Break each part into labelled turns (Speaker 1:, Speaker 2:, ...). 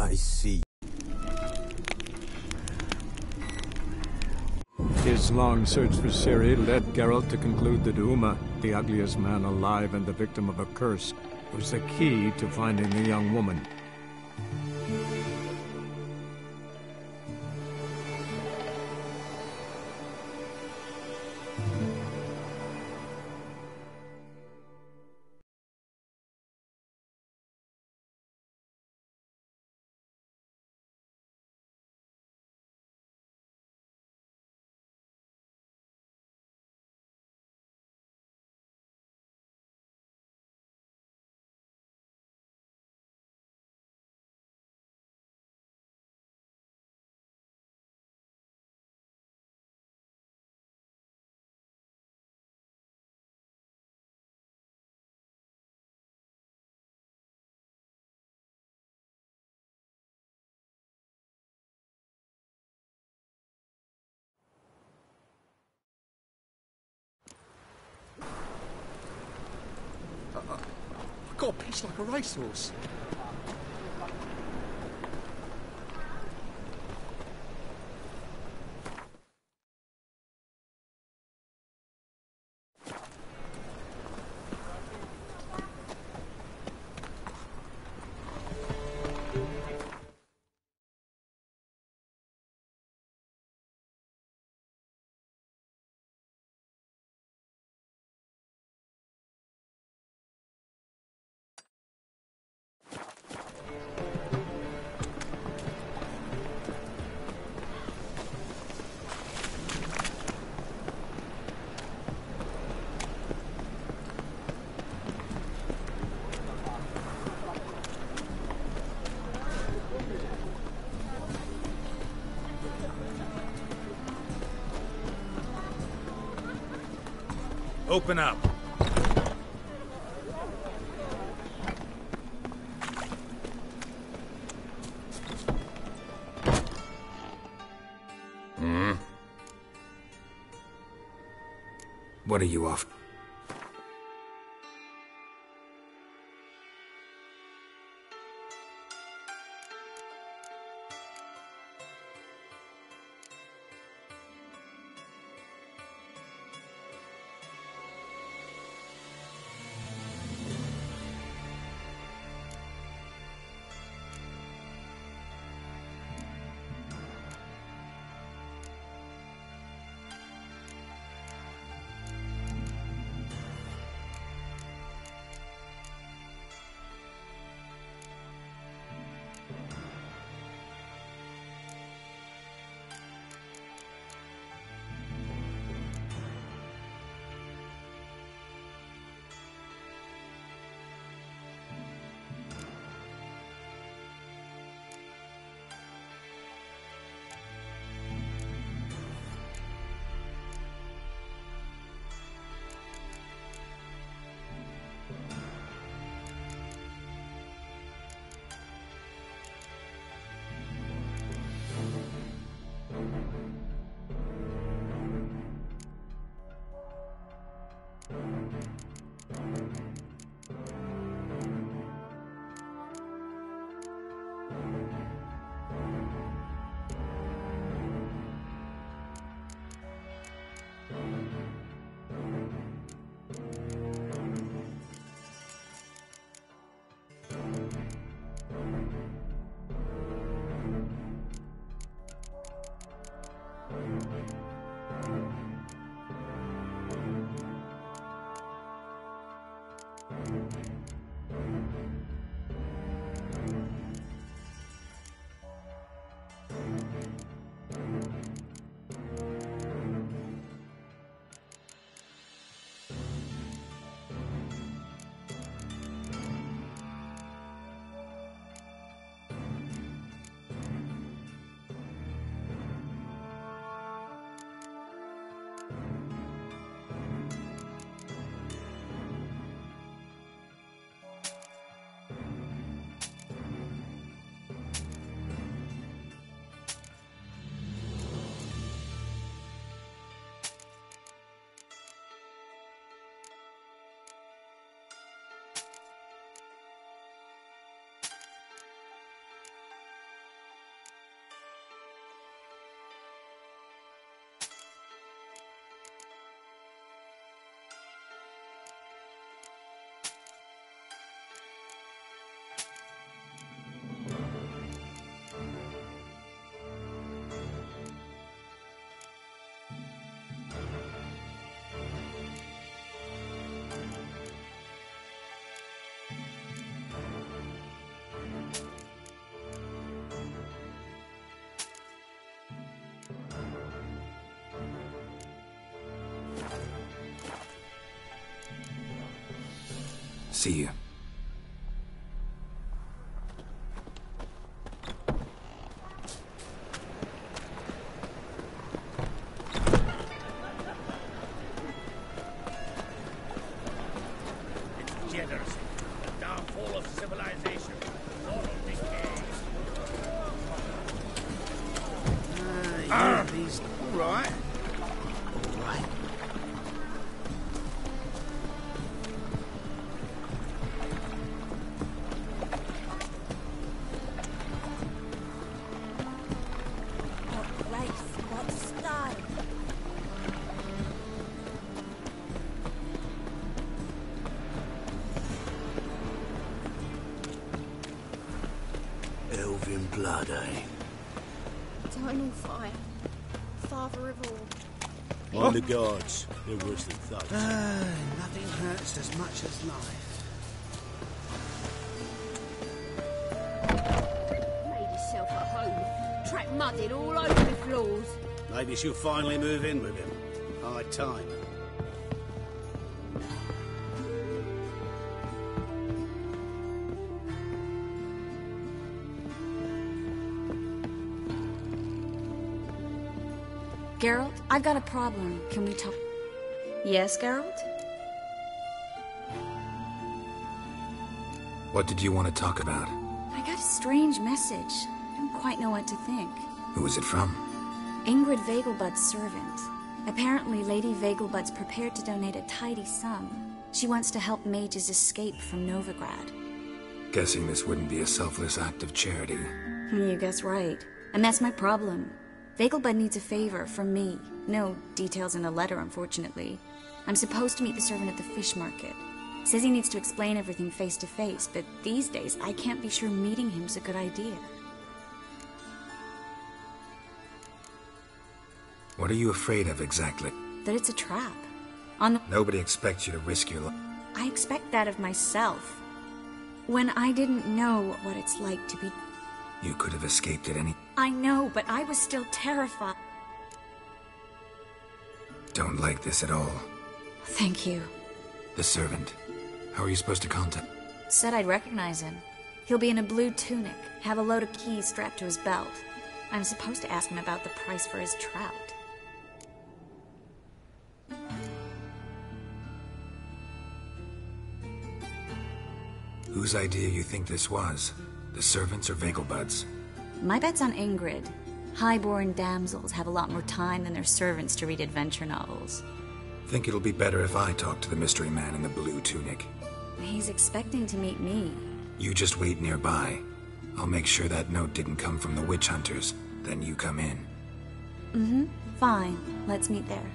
Speaker 1: I see.
Speaker 2: His long search for Ciri led Geralt to conclude that Uma, the ugliest man alive and the victim of a curse, was the key to finding the young woman.
Speaker 3: I got pitched like a racehorse.
Speaker 4: Open up.
Speaker 1: What are you after? see you.
Speaker 5: Degeneracy, the downfall of civilization, moral decay.
Speaker 6: He's all right. All right.
Speaker 7: What grace, what style.
Speaker 6: Elven blood, eh?
Speaker 7: Eternal fire. Father of all.
Speaker 6: On the gods. They're worse than thugs. Nothing hurts as much as life.
Speaker 7: Made yourself at home. Track mudded all over the floors.
Speaker 6: Maybe she'll finally move in with him. High time.
Speaker 8: Geralt, I've got a problem. Can we talk? Yes, Geralt?
Speaker 1: What did you want to talk about?
Speaker 8: I got a strange message. I don't quite know what to think.
Speaker 1: Who was it from?
Speaker 8: Ingrid Vegelbud's servant. Apparently, Lady Vegelbud's prepared to donate a tidy sum. She wants to help mages escape from Novigrad.
Speaker 1: Guessing this wouldn't be a selfless act of charity.
Speaker 8: You guess right. And that's my problem. Vegelbud needs a favor from me. No details in the letter, unfortunately. I'm supposed to meet the servant at the fish market. Says he needs to explain everything face to face, but these days I can't be sure meeting him's a good idea.
Speaker 1: What are you afraid of exactly?
Speaker 8: That it's a trap. On the...
Speaker 1: Nobody expects you to risk your life.
Speaker 8: I expect that of myself. When I didn't know what it's like to be...
Speaker 1: You could have escaped at any...
Speaker 8: I know, but I was still terrified.
Speaker 1: Don't like this at all.
Speaker 8: Thank you.
Speaker 1: The servant. How are you supposed to contact?
Speaker 8: Said I'd recognize him. He'll be in a blue tunic, have a load of keys strapped to his belt. I'm supposed to ask him about the price for his trout.
Speaker 1: Whose idea you think this was? The servants or Vegelbud's?
Speaker 8: My bet's on Ingrid. Highborn damsels have a lot more time than their servants to read adventure novels.
Speaker 1: Think it'll be better if I talk to the mystery man in the blue tunic.
Speaker 8: He's expecting to meet me.
Speaker 1: You just wait nearby. I'll make sure that note didn't come from the witch hunters. Then you come in.
Speaker 8: Mm-hmm. Fine. Let's meet there.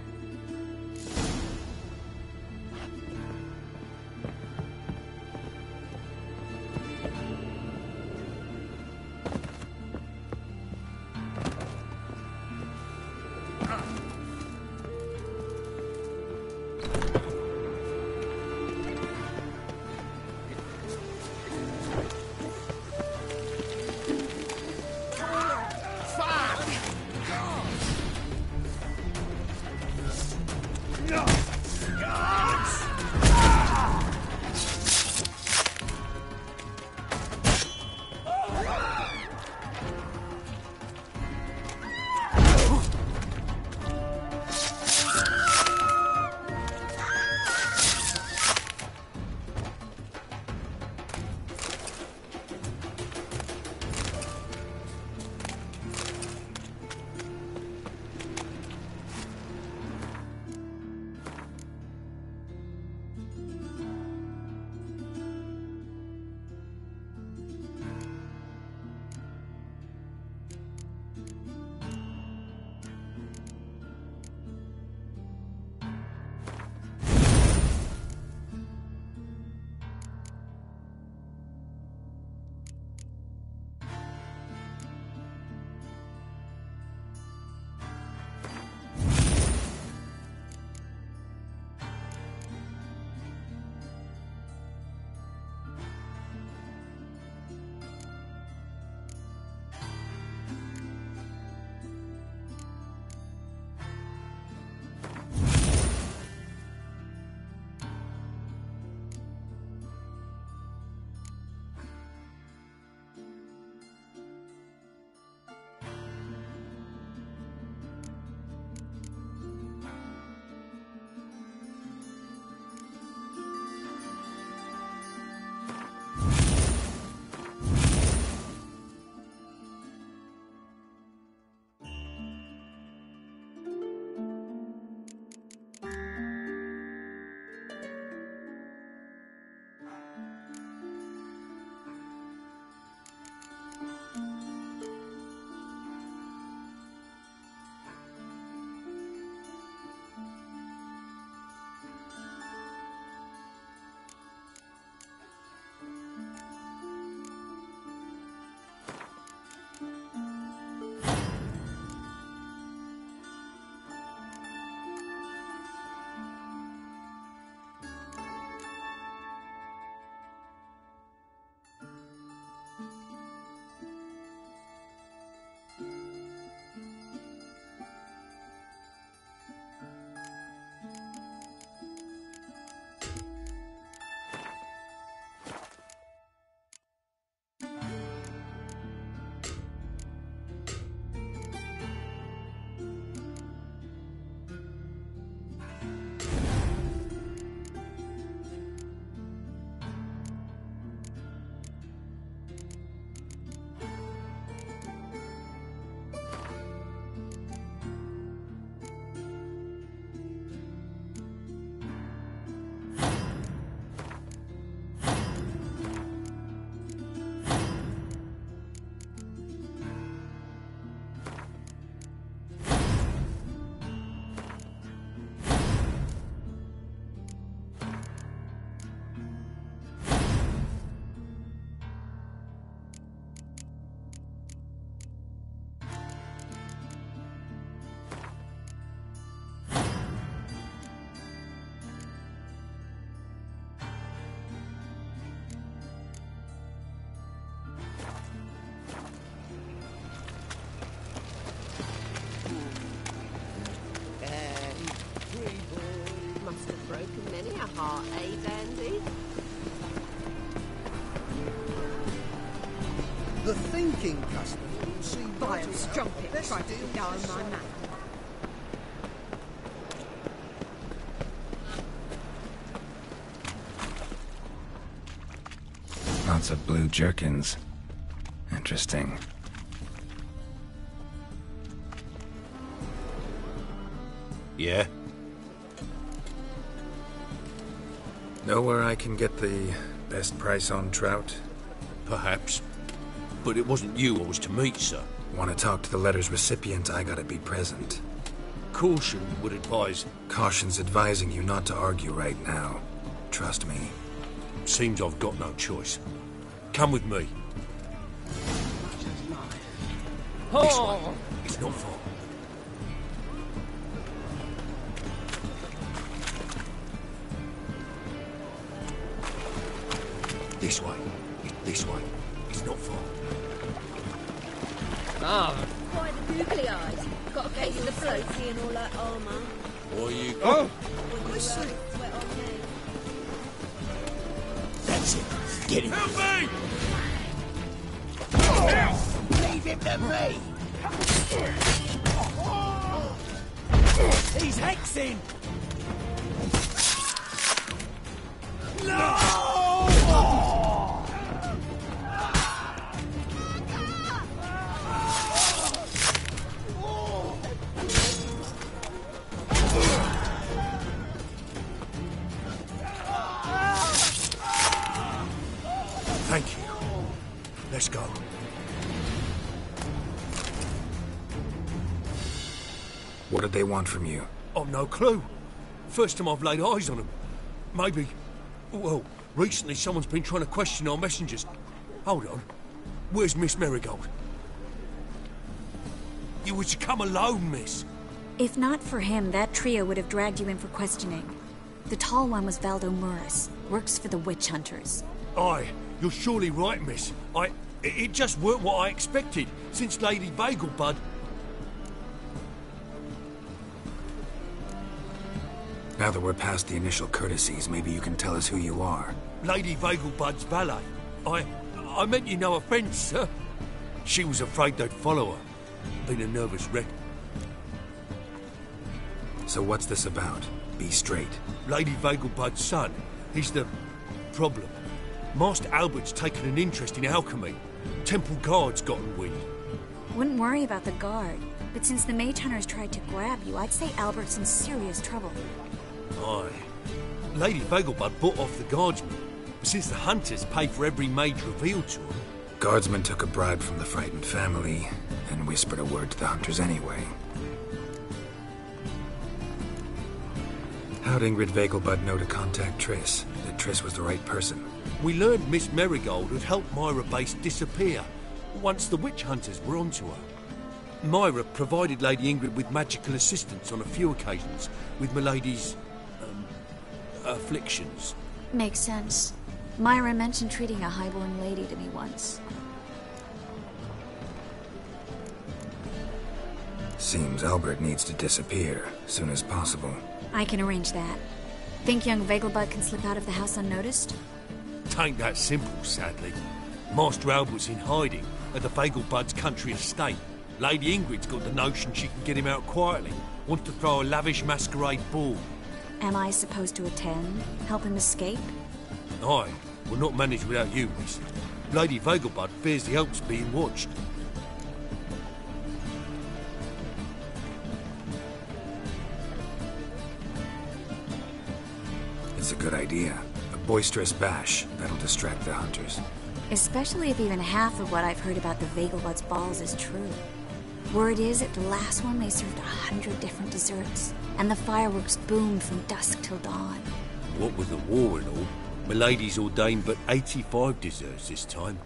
Speaker 7: heart, eh, Dandy?
Speaker 6: The thinking customer will see
Speaker 7: By
Speaker 6: right
Speaker 7: a
Speaker 6: around
Speaker 7: strumpet
Speaker 6: the best
Speaker 7: tried to
Speaker 6: deals
Speaker 7: go on
Speaker 6: this
Speaker 7: my
Speaker 6: side.
Speaker 7: map.
Speaker 1: Lots of blue jerkins. Interesting.
Speaker 9: Yeah?
Speaker 1: Know where I can get the best price on trout?
Speaker 9: Perhaps. But it wasn't you I was to meet, sir.
Speaker 1: Want to talk to the letter's recipient, I gotta be present.
Speaker 9: Caution would advise.
Speaker 1: Caution's advising you not to argue right now. Trust me.
Speaker 9: Seems I've got no choice. Come with me. This way. It's not far. This way. This way. It's not far.
Speaker 7: Quite the googly eyes. Got a case of the floaty and all that armour.
Speaker 9: Why you...
Speaker 2: Oh!
Speaker 6: I see.
Speaker 7: Sweat on me.
Speaker 9: That's it. Get him. Help me!
Speaker 5: Leave him to me! He's hexing!
Speaker 9: Thank you. Let's go.
Speaker 1: What did they want from you?
Speaker 9: I've no clue. First time I've laid eyes on them. Maybe... Well, recently someone's been trying to question our messengers. Hold on. Where's Miss Marigold? You were to come alone, miss.
Speaker 8: If not for him, that trio would have dragged you in for questioning. The tall one was Valdo Murris, works for the witch hunters.
Speaker 9: Aye, you're surely right, miss. It just weren't what I expected, since Lady Bagelbud...
Speaker 1: Now that we're past the initial courtesies, maybe you can tell us who you are.
Speaker 9: Lady Bagelbud's valet. I meant you no offence, sir. She was afraid they'd follow her. Been a nervous wreck.
Speaker 1: So what's this about? Be straight.
Speaker 9: Lady Bagelbud's son, he's the problem. Master Albert's taken an interest in alchemy. Temple guards gotten wind.
Speaker 8: Wouldn't worry about the guard, but since the mage hunters tried to grab you, I'd say Albert's in serious trouble.
Speaker 9: Aye. Lady Bagelbud bought off the guardsmen, since the hunters pay for every mage revealed to them.
Speaker 1: Guardsmen took a bribe from the frightened family and whispered a word to the hunters anyway. How'd Ingrid Vegelbud know to contact Triss? That Triss was the right person?
Speaker 9: We learned Miss Marigold had helped Myra Base disappear once the witch hunters were onto her. Myra provided Lady Ingrid with magical assistance on a few occasions with Milady's... afflictions.
Speaker 8: Makes sense. Myra mentioned treating a highborn lady to me once.
Speaker 1: Seems Albert needs to disappear soon as possible.
Speaker 8: I can arrange that. Think young Vegelbud can slip out of the house unnoticed?
Speaker 9: Tain't that simple, sadly. Master Albert's in hiding at the Vegelbud's country estate. Lady Ingrid's got the notion she can get him out quietly. Wants to throw a lavish masquerade ball.
Speaker 8: Am I supposed to attend? Help him escape?
Speaker 9: Aye, will not manage without you, miss. Lady Vegelbud fears the Alps being watched.
Speaker 1: It's a good idea. A boisterous bash. That'll distract the hunters.
Speaker 8: Especially if even half of what I've heard about the Vegelbud's balls is true. Word is, at the last one they served 100 different desserts, and the fireworks boomed from dusk till dawn.
Speaker 9: What with the war and all, Milady's ordained but 85 desserts this time.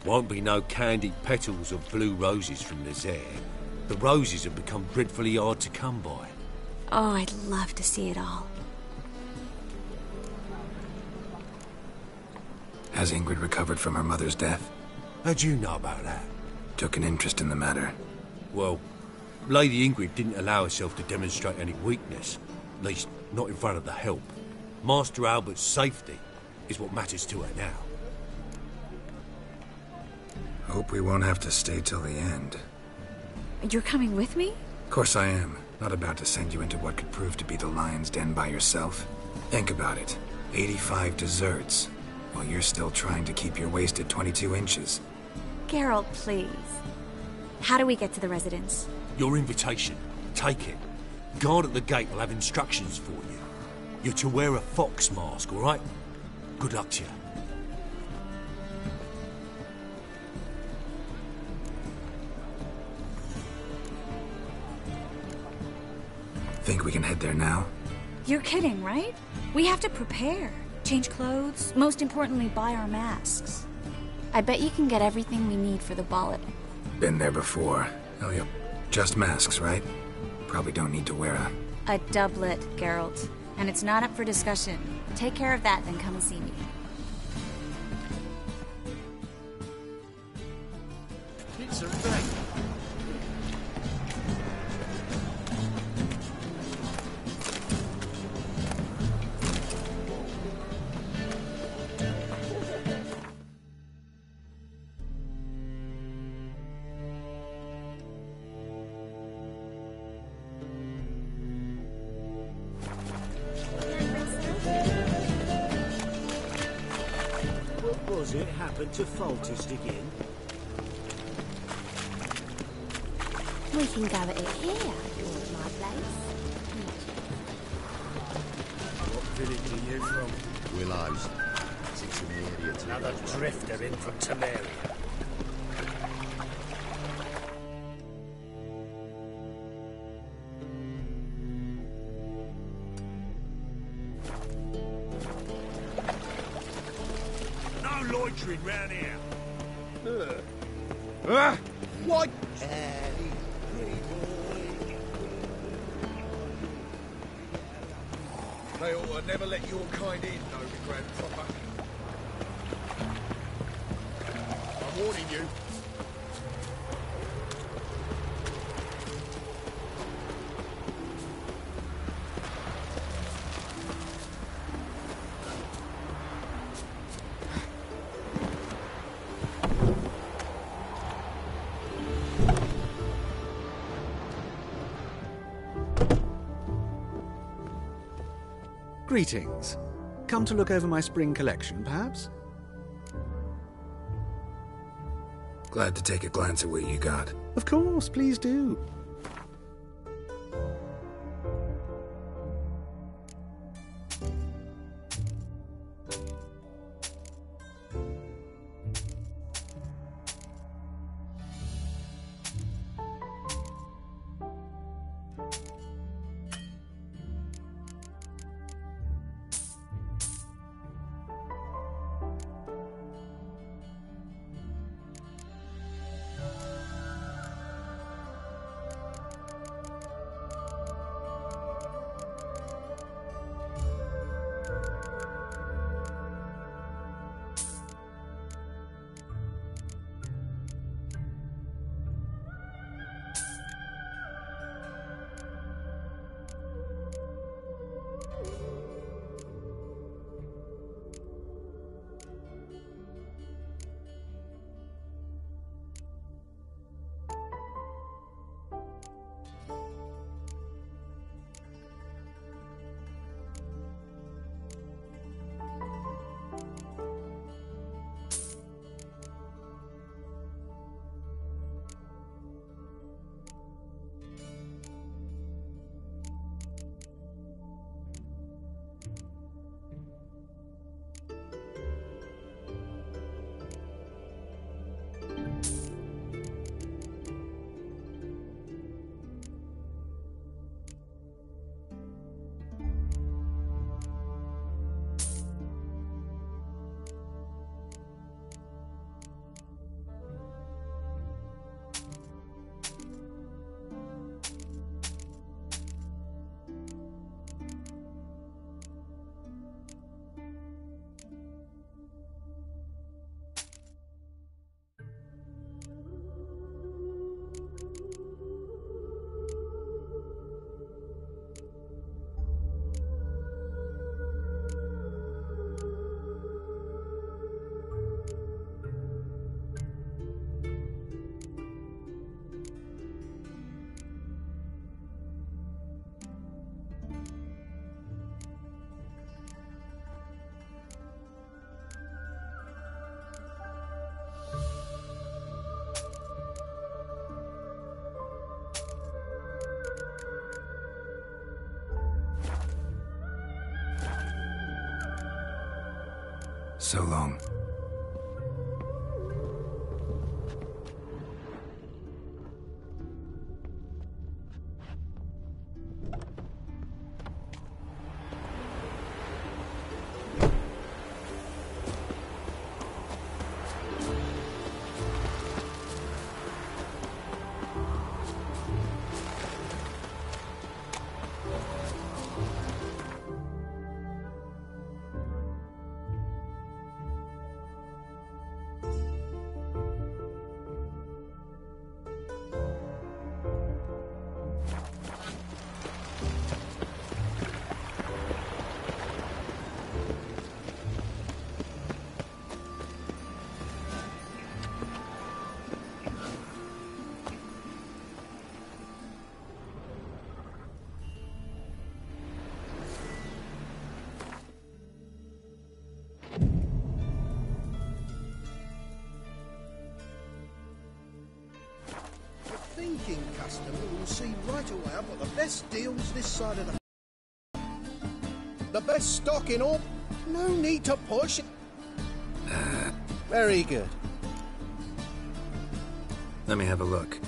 Speaker 9: Won't be no candied petals of blue roses from Nazaire. The roses have become dreadfully hard to come by.
Speaker 8: Oh, I'd love to see it all.
Speaker 1: Has Ingrid recovered from her mother's death?
Speaker 9: How'd you know about that?
Speaker 1: Took an interest in the matter.
Speaker 9: Well, Lady Ingrid didn't allow herself to demonstrate any weakness. At least, not in front of the help. Master Albert's safety is what matters to her now.
Speaker 1: Hope we won't have to stay till the end.
Speaker 8: You're coming with me?
Speaker 1: Of course I am. Not about to send you into what could prove to be the lion's den by yourself. Think about it. 85 desserts, while you're still trying to keep your waist at 22 inches.
Speaker 8: Geralt, please. How do we get to the residence?
Speaker 9: Your invitation. Take it. Guard at the gate will have instructions for you. You're to wear a fox mask, all right? Good luck to you.
Speaker 1: Think we can head there now?
Speaker 8: You're kidding, right? We have to prepare. Change clothes. Most importantly, buy our masks. I bet you can get everything we need for the ball.
Speaker 1: Been there before. Hell yeah. Just masks, right? Probably don't need to wear
Speaker 8: a doublet, Geralt. And it's not up for discussion. Take care of that, then come and see me.
Speaker 3: It's a wreck.
Speaker 6: What was it happened to Foltest again?
Speaker 7: We can go at it here, towards my place.
Speaker 5: What village are you from?
Speaker 10: Willows. Sits in the area to
Speaker 5: Another drifter in from Temeria. No loitering round here.
Speaker 3: What? They ought to never let your kind in, though, the Grand Proper. I'm warning you.
Speaker 11: Greetings. Come to look over my spring collection, perhaps?
Speaker 1: Glad to take a glance at what you got.
Speaker 11: Of course, please do.
Speaker 1: So long.
Speaker 6: Thinking customer will see right away I've got the best deals this side of the best stock in all. No need to push. Very good.
Speaker 1: Let me have a look.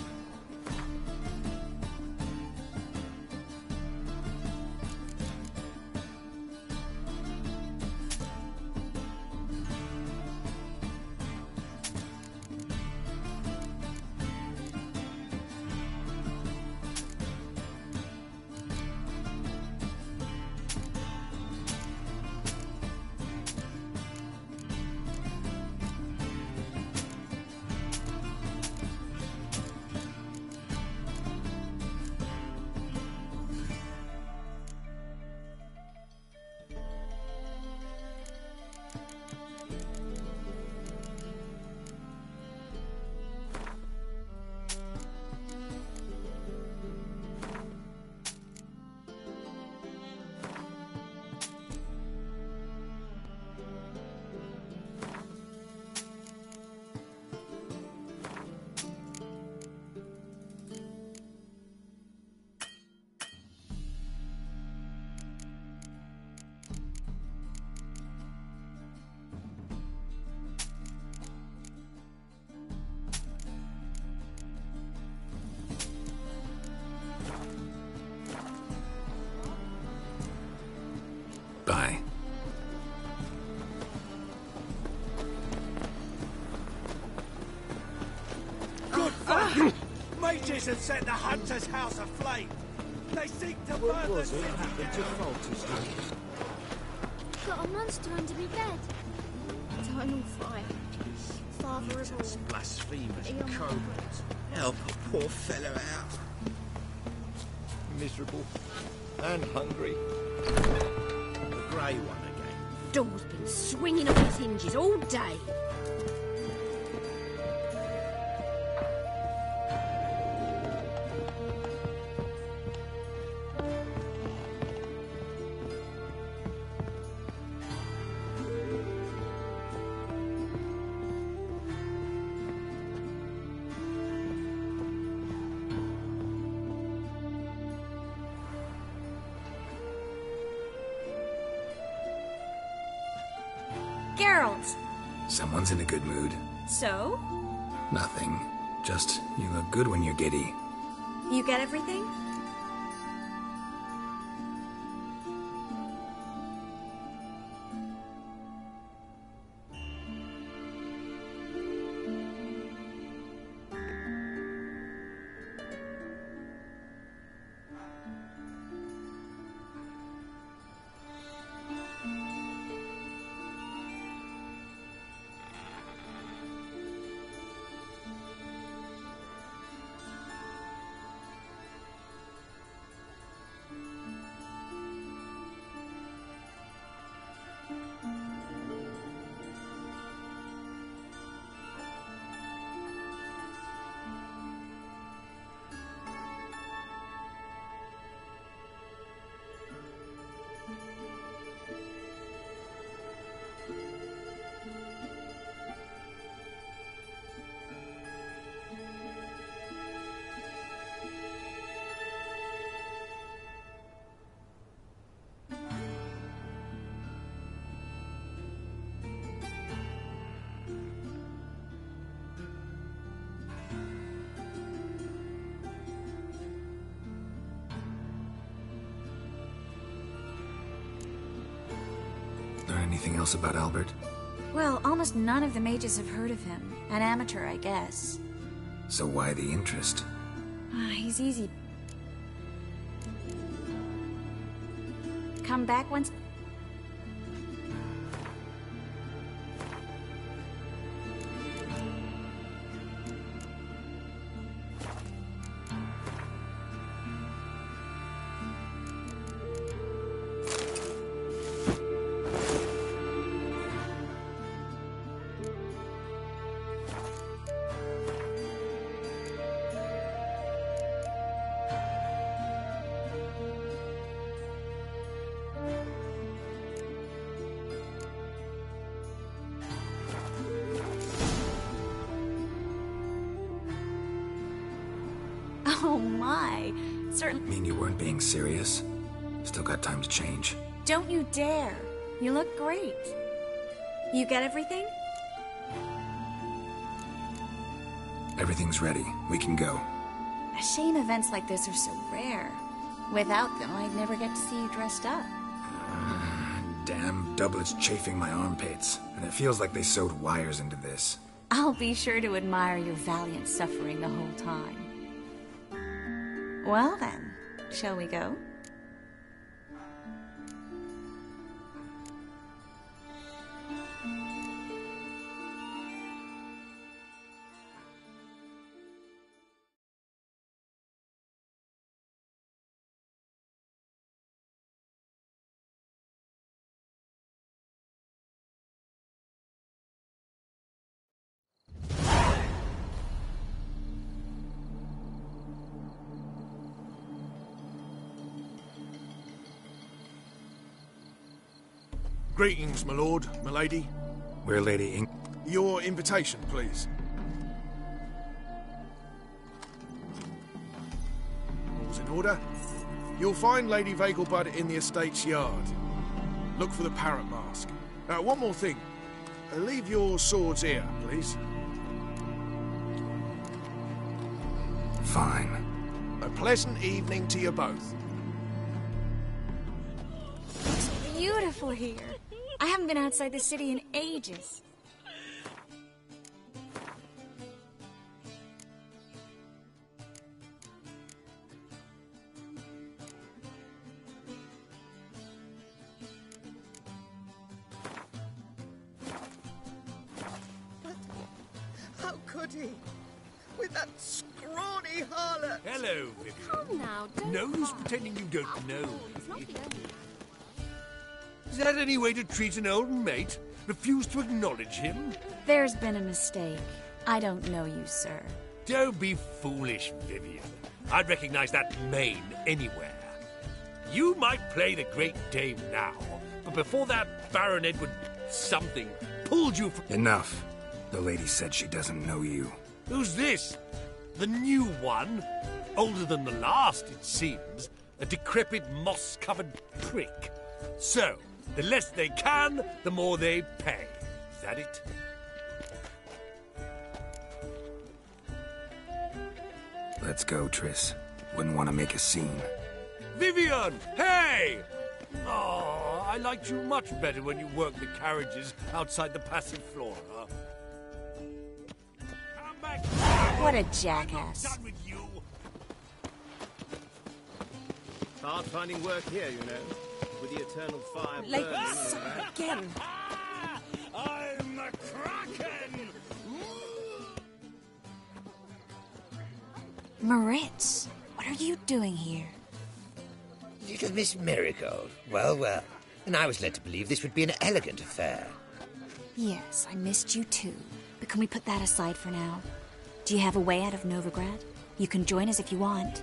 Speaker 1: Bye.
Speaker 5: Good fuck! Mages have set the hunter's house aflame. They seek to burn the city down.
Speaker 12: Got a monster under me bed. Eternal fire. Father of all.
Speaker 6: Blasphemous cowards. Help a poor fella out.
Speaker 10: Miserable and hungry.
Speaker 6: The grey one again.
Speaker 7: Door's been swinging on its hinges all day.
Speaker 8: Geralt!
Speaker 1: Someone's in a good mood.
Speaker 8: So?
Speaker 1: Nothing. Just, you look good when you're giddy.
Speaker 8: You get everything?
Speaker 1: anything else about Albert?
Speaker 8: Well, almost none of the mages have heard of him. An amateur, I guess.
Speaker 1: So why the interest?
Speaker 8: He's easy. Come back once... Oh my. Certainly.
Speaker 1: Mean you weren't being serious? Still got time to change.
Speaker 8: Don't you dare. You look great. You get everything?
Speaker 1: Everything's ready. We can go.
Speaker 8: A shame events like this are so rare. Without them, I'd never get to see you dressed up.
Speaker 1: Damn doublets chafing my armpits. And it feels like they sewed wires into this.
Speaker 8: I'll be sure to admire your valiant suffering the whole time. Well then, shall we go?
Speaker 3: Greetings, my lord, my lady.
Speaker 1: We're Lady Ink.
Speaker 3: Your invitation, please. All's in order. You'll find Lady Vegelbud in the estate's yard. Look for the parrot mask. One more thing. Leave your swords here, please.
Speaker 1: Fine.
Speaker 3: A pleasant evening to you both.
Speaker 8: It's beautiful here. I haven't been outside the city in ages.
Speaker 6: How could he? With that scrawny harlot!
Speaker 9: Hello, Vivian.
Speaker 12: Come now, don't
Speaker 9: No use
Speaker 12: cry.
Speaker 9: pretending you don't know
Speaker 12: It's not
Speaker 9: me.
Speaker 12: the only...
Speaker 9: Is that any way to treat an old mate? Refuse to acknowledge him?
Speaker 8: There's been a mistake. I don't know you, sir.
Speaker 9: Don't be foolish, Vivian. I'd recognize that mane anywhere. You might play the Great Dame now, but before that Baron Edward something pulled you from...
Speaker 1: Enough. The lady said she doesn't know you.
Speaker 9: Who's this? The new one? Older than the last, it seems. A decrepit, moss-covered prick. So, the less they can, the more they pay. Is that it?
Speaker 1: Let's go, Triss. Wouldn't want to make a scene.
Speaker 9: Vivian! Hey! Oh, I liked you much better when you worked the carriages outside the Passiflora. Come back!
Speaker 8: What a jackass.
Speaker 9: I'm not done with you.
Speaker 10: Hard finding work here, you know, with the eternal fire
Speaker 8: Like,
Speaker 10: burning.
Speaker 8: again.
Speaker 9: I'm a Kraken!
Speaker 8: Moritz, what are you doing here?
Speaker 13: Little Miss Marigold. Well, well. And I was led to believe this would be an elegant affair.
Speaker 8: Yes, I missed you too. But can we put that aside for now? Do you have a way out of Novigrad? You can join us if you want.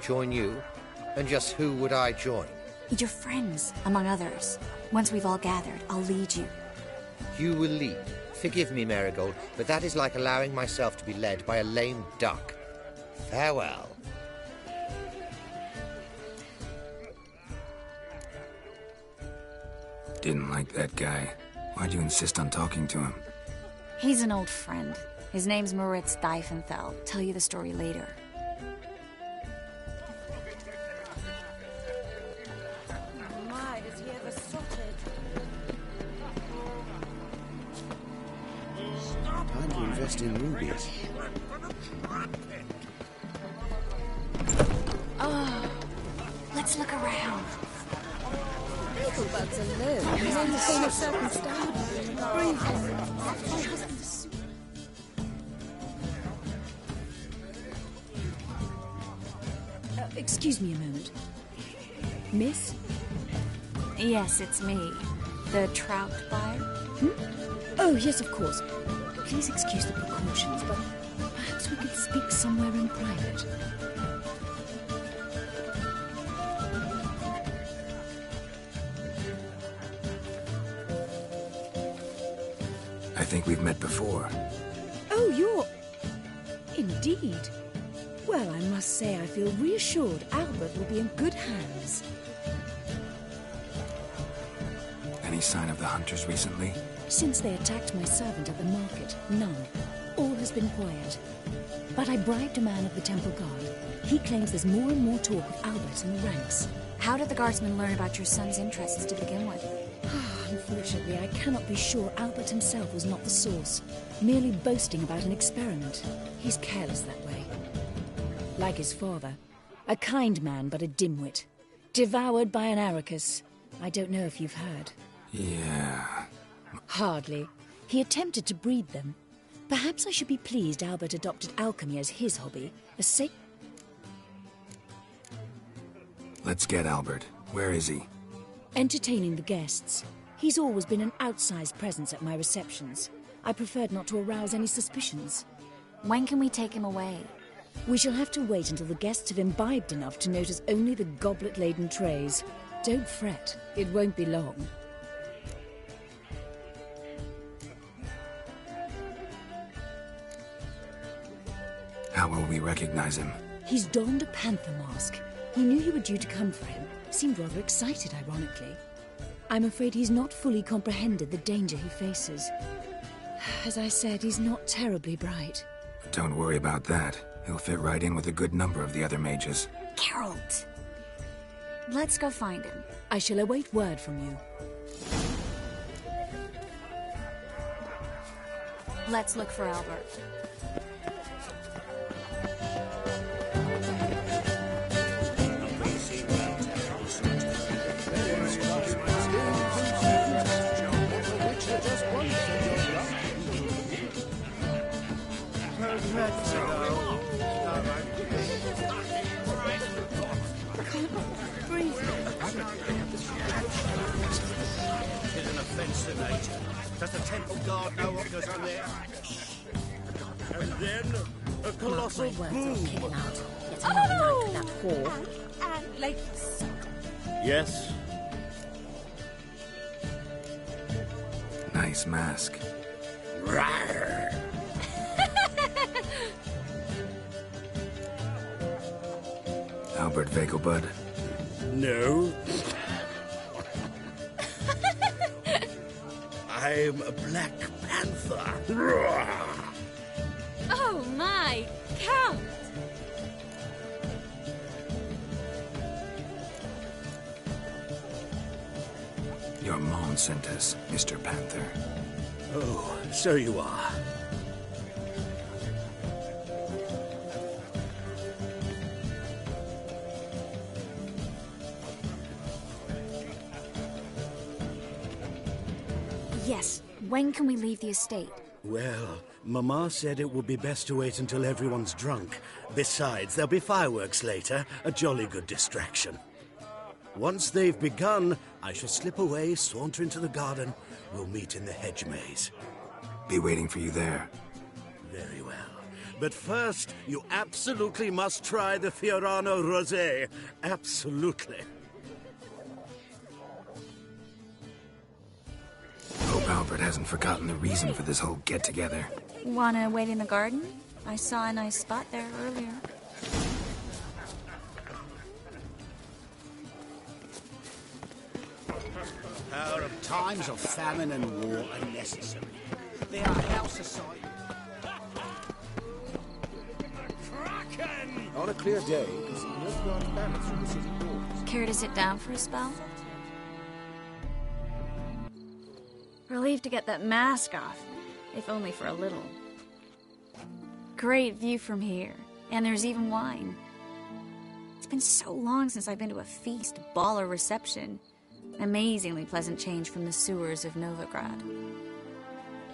Speaker 13: Join you? And just who would I join?
Speaker 8: Your friends, among others. Once we've all gathered, I'll lead you.
Speaker 13: You will lead. Forgive me, Marigold, but that is like allowing myself to be led by a lame duck. Farewell.
Speaker 1: Didn't like that guy. Why'd you insist on talking to him?
Speaker 8: He's an old friend. His name's Moritz Diefenthal. Tell you the story later.
Speaker 11: Time to invest in rubies.
Speaker 8: Oh, let's look around.
Speaker 7: Beetlebugs are low. He's only seen a certain
Speaker 14: Excuse me a moment. Miss?
Speaker 8: Yes, it's me. The trout buyer?
Speaker 14: Oh, yes, of course. Please excuse the precautions, but perhaps we could speak somewhere in private.
Speaker 1: I think we've met before.
Speaker 14: Oh, you're... Indeed. Well, I must say I feel reassured Albert will be in good hands.
Speaker 1: Any sign of the hunters recently?
Speaker 14: Since they attacked my servant at the market, none. All has been quiet. But I bribed a man of the Temple Guard. He claims there's more and more talk of Albert in the ranks.
Speaker 8: How did the guardsmen learn about your son's interests to begin with?
Speaker 14: Unfortunately, I cannot be sure Albert himself was not the source, merely boasting about an experiment. He's careless that way. Like his father. A kind man, but a dimwit. Devoured by an Arrakis. I don't know if you've heard.
Speaker 1: Yeah.
Speaker 14: Hardly. He attempted to breed them. Perhaps I should be pleased Albert adopted alchemy as his hobby.
Speaker 1: Let's get Albert. Where is he?
Speaker 14: Entertaining the guests. He's always been an outsized presence at my receptions. I preferred not to arouse any suspicions.
Speaker 8: When can we take him away?
Speaker 14: We shall have to wait until the guests have imbibed enough to notice only the goblet-laden trays. Don't fret. It won't be long.
Speaker 1: How will we recognize him?
Speaker 14: He's donned a panther mask. He knew you were due to come for him. Seemed rather excited, ironically. I'm afraid he's not fully comprehended the danger he faces. As I said, he's not terribly bright.
Speaker 1: Don't worry about that. He'll fit right in with a good number of the other mages.
Speaker 8: Geralt! Let's go find him.
Speaker 14: I shall await word from you.
Speaker 8: Let's look for Albert.
Speaker 5: Does the Temple Guard know what goes on there? And then a colossal boom.
Speaker 7: And ladies.
Speaker 5: Yes.
Speaker 1: Nice mask.
Speaker 5: Rawr.
Speaker 1: Albert Vegelbud?
Speaker 5: No. I'm a Black Panther.
Speaker 8: Oh my, Count!
Speaker 1: Your mom sent us, Mr. Panther.
Speaker 5: Oh, so you are.
Speaker 8: Yes. When can we leave the estate?
Speaker 5: Well, Mama said it would be best to wait until everyone's drunk. Besides, there'll be fireworks later, a jolly good distraction. Once they've begun, I shall slip away, saunter into the garden. We'll meet in the hedge maze.
Speaker 1: Be waiting for you there.
Speaker 5: Very well. But first, you absolutely must try the Fiorano Rosé. Absolutely.
Speaker 1: Hope Albert hasn't forgotten the reason for this whole get-together.
Speaker 8: Wanna wait in the garden? I saw a nice spot there earlier.
Speaker 6: Our times of famine and war are necessary. They are our society.
Speaker 11: On a clear day, you can see no large bandits from the city walls.
Speaker 8: Care to sit down for a spell? Relieved to get that mask off, if only for a little. great view from here, and there's even wine. It's been so long since I've been to a feast, ball, or reception. Amazingly pleasant change from the sewers of Novigrad.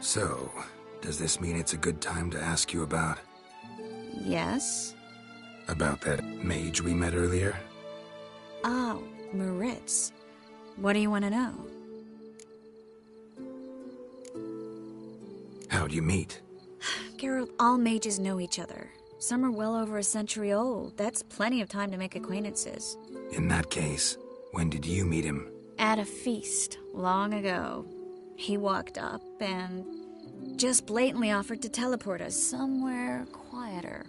Speaker 1: So, does this mean it's a good time to ask you about...
Speaker 8: Yes?
Speaker 1: About that mage we met earlier?
Speaker 8: Oh, Moritz. What do you want to know?
Speaker 1: How'd you meet?
Speaker 8: Geralt, all mages know each other. Some are well over a century old. That's plenty of time to make acquaintances.
Speaker 1: In that case, when did you meet him?
Speaker 8: At a feast, long ago. He walked up and just blatantly offered to teleport us somewhere quieter.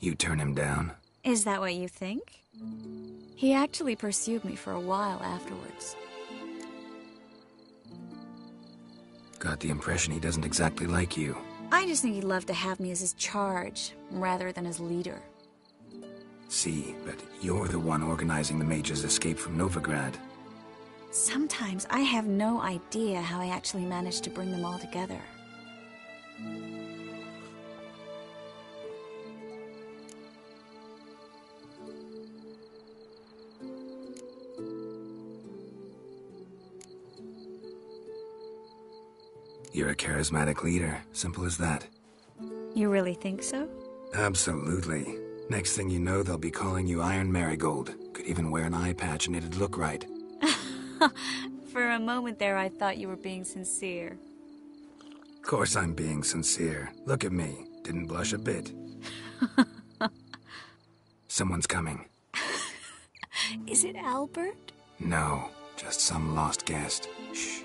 Speaker 1: You turn him down?
Speaker 8: Is that what you think? He actually pursued me for a while afterwards.
Speaker 1: Got the impression he doesn't exactly like you.
Speaker 8: I just think he'd love to have me as his charge, rather than his leader.
Speaker 1: See, but you're the one organizing the mage's escape from Novigrad.
Speaker 8: Sometimes I have no idea how I actually managed to bring them all together.
Speaker 1: You're a charismatic leader. Simple as that.
Speaker 8: You really think so?
Speaker 1: Absolutely. Next thing you know, they'll be calling you Iron Marigold. Could even wear an eye patch and it'd look right.
Speaker 8: For a moment there, I thought you were being sincere.
Speaker 1: Of course I'm being sincere. Look at me. Didn't blush a bit. Someone's coming.
Speaker 8: Is it Albert?
Speaker 1: No, just some lost guest. Shh.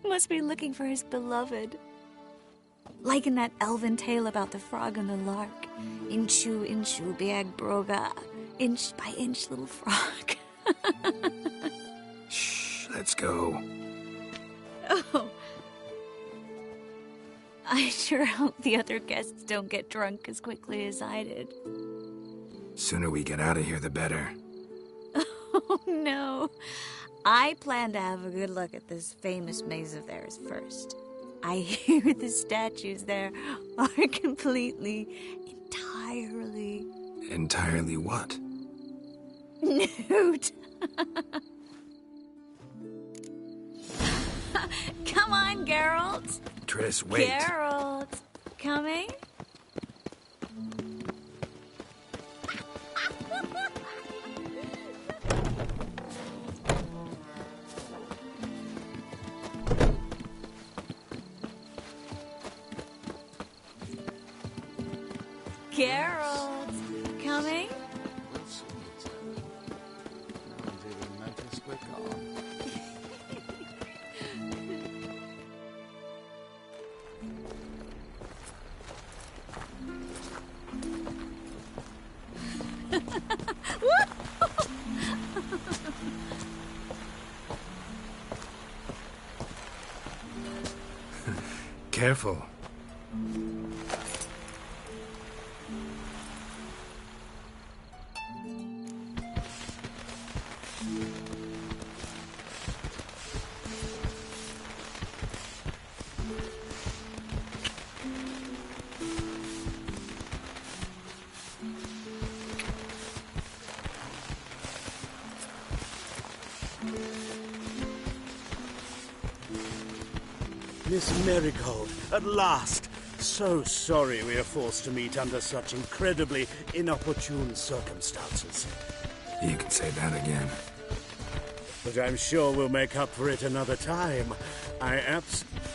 Speaker 8: Must be looking for his beloved. Like in that elven tale about the frog and the lark. Inchu, inchu, biag broga. Inch by inch, little frog.
Speaker 1: Shh, let's go.
Speaker 8: Oh. I sure hope the other guests don't get drunk as quickly as I did.
Speaker 1: Sooner we get out of here, the better.
Speaker 8: Oh, no. I plan to have a good look at this famous maze of theirs first. I hear the statues there are completely, entirely...
Speaker 1: Entirely what?
Speaker 8: Nude. Come on, Geralt.
Speaker 1: Triss, wait.
Speaker 8: Geralt. Coming? Geralt, coming?
Speaker 1: Careful.
Speaker 5: Miss Marigold, at last! So sorry we are forced to meet under such incredibly inopportune circumstances.
Speaker 1: You can say that again.
Speaker 5: But I'm sure we'll make up for it another time.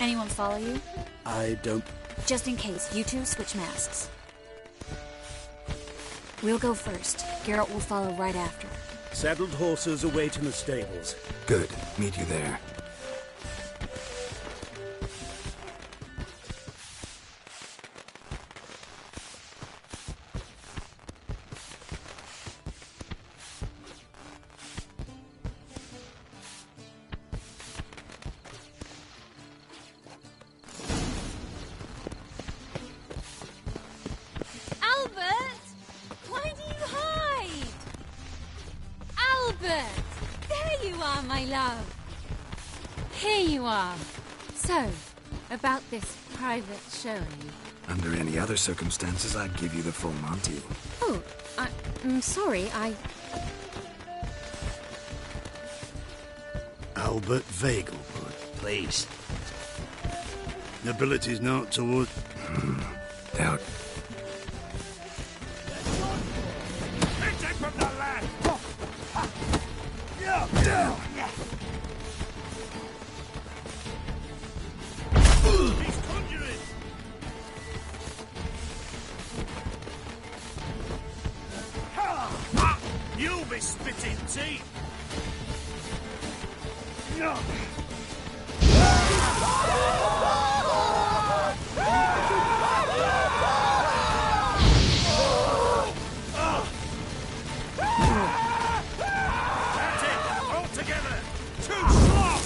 Speaker 8: Anyone follow you?
Speaker 5: I don't...
Speaker 8: Just in case, you two switch masks. We'll go first. Geralt will follow right after.
Speaker 5: Saddled horses await in the stables.
Speaker 1: Good. Meet you there.
Speaker 15: Albert! There you are, my love. Here you are. So, about this private showing.
Speaker 1: Under any other circumstances, I'd give you the full Monty.
Speaker 15: Oh, I'm sorry,
Speaker 5: Albert Vegelbud, please. Ability's not toward...
Speaker 1: Doubt.
Speaker 3: From the land.
Speaker 1: Down.
Speaker 3: He's conjuring. You'll be spitting teeth. That's it. All together. Too strong.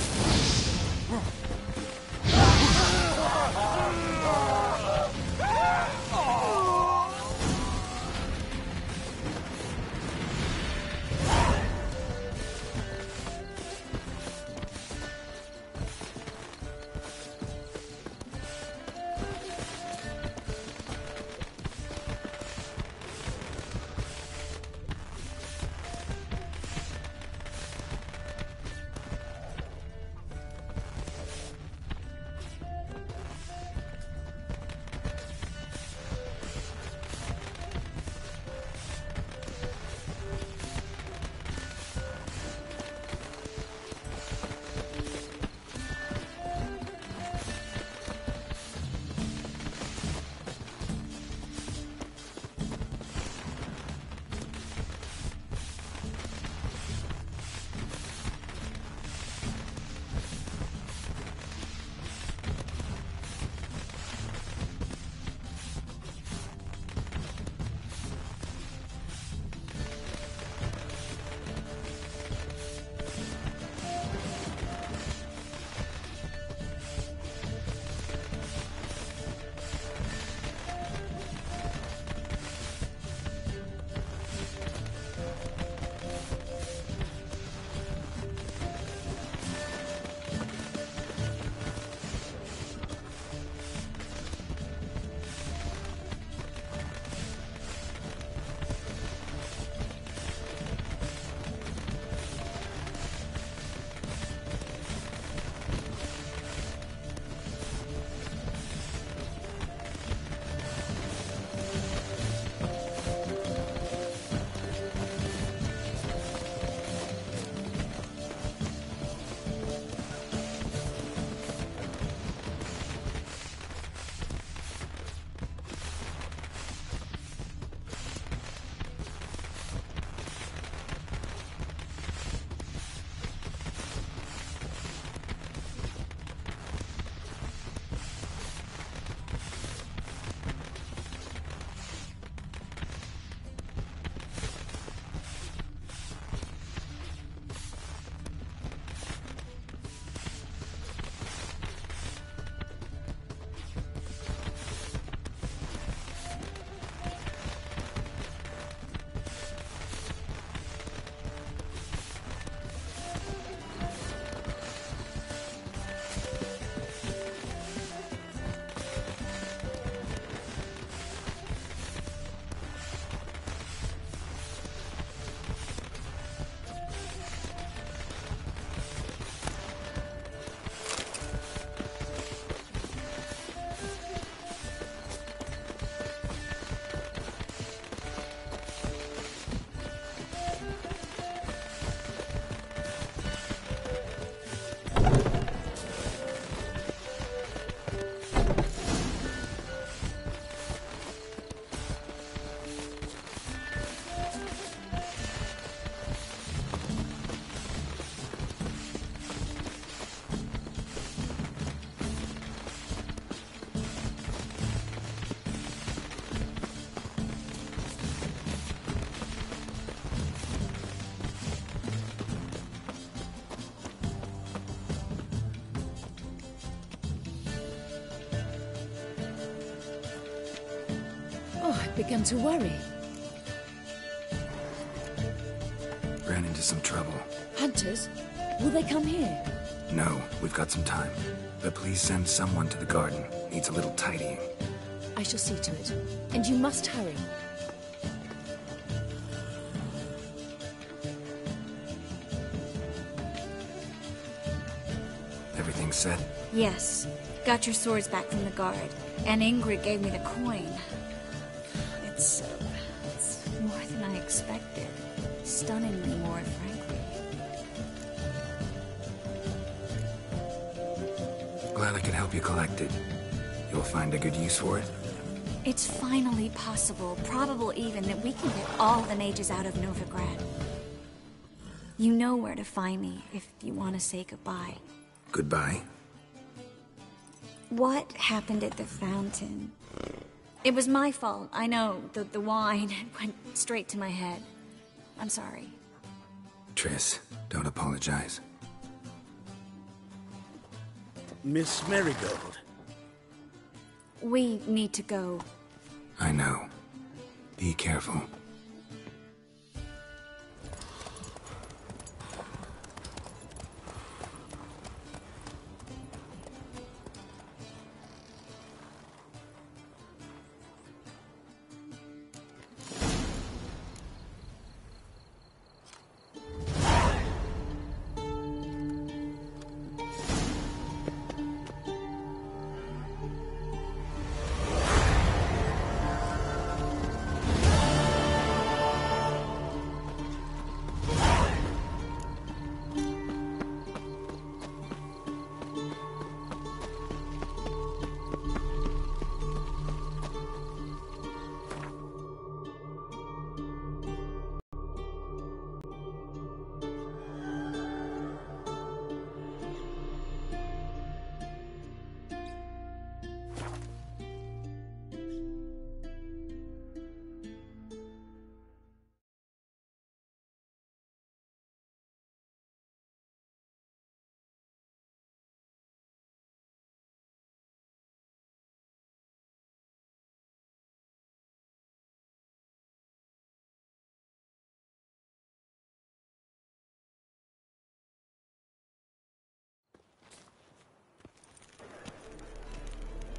Speaker 14: Began to worry.
Speaker 1: ran into some trouble.
Speaker 14: Hunters? Will they come here?
Speaker 1: No, we've got some time. But please send someone to the garden. Needs a little tidying.
Speaker 14: I shall see to it. And you must hurry.
Speaker 1: Everything set?
Speaker 8: Yes. Got your swords back from the guard. And Ingrid gave me the coin. It's more than I expected. Stunningly more, frankly.
Speaker 1: Glad I could help you collect it. You'll find a good use for it?
Speaker 8: It's finally possible, probable even, that we can get all the mages out of Novigrad. You know where to find me if you want to say goodbye.
Speaker 1: Goodbye?
Speaker 8: What happened at the fountain? It was my fault, I know. The wine went straight to my head. I'm sorry.
Speaker 1: Triss, don't apologize.
Speaker 5: Miss Marigold.
Speaker 8: We need to go.
Speaker 1: I know. Be careful.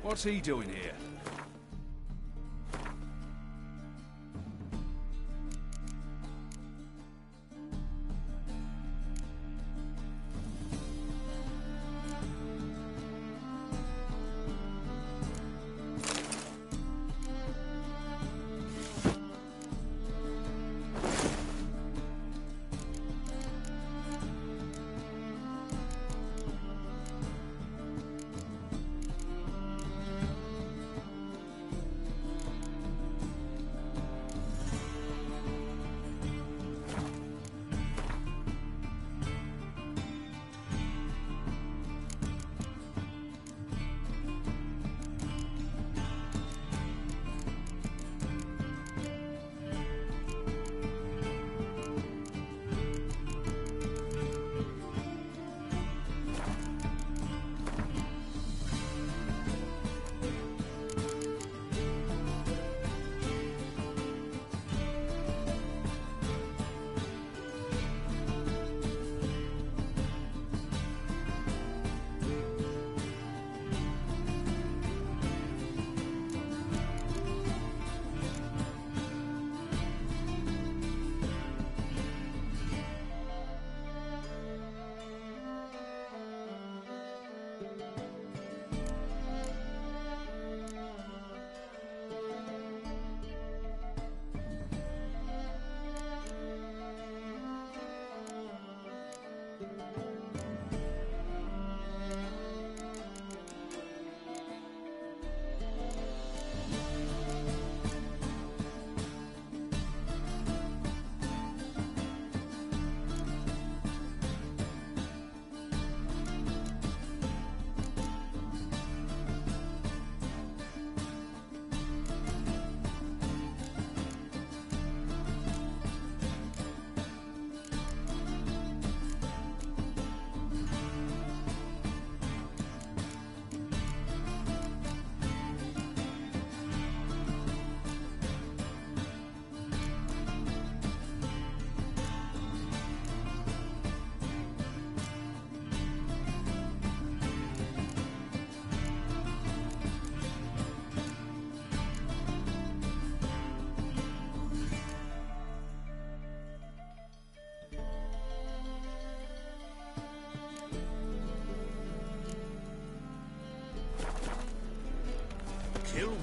Speaker 3: What's he doing here?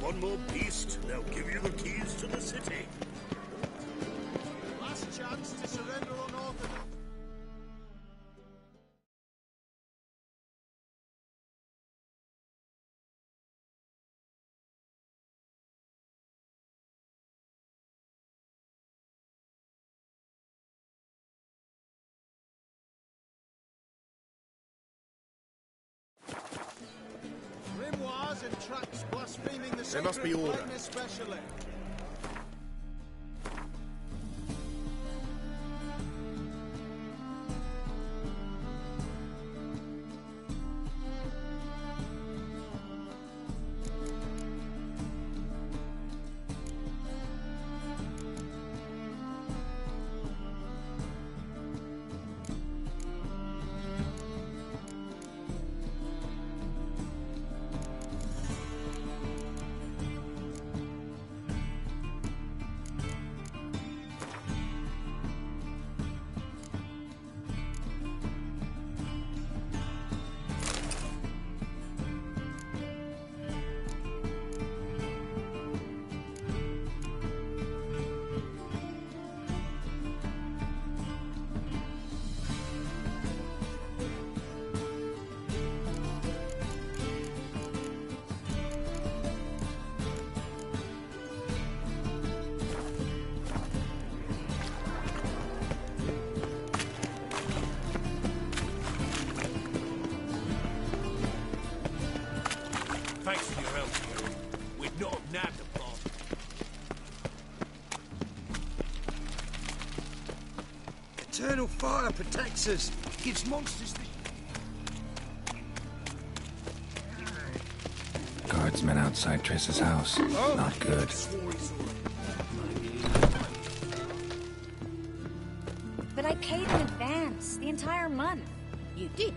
Speaker 5: one more beast, they'll give you the keys to the city.
Speaker 6: Last chance to surrender unorthodox. Grimoires and tracts blaspheming the
Speaker 3: There must be
Speaker 6: sacred
Speaker 3: order.
Speaker 6: flame especially.
Speaker 9: Thanks for your help, Geralt. We'd not have nabbed the plant.
Speaker 16: Eternal fire protects us. Gives monsters the...
Speaker 1: Guardsmen outside Triss's house. Not good.
Speaker 8: But I paid in advance, the entire month.
Speaker 7: You did,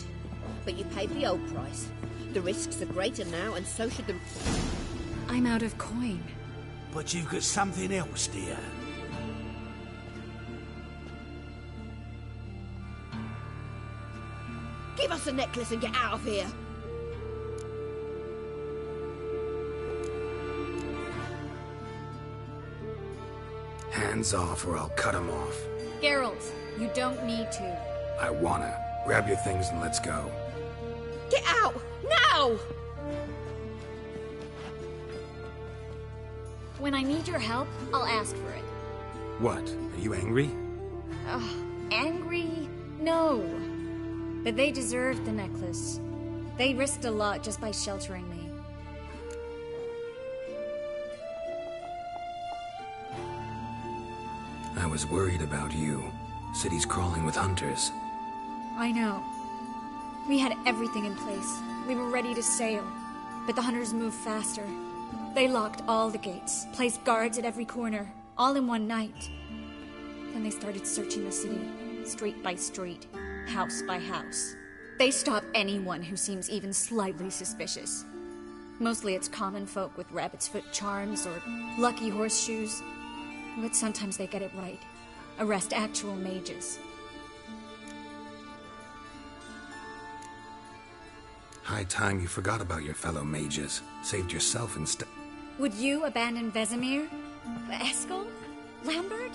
Speaker 7: but you paid the old price. The risks are greater now, and so should the...
Speaker 8: I'm out of coin.
Speaker 16: But you've got something else, dear.
Speaker 7: Give us a necklace and get out of here.
Speaker 1: Hands off or I'll cut them off.
Speaker 8: Geralt, you don't need to.
Speaker 1: I wanna. Grab your things and let's go.
Speaker 7: Get out! Now!
Speaker 8: When I need your help, I'll ask for it.
Speaker 1: What? Are you angry?
Speaker 8: Angry? No. But they deserved the necklace. They risked a lot just by sheltering me.
Speaker 1: I was worried about you. City's crawling with hunters.
Speaker 8: I know. We had everything in place. We were ready to sail. But the hunters moved faster. They locked all the gates, placed guards at every corner, all in one night. Then they started searching the city, street by street, house by house. They stop anyone who seems even slightly suspicious. Mostly it's common folk with rabbit's foot charms or lucky horseshoes. But sometimes they get it right. Arrest actual mages.
Speaker 1: High time you forgot about your fellow mages. Saved yourself instead.
Speaker 8: Would you abandon Vesemir? Eskel? Lambert?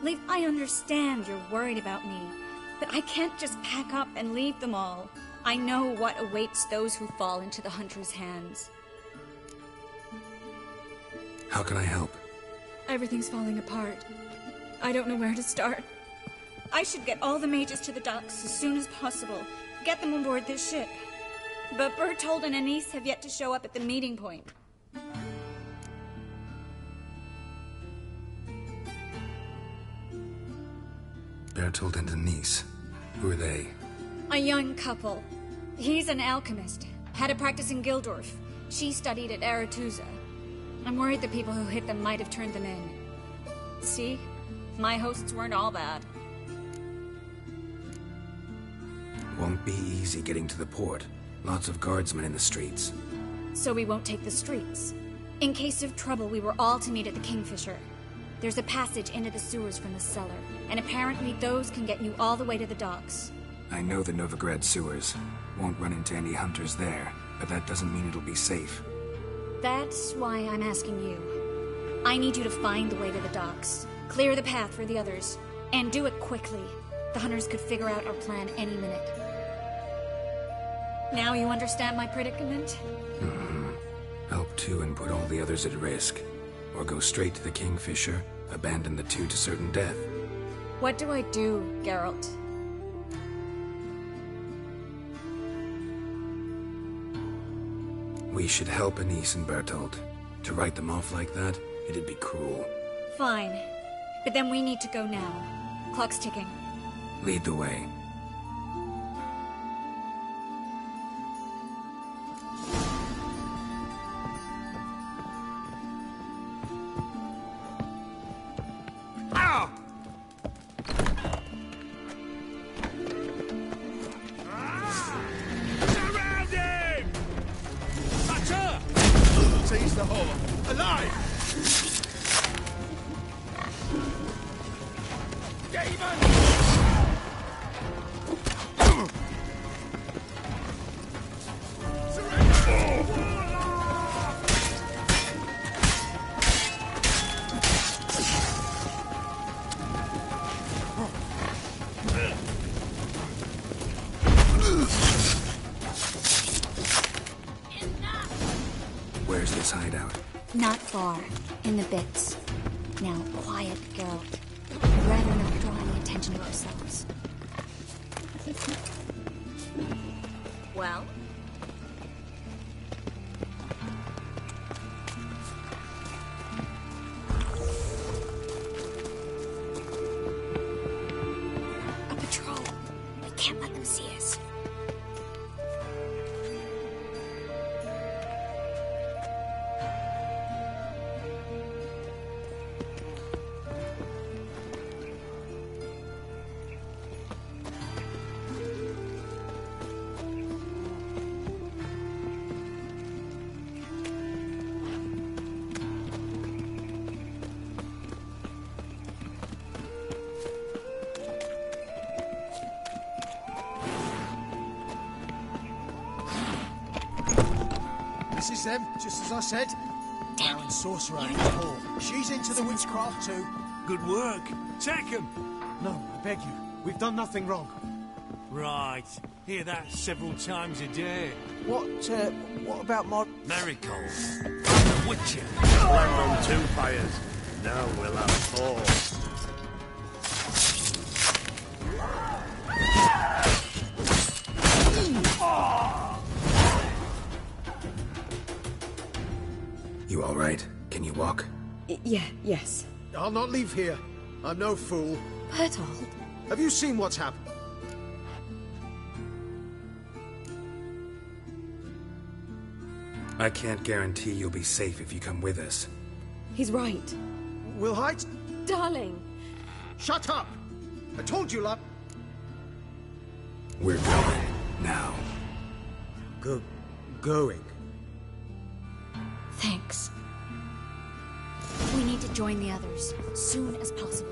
Speaker 8: Leave, I understand you're worried about me, but I can't just pack up and leave them all. I know what awaits those who fall into the hunter's hands.
Speaker 1: How can I help?
Speaker 8: Everything's falling apart. I don't know where to start. I should get all the mages to the docks as soon as possible. Get them on board this ship. But Bertold and Anise have yet to show up at the meeting point.
Speaker 1: Bertold and Anise. Who are they?
Speaker 8: A young couple. He's an alchemist. Had a practice in Gildorf. She studied at Aretuza. I'm worried the people who hit them might have turned them in. See? My hosts weren't all bad.
Speaker 1: Won't be easy getting to the port. Lots of guardsmen in the streets.
Speaker 8: So we won't take the streets. In case of trouble, we were all to meet at the Kingfisher. There's a passage into the sewers from the cellar, and apparently those can get you all the way to the docks.
Speaker 1: I know the Novigrad sewers. Won't run into any hunters there, but that doesn't mean it'll be safe.
Speaker 8: That's why I'm asking you. I need you to find the way to the docks, clear the path for the others, and do it quickly. The hunters could figure out our plan any minute. Now you understand my predicament?
Speaker 1: Help two and put all the others at risk. Or go straight to the Kingfisher, abandon the two to certain death.
Speaker 8: What do I do, Geralt?
Speaker 1: We should help Anise and Bertolt. To write them off like that, it'd be cruel.
Speaker 8: Fine. But then we need to go now. Clock's ticking.
Speaker 1: Lead the way.
Speaker 3: Seize the whore. Alive! Demon!
Speaker 1: Where's this hideout?
Speaker 8: Not far. In the bits. Now, quiet, Geralt. I'd rather not draw any attention to ourselves. Well? A patrol. We can't let them see us.
Speaker 6: This is them, just as I said. Baron Sorcerer and Paul. She's into the witchcraft too.
Speaker 16: Good work. Take him.
Speaker 6: No, I beg you. We've done nothing wrong.
Speaker 16: Right. Hear that several times a day.
Speaker 6: What about my...
Speaker 16: Marigold. The Witcher.
Speaker 5: Land on two fires. Now we'll have four.
Speaker 1: You all right? Can you walk?
Speaker 14: Yes.
Speaker 6: I'll not leave here. I'm no fool.
Speaker 14: Bertolt.
Speaker 6: Have you seen what's happened?
Speaker 1: I can't guarantee you'll be safe if you come with us.
Speaker 14: He's right.
Speaker 6: We'll hide...
Speaker 14: Darling.
Speaker 6: Shut up! I told you, love.
Speaker 1: We're going. Now.
Speaker 6: Going?
Speaker 8: Thanks. We need to join the others, soon as possible.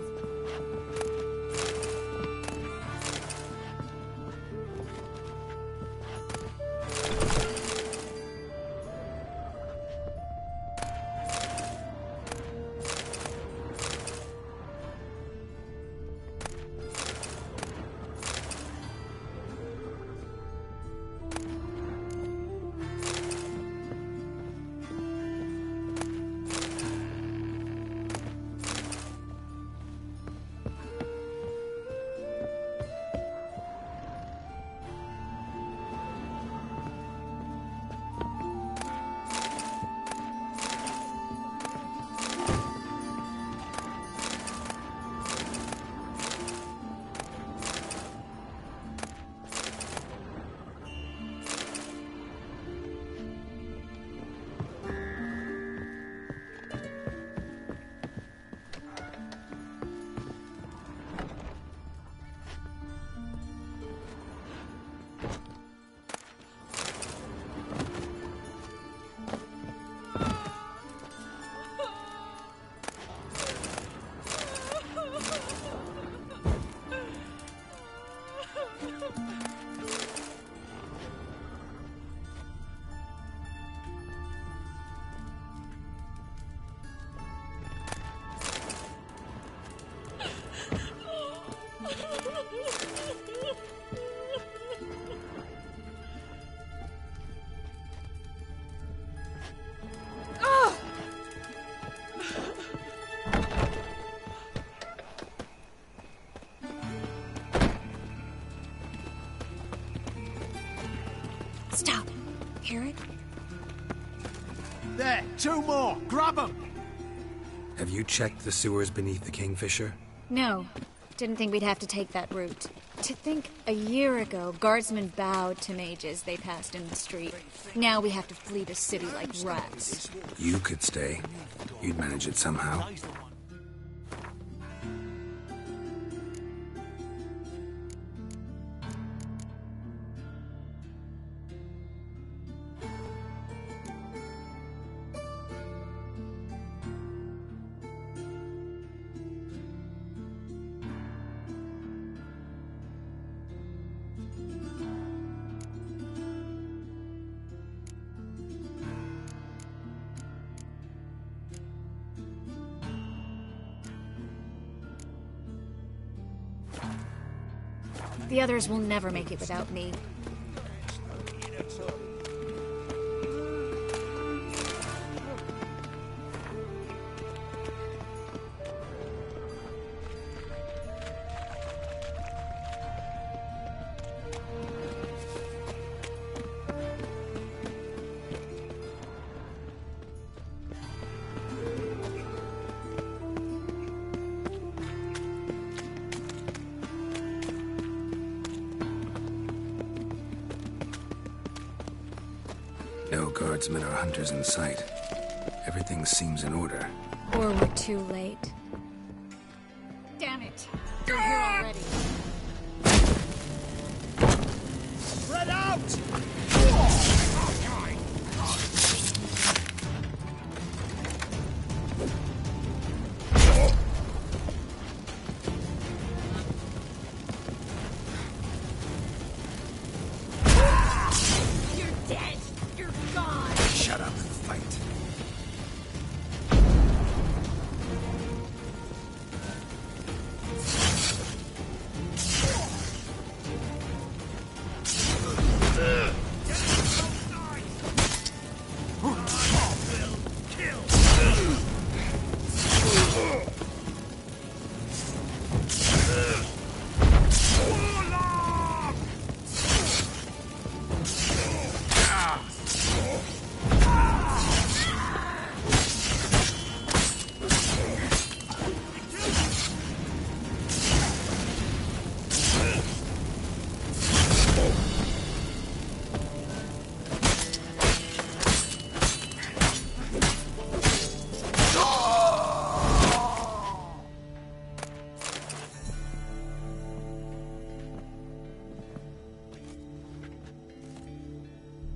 Speaker 8: Carrot?
Speaker 16: There, 2 more! Grab them!
Speaker 1: Have you checked the sewers beneath the Kingfisher?
Speaker 8: No. Didn't think we'd have to take that route. To think a year ago, guardsmen bowed to mages they passed in the street. Now we have to flee the city like rats.
Speaker 1: You could stay. You'd manage it somehow.
Speaker 8: The others will never make it without me.
Speaker 1: No guardsmen or hunters in sight. Everything seems in order.
Speaker 8: Or we're too late. Damn it! They're here already.
Speaker 16: Spread out!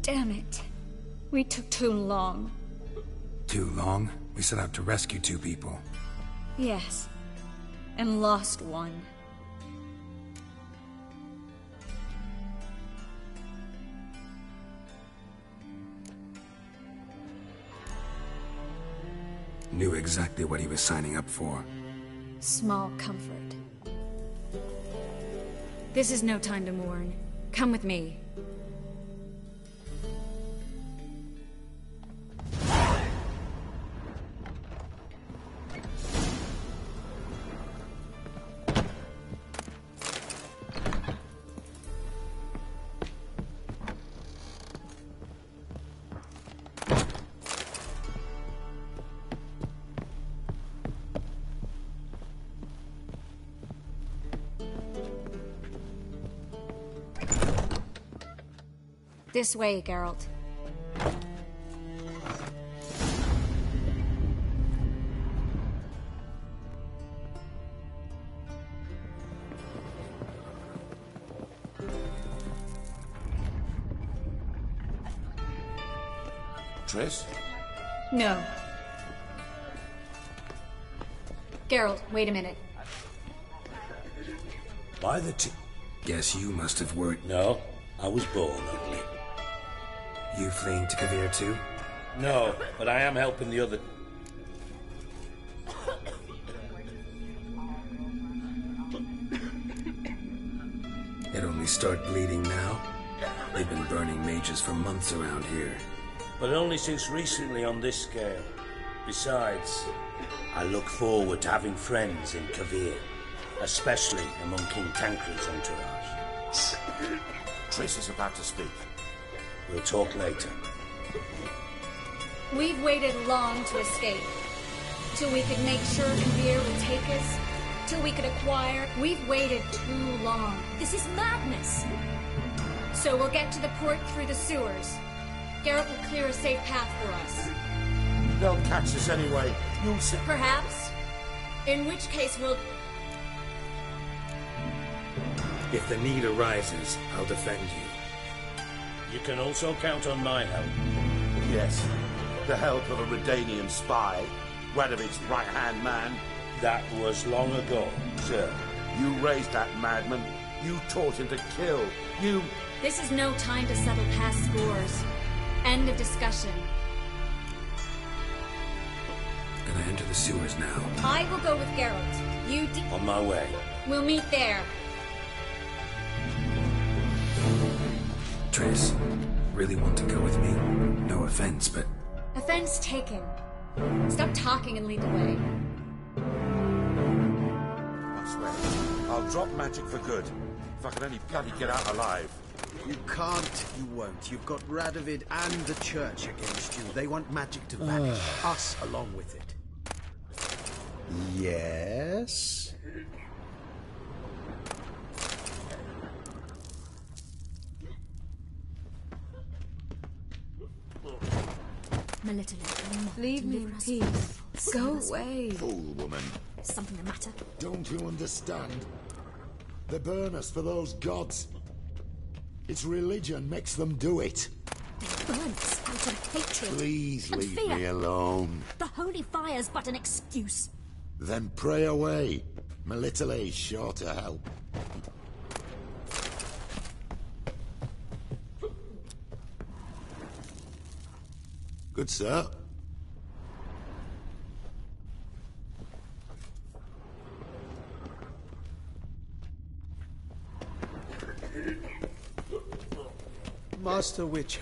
Speaker 8: Damn it. We took too long.
Speaker 1: Too long? We set out to rescue 2 people.
Speaker 8: Yes. And lost one.
Speaker 1: Knew exactly what he was signing up for.
Speaker 8: Small comfort. This is no time to mourn. Come with me. This way, Geralt.
Speaker 9: Triss?
Speaker 8: No. Geralt, wait a minute.
Speaker 9: By the
Speaker 1: Guess you must have worked.
Speaker 9: No, I was born ugly.
Speaker 1: You fleeing to Kavir too?
Speaker 9: No, but I am helping the other...
Speaker 1: It only start bleeding now? They've been burning mages for months around here.
Speaker 9: But only since recently on this scale. Besides, I look forward to having friends in Kavir, especially among King Tancred's entourage.
Speaker 17: Triss is about to speak.
Speaker 9: We'll talk later.
Speaker 8: We've waited long to escape. Till we could make sure Kabir would take us. Till we could acquire. We've waited too long. This is madness. So we'll get to the port through the sewers. Garrett will clear a safe path for us.
Speaker 17: They'll catch us anyway. You'll see.
Speaker 8: Perhaps. In which case we'll...
Speaker 1: If the need arises, I'll defend you.
Speaker 10: You can also count on my help.
Speaker 17: Yes. The help of a Redanian spy. Radovid's right-hand man.
Speaker 10: That was long ago, sir.
Speaker 17: You raised that madman. You taught him to kill. You...
Speaker 8: This is no time to settle past scores. End of discussion.
Speaker 1: And I enter the sewers now.
Speaker 8: I will go with Geralt. You
Speaker 9: On my way.
Speaker 8: We'll meet there.
Speaker 1: Triss, really want to go with me? No offense, but...
Speaker 8: Offense taken. Stop talking and lead the way.
Speaker 17: I swear, I'll drop magic for good. If I can only bloody get out alive.
Speaker 6: You can't, you won't. You've got Radovid and the church against you. They want magic to vanish. Us along with it.
Speaker 13: Yes?
Speaker 14: Leave me in peace. Go away.
Speaker 18: Fool woman.
Speaker 12: Something the matter?
Speaker 18: Don't you understand? They burn us for those gods. It's religion makes them do it.
Speaker 12: They burn us out of hatred.
Speaker 18: Please
Speaker 12: and
Speaker 18: leave
Speaker 12: fear.
Speaker 18: me alone.
Speaker 12: The holy fire's but an excuse.
Speaker 18: Then pray away. Melitele's sure to help. Good sir.
Speaker 6: Master Witcher.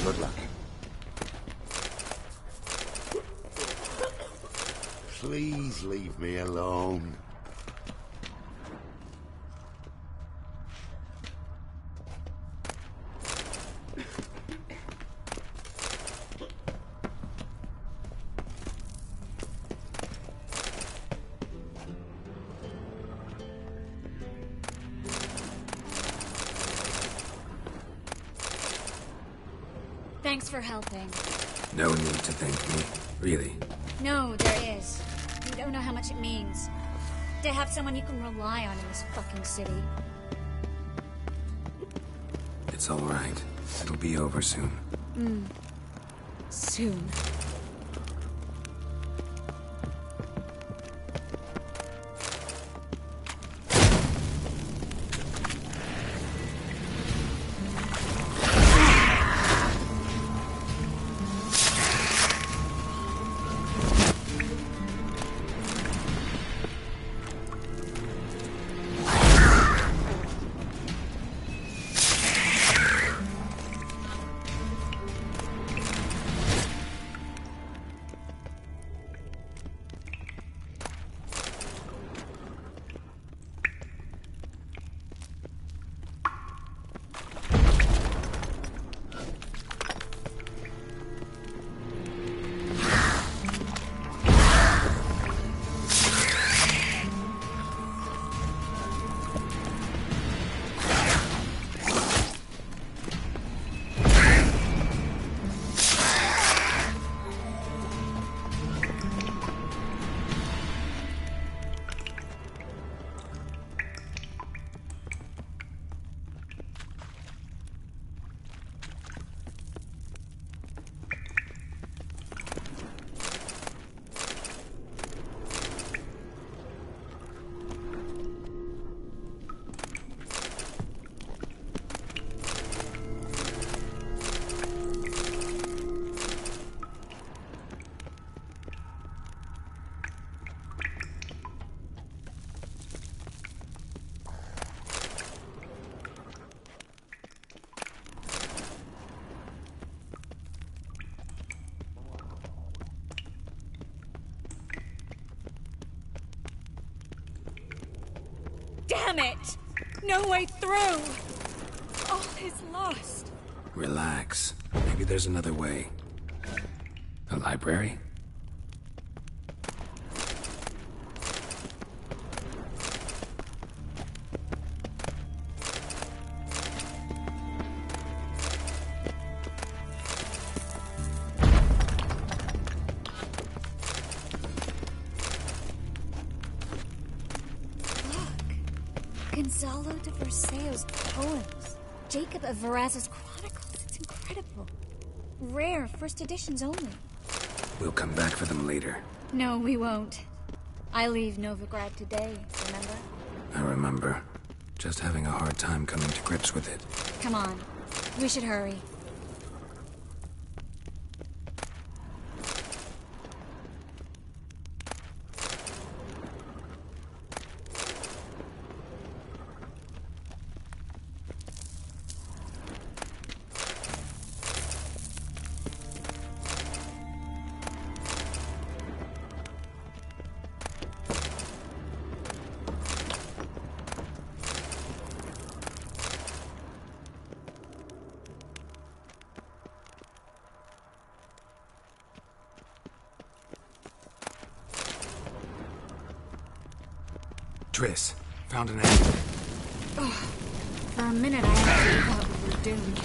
Speaker 18: Good luck. Please leave me alone.
Speaker 8: Thanks for helping.
Speaker 1: No need to thank me. Really.
Speaker 8: No, there is. You don't know how much it means. To have someone you can rely on in this fucking city.
Speaker 1: It's all right. It'll be over soon.
Speaker 14: Soon.
Speaker 8: Damn it! No way through! All is lost.
Speaker 1: Relax. Maybe there's another way. A library?
Speaker 8: Gonzalo de Berceo's poems. Jacob of Verraz's chronicles. It's incredible. Rare, first editions only.
Speaker 1: We'll come back for them later.
Speaker 8: No, we won't. I leave Novigrad today, remember?
Speaker 1: I remember. Just having a hard time coming to grips with it.
Speaker 8: Come on. We should hurry.
Speaker 1: Triss, found an angle.
Speaker 8: For a minute, I actually thought we were doomed.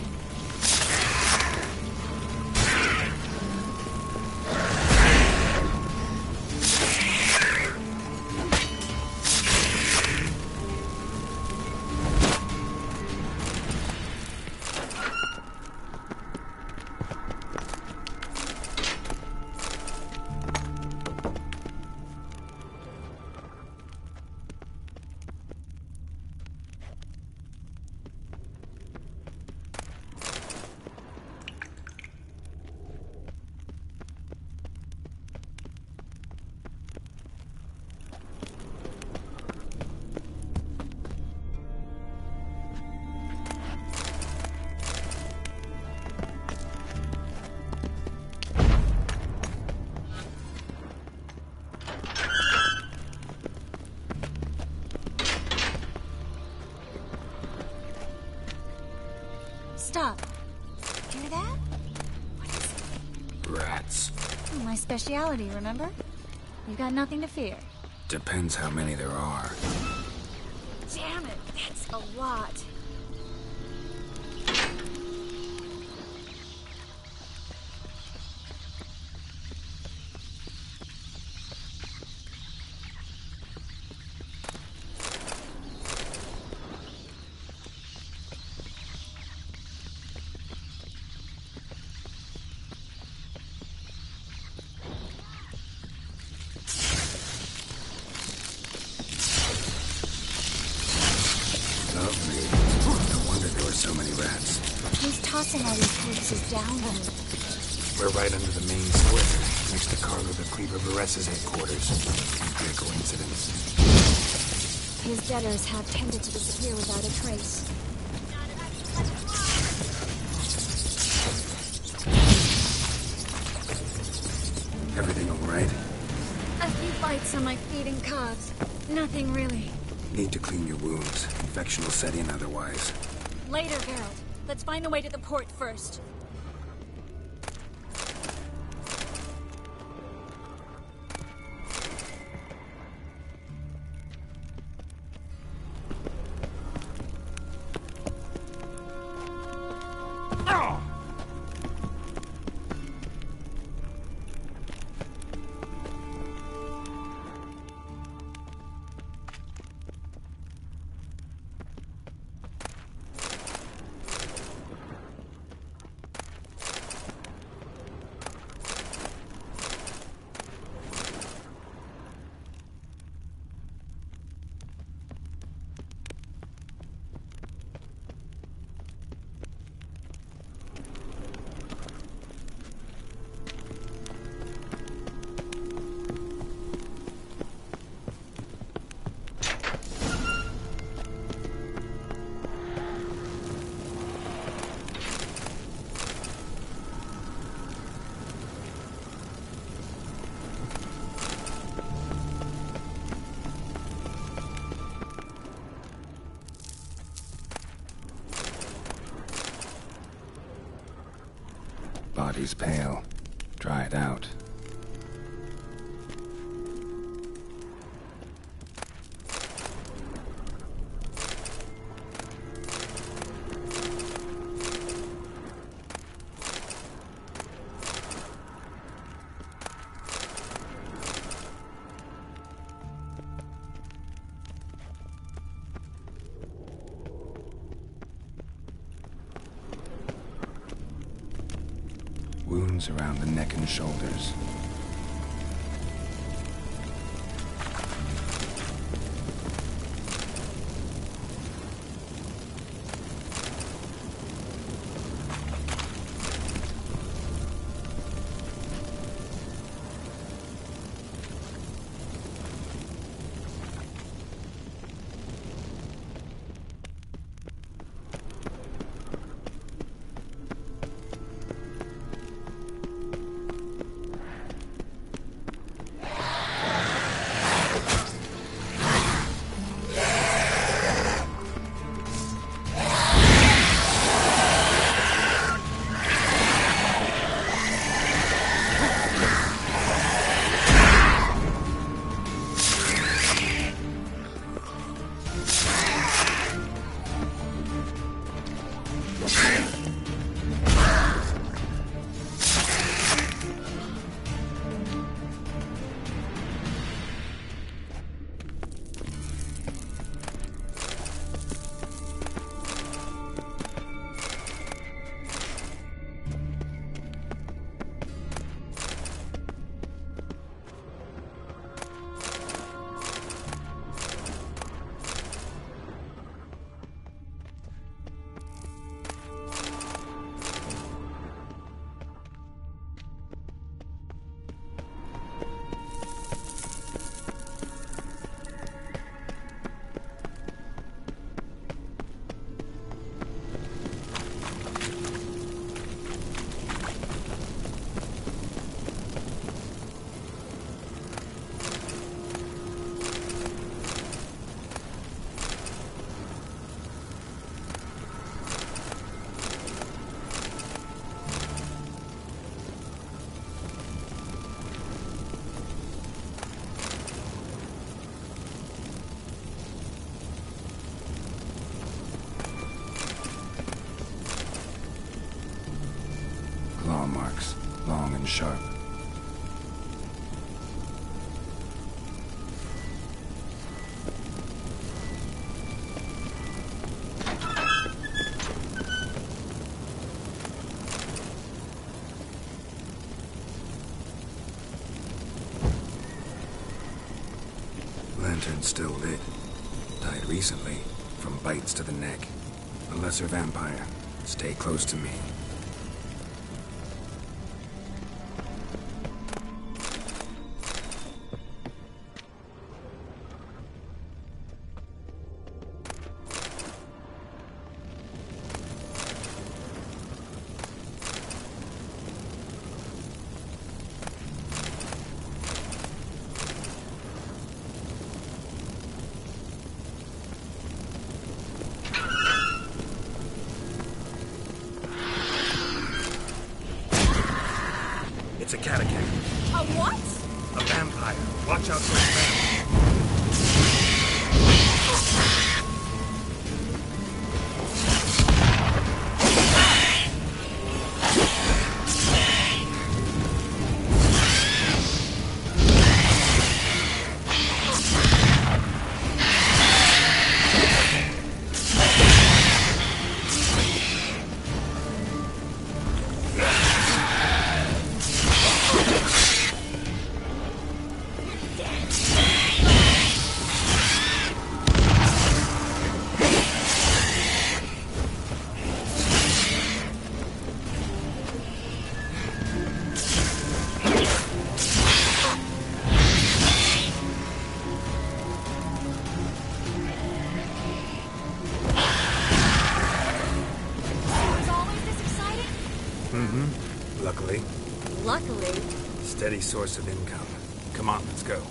Speaker 8: Stop. Hear that? What is it?
Speaker 1: Rats.
Speaker 8: Oh, my speciality, remember? You've got nothing to fear.
Speaker 1: Depends how many there are.
Speaker 8: Damn it, that's a lot.
Speaker 1: Lovely. No wonder there were so many rats.
Speaker 8: Who's tossing all these corpses down on me?
Speaker 1: We're right under the main square, next to Carlo the Cleaver Varessa's headquarters. Pure coincidence.
Speaker 8: His debtors have tended to disappear without a trace.
Speaker 1: Everything all right?
Speaker 8: A few bites on my feet and calves. Nothing really.
Speaker 1: Need to clean your wounds. Infection will set in otherwise.
Speaker 8: Later, Geralt. Let's find the way to the port first.
Speaker 1: body's pale. Dried out. Wounds around the neck and shoulders. Claw marks, long and sharp. Lantern still lit. Died recently, from bites to the neck. A lesser vampire. Stay close to me. It's a catacomb.
Speaker 15: A what?
Speaker 1: A vampire. Watch out for his man. Luckily.
Speaker 15: Luckily.
Speaker 1: Steady source of income. Come on, let's go.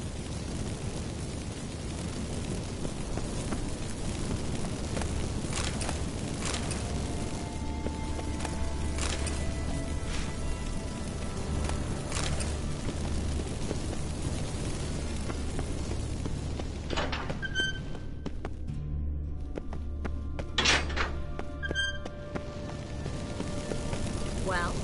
Speaker 8: Well?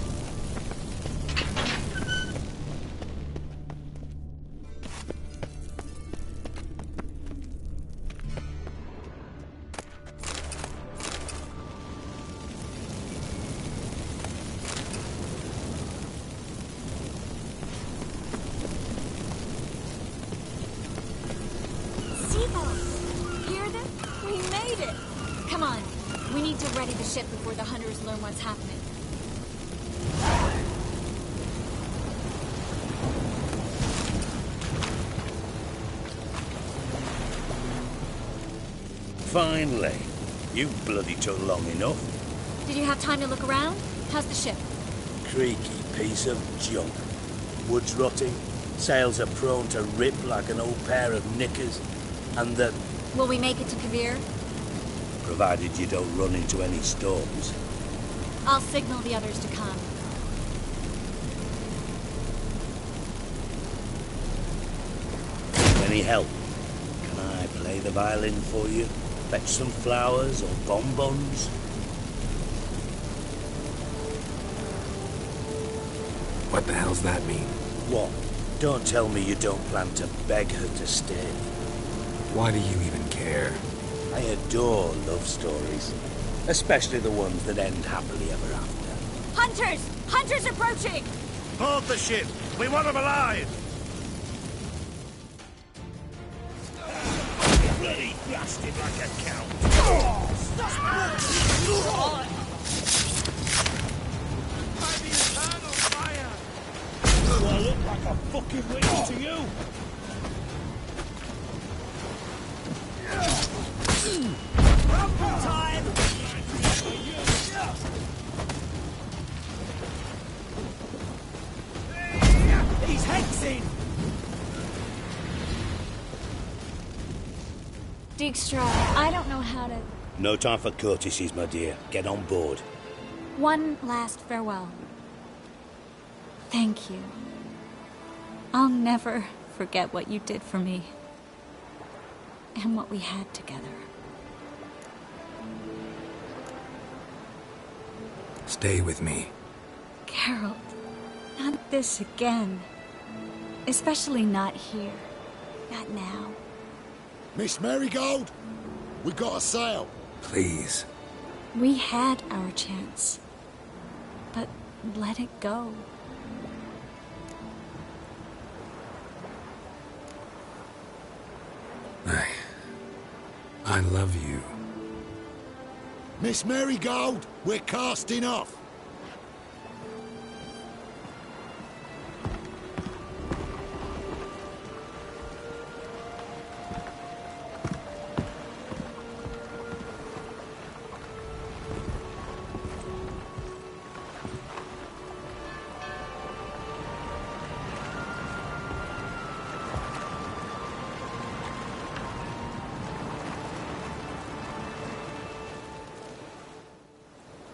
Speaker 15: Hear them? We made it!
Speaker 8: Come on. We need to ready the ship before the hunters learn what's happening.
Speaker 9: Finally. You bloody took long enough.
Speaker 8: Did you have time to look around? How's the ship?
Speaker 9: Creaky piece of junk. Wood's rotting. Sails are prone to rip like an old pair of knickers. And the...
Speaker 8: Will we make it to Kavir?
Speaker 9: Provided you don't run into any storms.
Speaker 8: I'll signal the others to come.
Speaker 9: Any help? Can I play the violin for you? Fetch some flowers or bonbons?
Speaker 1: What the hell's that mean?
Speaker 9: What? Don't tell me you don't plan to beg her to stay.
Speaker 1: Why do you even care?
Speaker 9: I adore love stories. Especially the ones that end happily ever after.
Speaker 8: Hunters! Hunters approaching!
Speaker 17: Hold the ship! We want them alive!
Speaker 9: Bloody blasted like a cow!
Speaker 17: By the eternal fire!
Speaker 9: Do I look like a fucking witch to you?
Speaker 17: Rumble time! He's hexing!
Speaker 8: Dijkstra, I don't know how to...
Speaker 9: No time for courtesies, my dear. Get on board.
Speaker 8: One last farewell. Thank you. I'll never forget what you did for me. And what we had together.
Speaker 1: Stay with me.
Speaker 8: Geralt, not this again. Especially not here. Not now.
Speaker 18: Miss Marigold, we got a sail.
Speaker 1: Please.
Speaker 8: We had our chance. But let it go.
Speaker 1: I love you.
Speaker 18: Miss Marigold, we're casting off.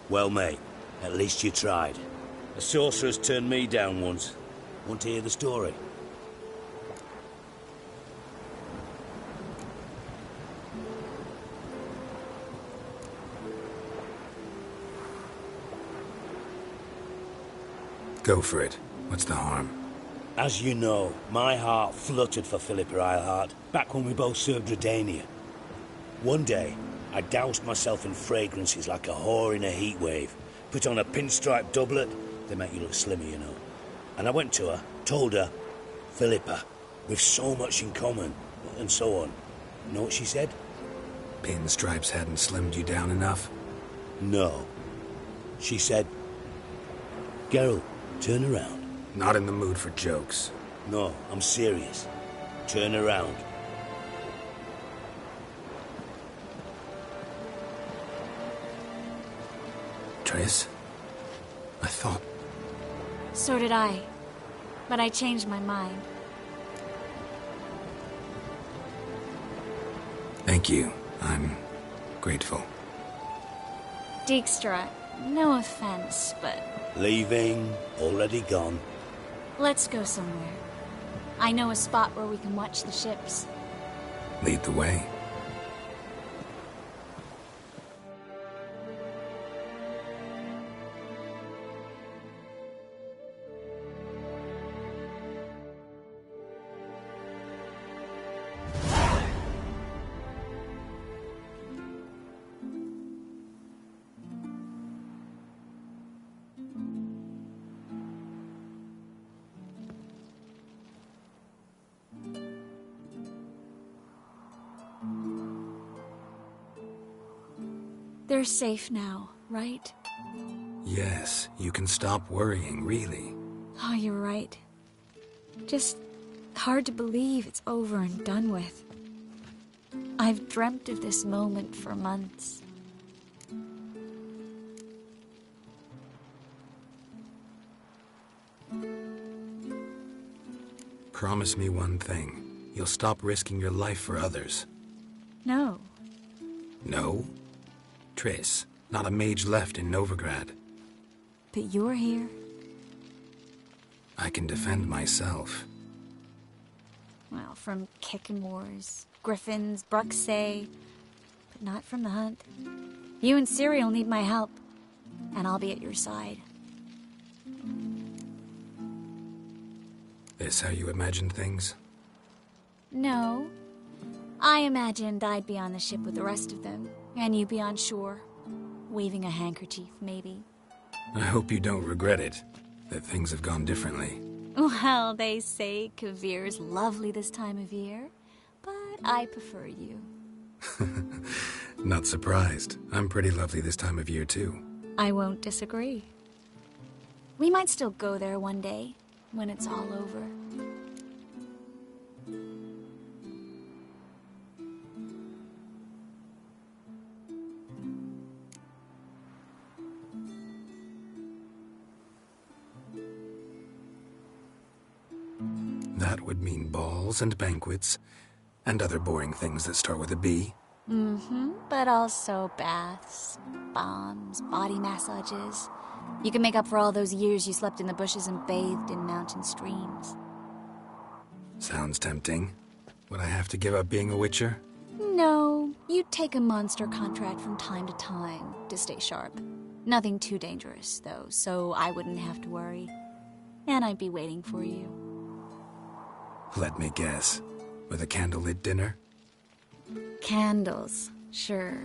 Speaker 9: Well, mate, at least you tried. A sorcerer's turned me down once. Want to hear the story?
Speaker 1: Go for it. What's the harm?
Speaker 9: As you know, my heart fluttered for Philippa Eilhart back when we both served Redania. One day, I doused myself in fragrances like a whore in a heat wave. Put on a pinstripe doublet. They make you look slimmer, you know. And I went to her, told her, Philippa, we've so much in common, and so on. You know what she said?
Speaker 1: Pinstripes hadn't slimmed you down enough?
Speaker 9: No. She said, Geralt, turn around.
Speaker 1: Not in the mood for jokes.
Speaker 9: No, I'm serious. Turn around.
Speaker 1: Triss? I thought...
Speaker 8: So did I. But I changed my mind.
Speaker 1: Thank you. I'm grateful.
Speaker 8: Dijkstra, no offense, but...
Speaker 9: Leaving, already gone.
Speaker 8: Let's go somewhere. I know a spot where we can watch the ships.
Speaker 1: Lead the way.
Speaker 8: They're safe now, right?
Speaker 1: Yes, you can stop worrying, really.
Speaker 8: Oh, you're right. Just hard to believe it's over and done with. I've dreamt of this moment for months.
Speaker 1: Promise me one thing. You'll stop risking your life for others.
Speaker 8: No.
Speaker 1: No? Triss, not a mage left in Novigrad.
Speaker 8: But you're here.
Speaker 1: I can defend myself.
Speaker 8: Well, from kickin' wars, griffins, Bruxay, but not from the hunt. You and Ciri'll need my help, and I'll be at your side.
Speaker 1: This how you imagine things?
Speaker 8: No. I imagined I'd be on the ship with the rest of them, and you'd be on shore, waving a handkerchief, maybe.
Speaker 1: I hope you don't regret it, that things have gone differently.
Speaker 8: Well, they say Kavir's lovely this time of year, but I prefer you.
Speaker 1: Not surprised. I'm pretty lovely this time of year, too.
Speaker 8: I won't disagree. We might still go there one day, when it's all over.
Speaker 1: That would mean balls and banquets, and other boring things that start with a B.
Speaker 8: But also baths, bombs, body massages. You can make up for all those years you slept in the bushes and bathed in mountain streams.
Speaker 1: Sounds tempting. Would I have to give up being a witcher?
Speaker 8: No, you'd take a monster contract from time to time to stay sharp. Nothing too dangerous, though, so I wouldn't have to worry. And I'd be waiting for you.
Speaker 1: Let me guess. With a candlelit dinner?
Speaker 8: Candles, sure.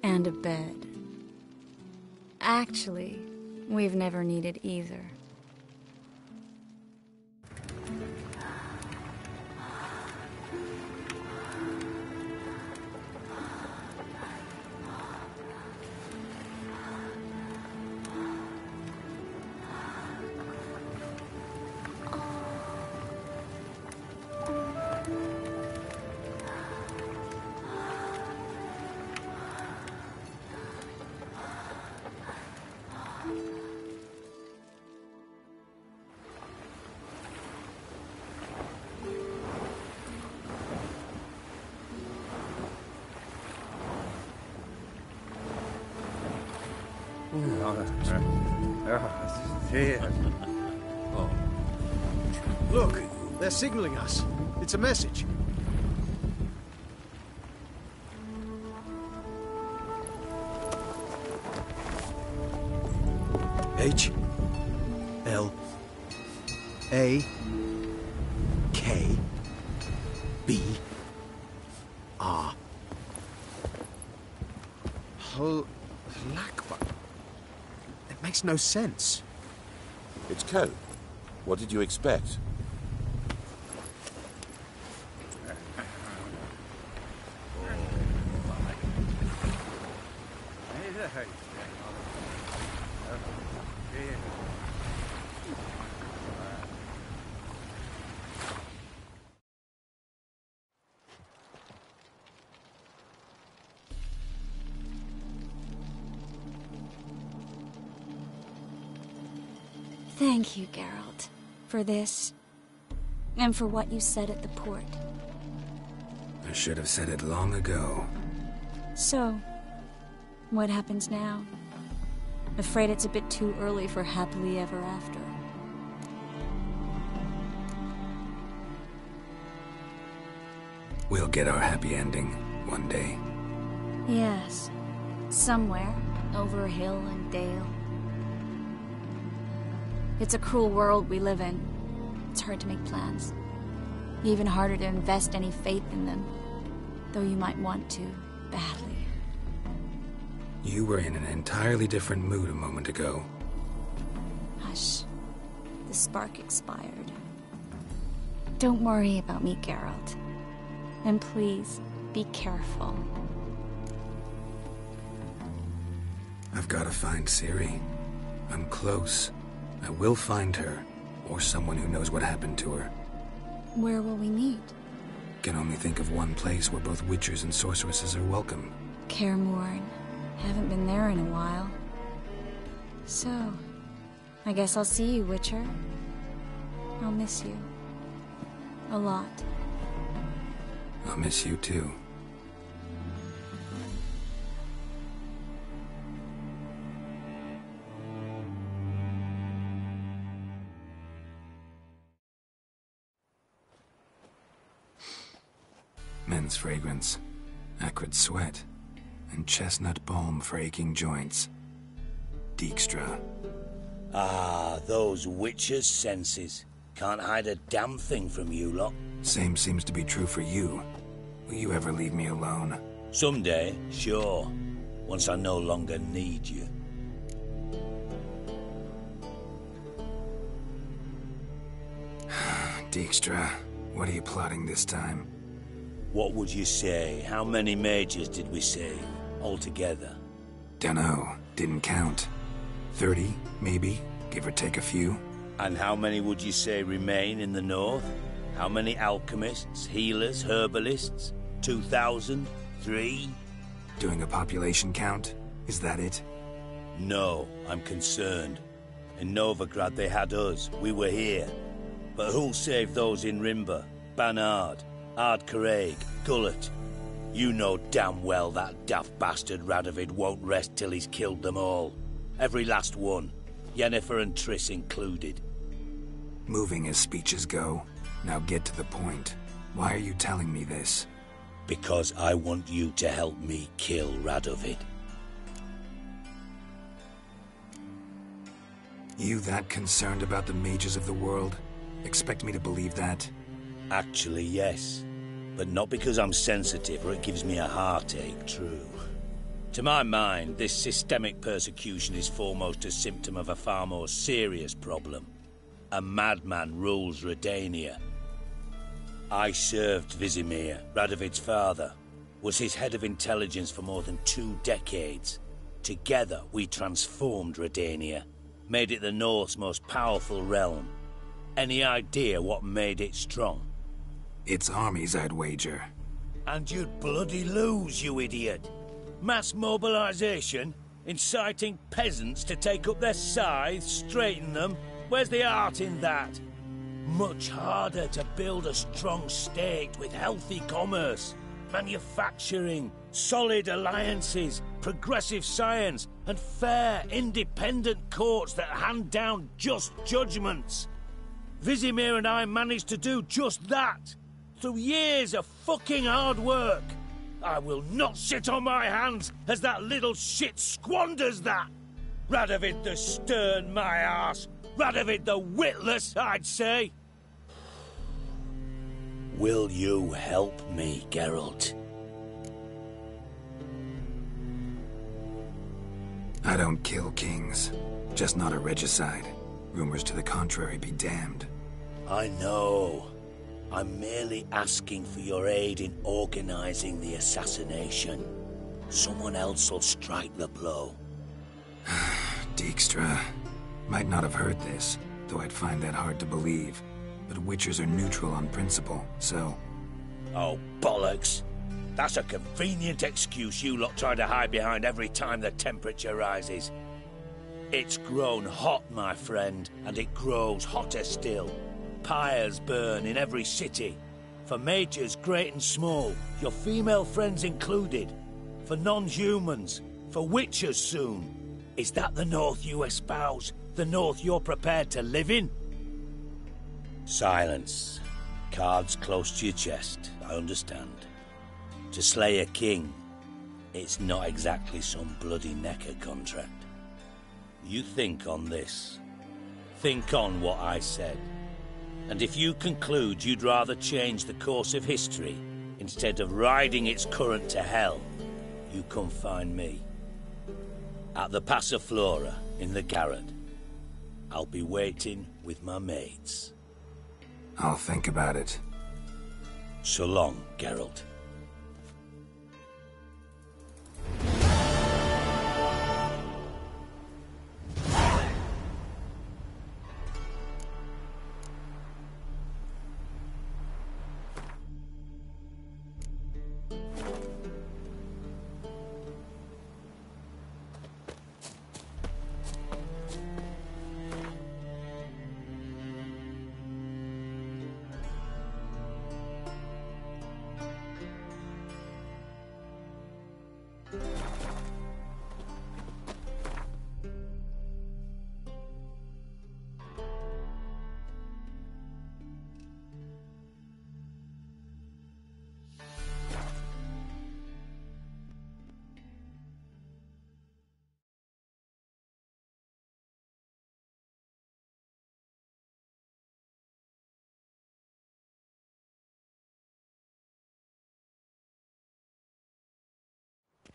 Speaker 8: And a bed. Actually, we've never needed either.
Speaker 6: Look, they're signaling us. It's a message. H L A K B R. Lakbar. It makes no sense.
Speaker 17: It's code. What did you expect?
Speaker 8: Thank you, Geralt, for this, and for what you said at the port.
Speaker 1: I should have said it long ago.
Speaker 8: So, what happens now? Afraid it's a bit too early for happily ever after.
Speaker 1: We'll get our happy ending one day.
Speaker 8: Yes, somewhere, over hill and dale. It's a cruel world we live in. It's hard to make plans. Even harder to invest any faith in them. Though you might want to, badly.
Speaker 1: You were in an entirely different mood a moment ago.
Speaker 8: Hush. The spark expired. Don't worry about me, Geralt. And please, be careful.
Speaker 1: I've got to find Ciri. I'm close. I will find her, or someone who knows what happened to her.
Speaker 8: Where will we meet?
Speaker 1: Can only think of one place where both witchers and sorceresses are welcome.
Speaker 8: Kaer Morhen. Haven't been there in a while. So, I guess I'll see you, Witcher. I'll miss you. A lot.
Speaker 1: I'll miss you too. Men's fragrance, acrid sweat, and chestnut balm for aching joints. Dijkstra.
Speaker 19: Ah, those witches' senses. Can't hide a damn thing from you lot.
Speaker 1: Same seems to be true for you. Will you ever leave me alone?
Speaker 19: Someday, sure. Once I no longer need you.
Speaker 1: Dijkstra, what are you plotting this time?
Speaker 19: What would you say? How many mages did we save, altogether?
Speaker 1: Dunno. Didn't count. 30, maybe? Give or take a few?
Speaker 19: And how many would you say remain in the north? How many alchemists, healers, herbalists? 2,000? 3?
Speaker 1: Doing a population count? Is that it?
Speaker 19: No, I'm concerned. In Novigrad they had us. We were here. But who'll save those in Rimba? Banard? Ardcaraig, Gullet. You know damn well that daft bastard Radovid won't rest till he's killed them all. Every last one. Yennefer and Triss included.
Speaker 1: Moving as speeches go. Now get to the point. Why are you telling me this?
Speaker 19: Because I want you to help me kill Radovid.
Speaker 1: You that concerned about the mages of the world? Expect me to believe that?
Speaker 19: Actually, yes. But not because I'm sensitive or it gives me a heartache, true. To my mind, this systemic persecution is foremost a symptom of a far more serious problem. A madman rules Redania. I served Vizimir, Radovid's father, was his head of intelligence for more than 2 decades. Together, we transformed Redania, made it the North's most powerful realm. Any idea what made it strong?
Speaker 1: Its armies, I'd wager.
Speaker 19: And you'd bloody lose, you idiot. Mass mobilization, inciting peasants to take up their scythes, straighten them. Where's the art in that? Much harder to build a strong state with healthy commerce, manufacturing, solid alliances, progressive science, and fair, independent courts that hand down just judgments. Vizimir and I managed to do just that. Through years of fucking hard work. I will not sit on my hands as that little shit squanders that. Radovid the stern, my arse. Radovid the witless, I'd say. Will you help me, Geralt?
Speaker 1: I don't kill kings. Just not a regicide. Rumors to the contrary be damned.
Speaker 19: I know. I'm merely asking for your aid in organizing the assassination. Someone else will strike the blow.
Speaker 1: Dijkstra. Might not have heard this, though I'd find that hard to believe. But witchers are neutral on principle, so...
Speaker 19: Oh, bollocks. That's a convenient excuse you lot try to hide behind every time the temperature rises. It's grown hot, my friend, and it grows hotter still. Pyres burn in every city. For mages great and small, your female friends included. For non-humans, for witchers soon. Is that the North you espouse? The North you're prepared to live in? Silence. Cards close to your chest, I understand. To slay a king, it's not exactly some bloody necker contract. You think on this. Think on what I said. And if you conclude you'd rather change the course of history instead of riding its current to hell, you come find me. At the Passiflora in the garret. I'll be waiting with my mates.
Speaker 1: I'll think about it.
Speaker 19: So long, Geralt.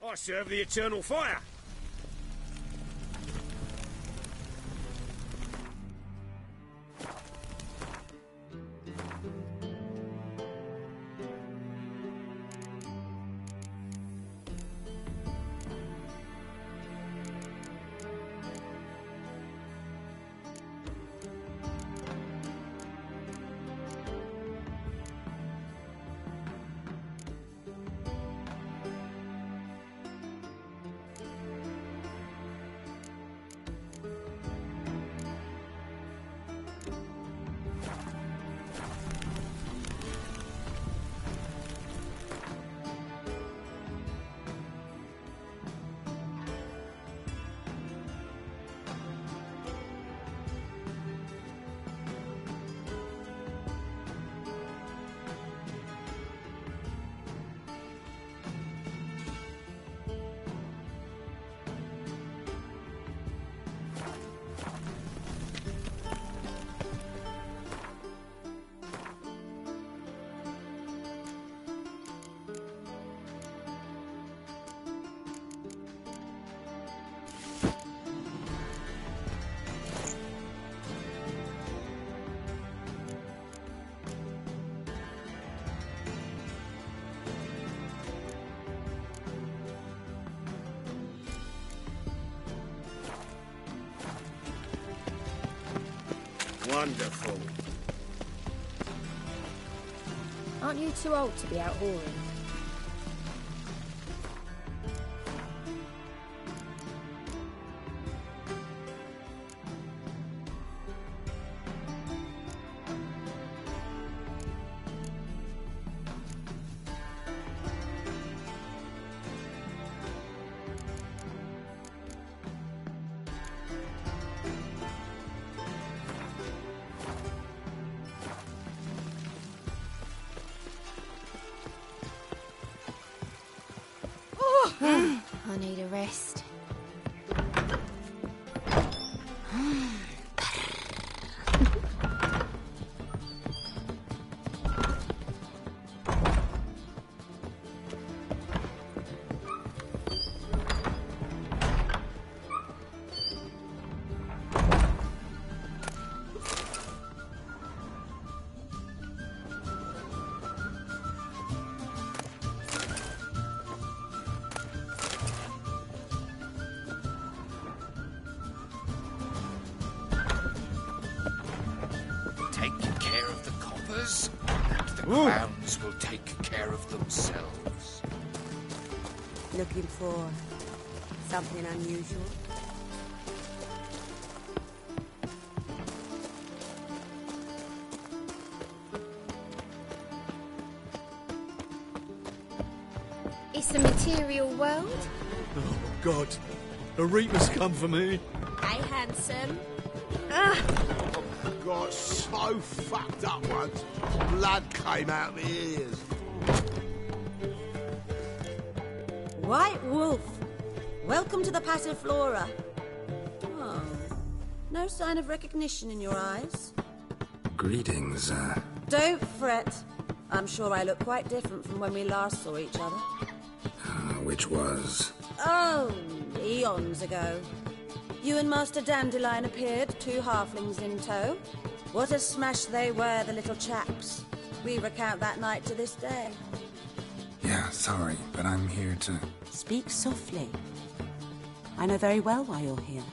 Speaker 19: I serve the eternal fire.
Speaker 5: Wonderful.
Speaker 12: Aren't you too old to be out whoring? I need a rest.
Speaker 20: Take care of the coppers, and the clowns will take care of themselves.
Speaker 21: Looking for something unusual?
Speaker 12: It's a material world.
Speaker 2: Oh, God. A reaper's come for me.
Speaker 12: Hey, handsome.
Speaker 16: Got so fucked up once, blood came out of my ears.
Speaker 21: White Wolf, welcome to the Passiflora. Oh, no sign of recognition in your eyes.
Speaker 1: Greetings,
Speaker 21: Don't fret. I'm sure I look quite different from when we last saw each other.
Speaker 1: which was...
Speaker 21: Oh, eons ago. You and Master Dandelion appeared, 2 halflings in tow. What a smash they were, the little chaps. We recount that night to this day.
Speaker 1: Yeah, sorry, but I'm here to...
Speaker 21: Speak softly. I know very well why you're here.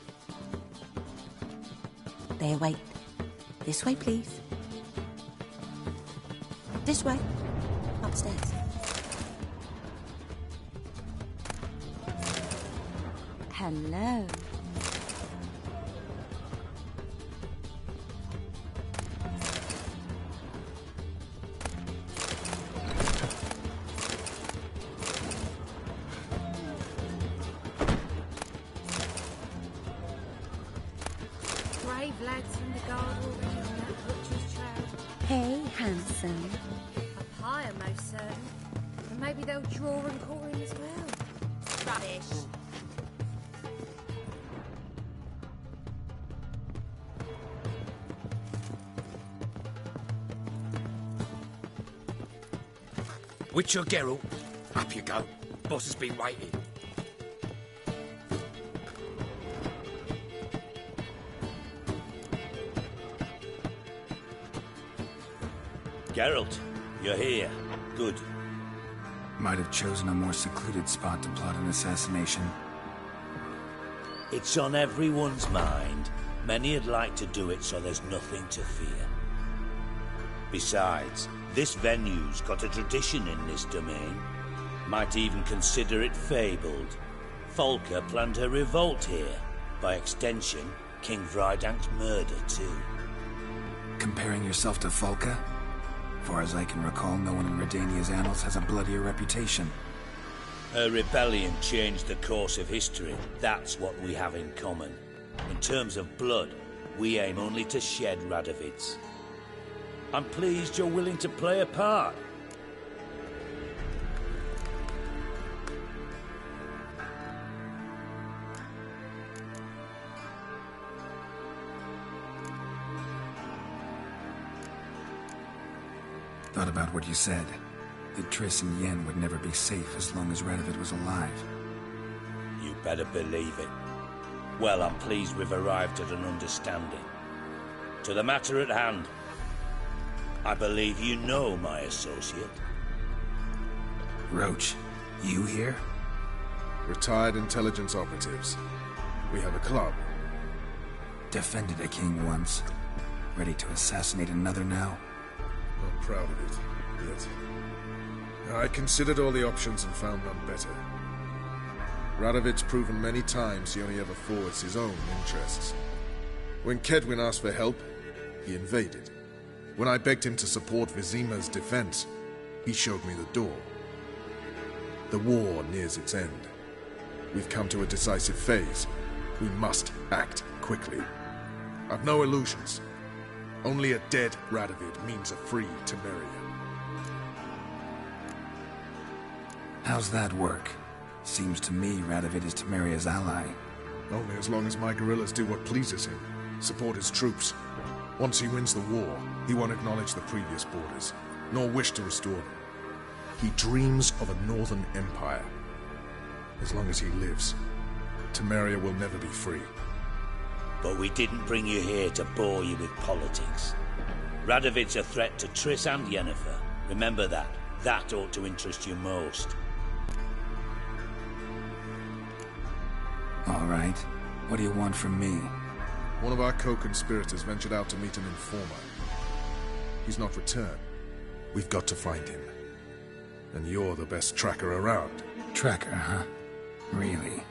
Speaker 21: There, wait. This way, please. This way. Upstairs. Hello.
Speaker 12: Brave lads from the guard already on that butcher's trail.
Speaker 21: Hey, handsome.
Speaker 12: Up higher, most certain. And maybe they'll draw and quarter as well. Rubbish.
Speaker 20: Witcher Geralt, up you go. Boss has been waiting.
Speaker 19: Geralt, you're here. Good.
Speaker 1: Might have chosen a more secluded spot to plot an assassination.
Speaker 19: It's on everyone's mind. Many would like to do it, so there's nothing to fear. Besides, this venue's got a tradition in this domain. Might even consider it fabled. Folka planned her revolt here. By extension, King Vrydank's murder, too.
Speaker 1: Comparing yourself to Folka? Far as I can recall, no one in Redania's annals has a bloodier reputation.
Speaker 19: Her rebellion changed the course of history. That's what we have in common. In terms of blood, we aim only to shed Radovid's. I'm pleased you're willing to play a part.
Speaker 1: Thought about what you said. That Triss and Yen would never be safe as long as Radovid was alive.
Speaker 19: You better believe it. Well, I'm pleased we've arrived at an understanding. To the matter at hand. I believe you know my associate.
Speaker 1: Roach, you here?
Speaker 3: Retired intelligence operatives. We have a club.
Speaker 1: Defended a king once. Ready to assassinate another now?
Speaker 3: Not proud of it, yet. I considered all the options and found none better. Radovid's proven many times he only ever forwards his own interests. When Kedwin asked for help, he invaded. When I begged him to support Vizima's defense, he showed me the door. The war nears its end. We've come to a decisive phase. We must act quickly. I've no illusions. Only a dead Radovid means a free Temeria.
Speaker 1: How's that work? Seems to me Radovid is Temeria's ally.
Speaker 3: Only as long as my guerrillas do what pleases him. Support his troops. Once he wins the war, he won't acknowledge the previous borders, nor wish to restore them. He dreams of a northern empire. As long as he lives, Temeria will never be free.
Speaker 19: But we didn't bring you here to bore you with politics. Radovid's a threat to Triss and Yennefer. Remember that. That ought to interest you most.
Speaker 1: All right. What do you want from me?
Speaker 3: One of our co-conspirators ventured out to meet an informer. He's not returned. We've got to find him. And you're the best tracker around.
Speaker 1: Tracker, huh? Really?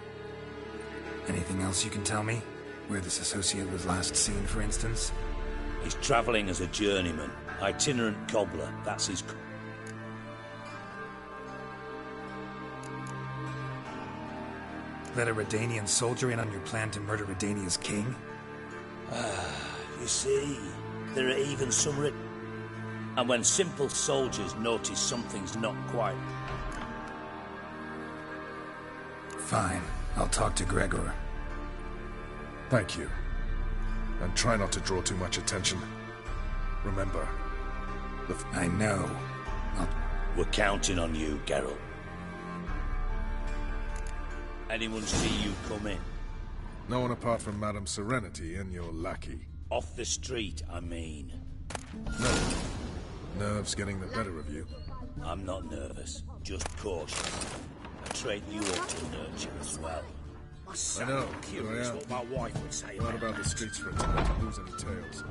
Speaker 1: Anything else you can tell me? Where this associate was last seen, for instance?
Speaker 19: He's traveling as a journeyman. Itinerant cobbler. That's his...
Speaker 1: Let a Redanian soldier in on your plan to murder Redania's king?
Speaker 19: You see, there are even some and when simple soldiers notice something's not quite...
Speaker 1: Fine. I'll talk to Gregor.
Speaker 3: Thank you. And try not to draw too much attention. Remember,
Speaker 1: I know.
Speaker 19: We're counting on you, Geralt. Anyone see you come in?
Speaker 3: No one apart from Madame Serenity and your lackey.
Speaker 19: Off the street, I mean.
Speaker 3: No. Nerves getting the better of you.
Speaker 19: I'm not nervous, just cautious. A trait you ought to nurture as well.
Speaker 3: I know, curious
Speaker 16: what my wife would say.
Speaker 3: Not about the streets for a time to lose any tales.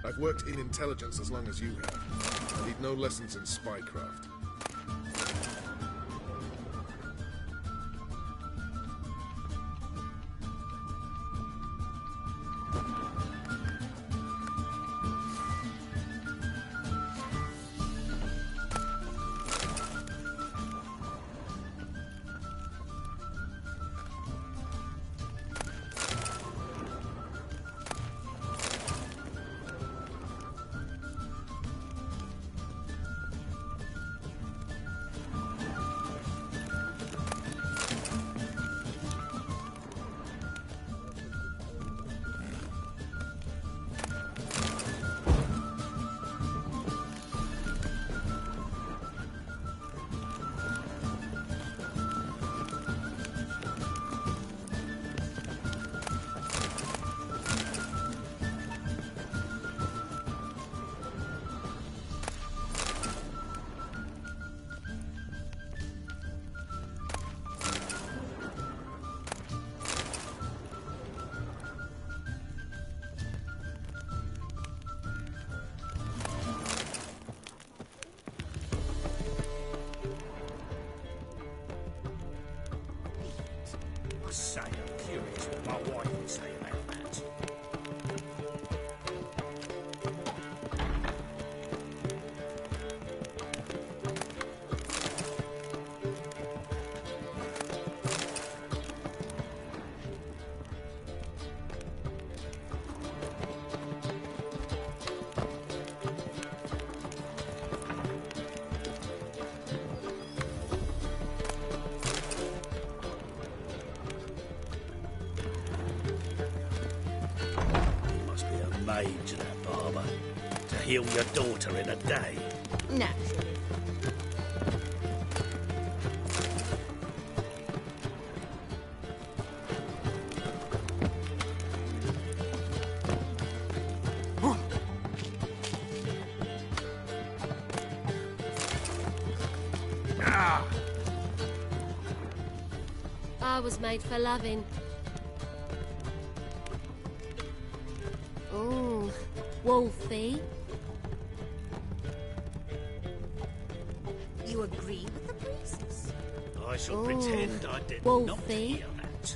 Speaker 3: I've worked in intelligence as long as you have. I need no lessons in spycraft.
Speaker 19: must say I'm curious what my wife would say about that. Maid to that barber to heal your daughter in a day.
Speaker 21: Naturally.
Speaker 15: I was made for loving. Ooh, Wolfie.
Speaker 21: You agree with the priestess?
Speaker 19: I shall pretend I did
Speaker 15: Wolfie.
Speaker 19: not hear that.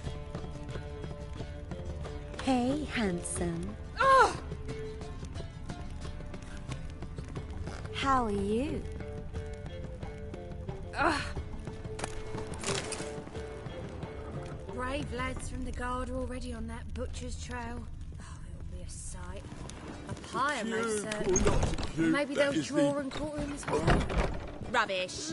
Speaker 4: Hey, handsome.
Speaker 21: Oh!
Speaker 4: How are you?
Speaker 21: Brave lads from the guard are already on that butcher's trail. Oh, it'll be a sight. A pyre, most certain. Maybe they'll draw and quarter him as well. Rubbish.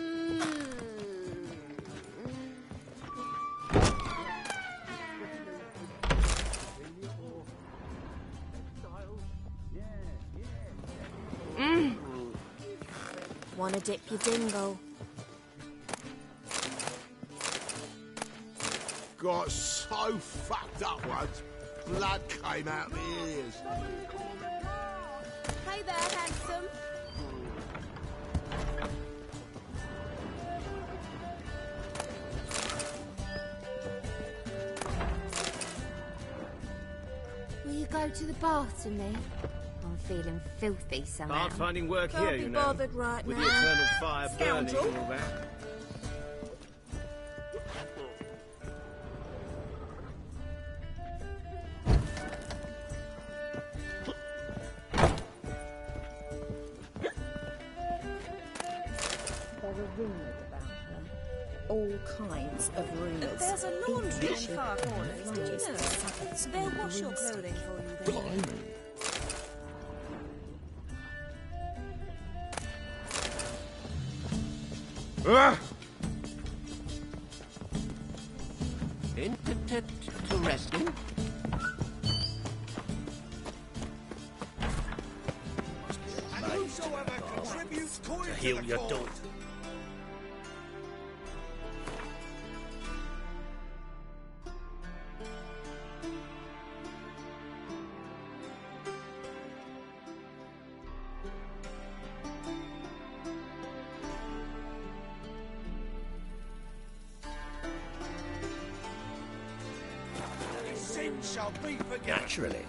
Speaker 4: Wanna dip your dingle?
Speaker 17: Got so fucked up once, blood came out my ears.
Speaker 21: Hey there, handsome.
Speaker 15: Will you go to the bath to me? I'm feeling filthy somehow.
Speaker 10: Hard finding work
Speaker 21: Can't
Speaker 10: here,
Speaker 21: be
Speaker 10: you know.
Speaker 21: bothered right
Speaker 10: with
Speaker 21: now.
Speaker 10: the eternal fire burning
Speaker 21: Scoundrel.
Speaker 10: and all that.
Speaker 14: There were rumours about her. All kinds of rumours.
Speaker 21: There's a laundry in
Speaker 14: Featured
Speaker 21: far corners, did you
Speaker 14: flies,
Speaker 21: know?
Speaker 14: sabots,
Speaker 21: They'll
Speaker 14: and
Speaker 21: wash your
Speaker 14: broomsticks.
Speaker 21: clothing for you then.
Speaker 9: Interesting.
Speaker 19: And whosoever contributes to heal your daughter.
Speaker 6: Sin shall be forgiven.
Speaker 19: Naturally.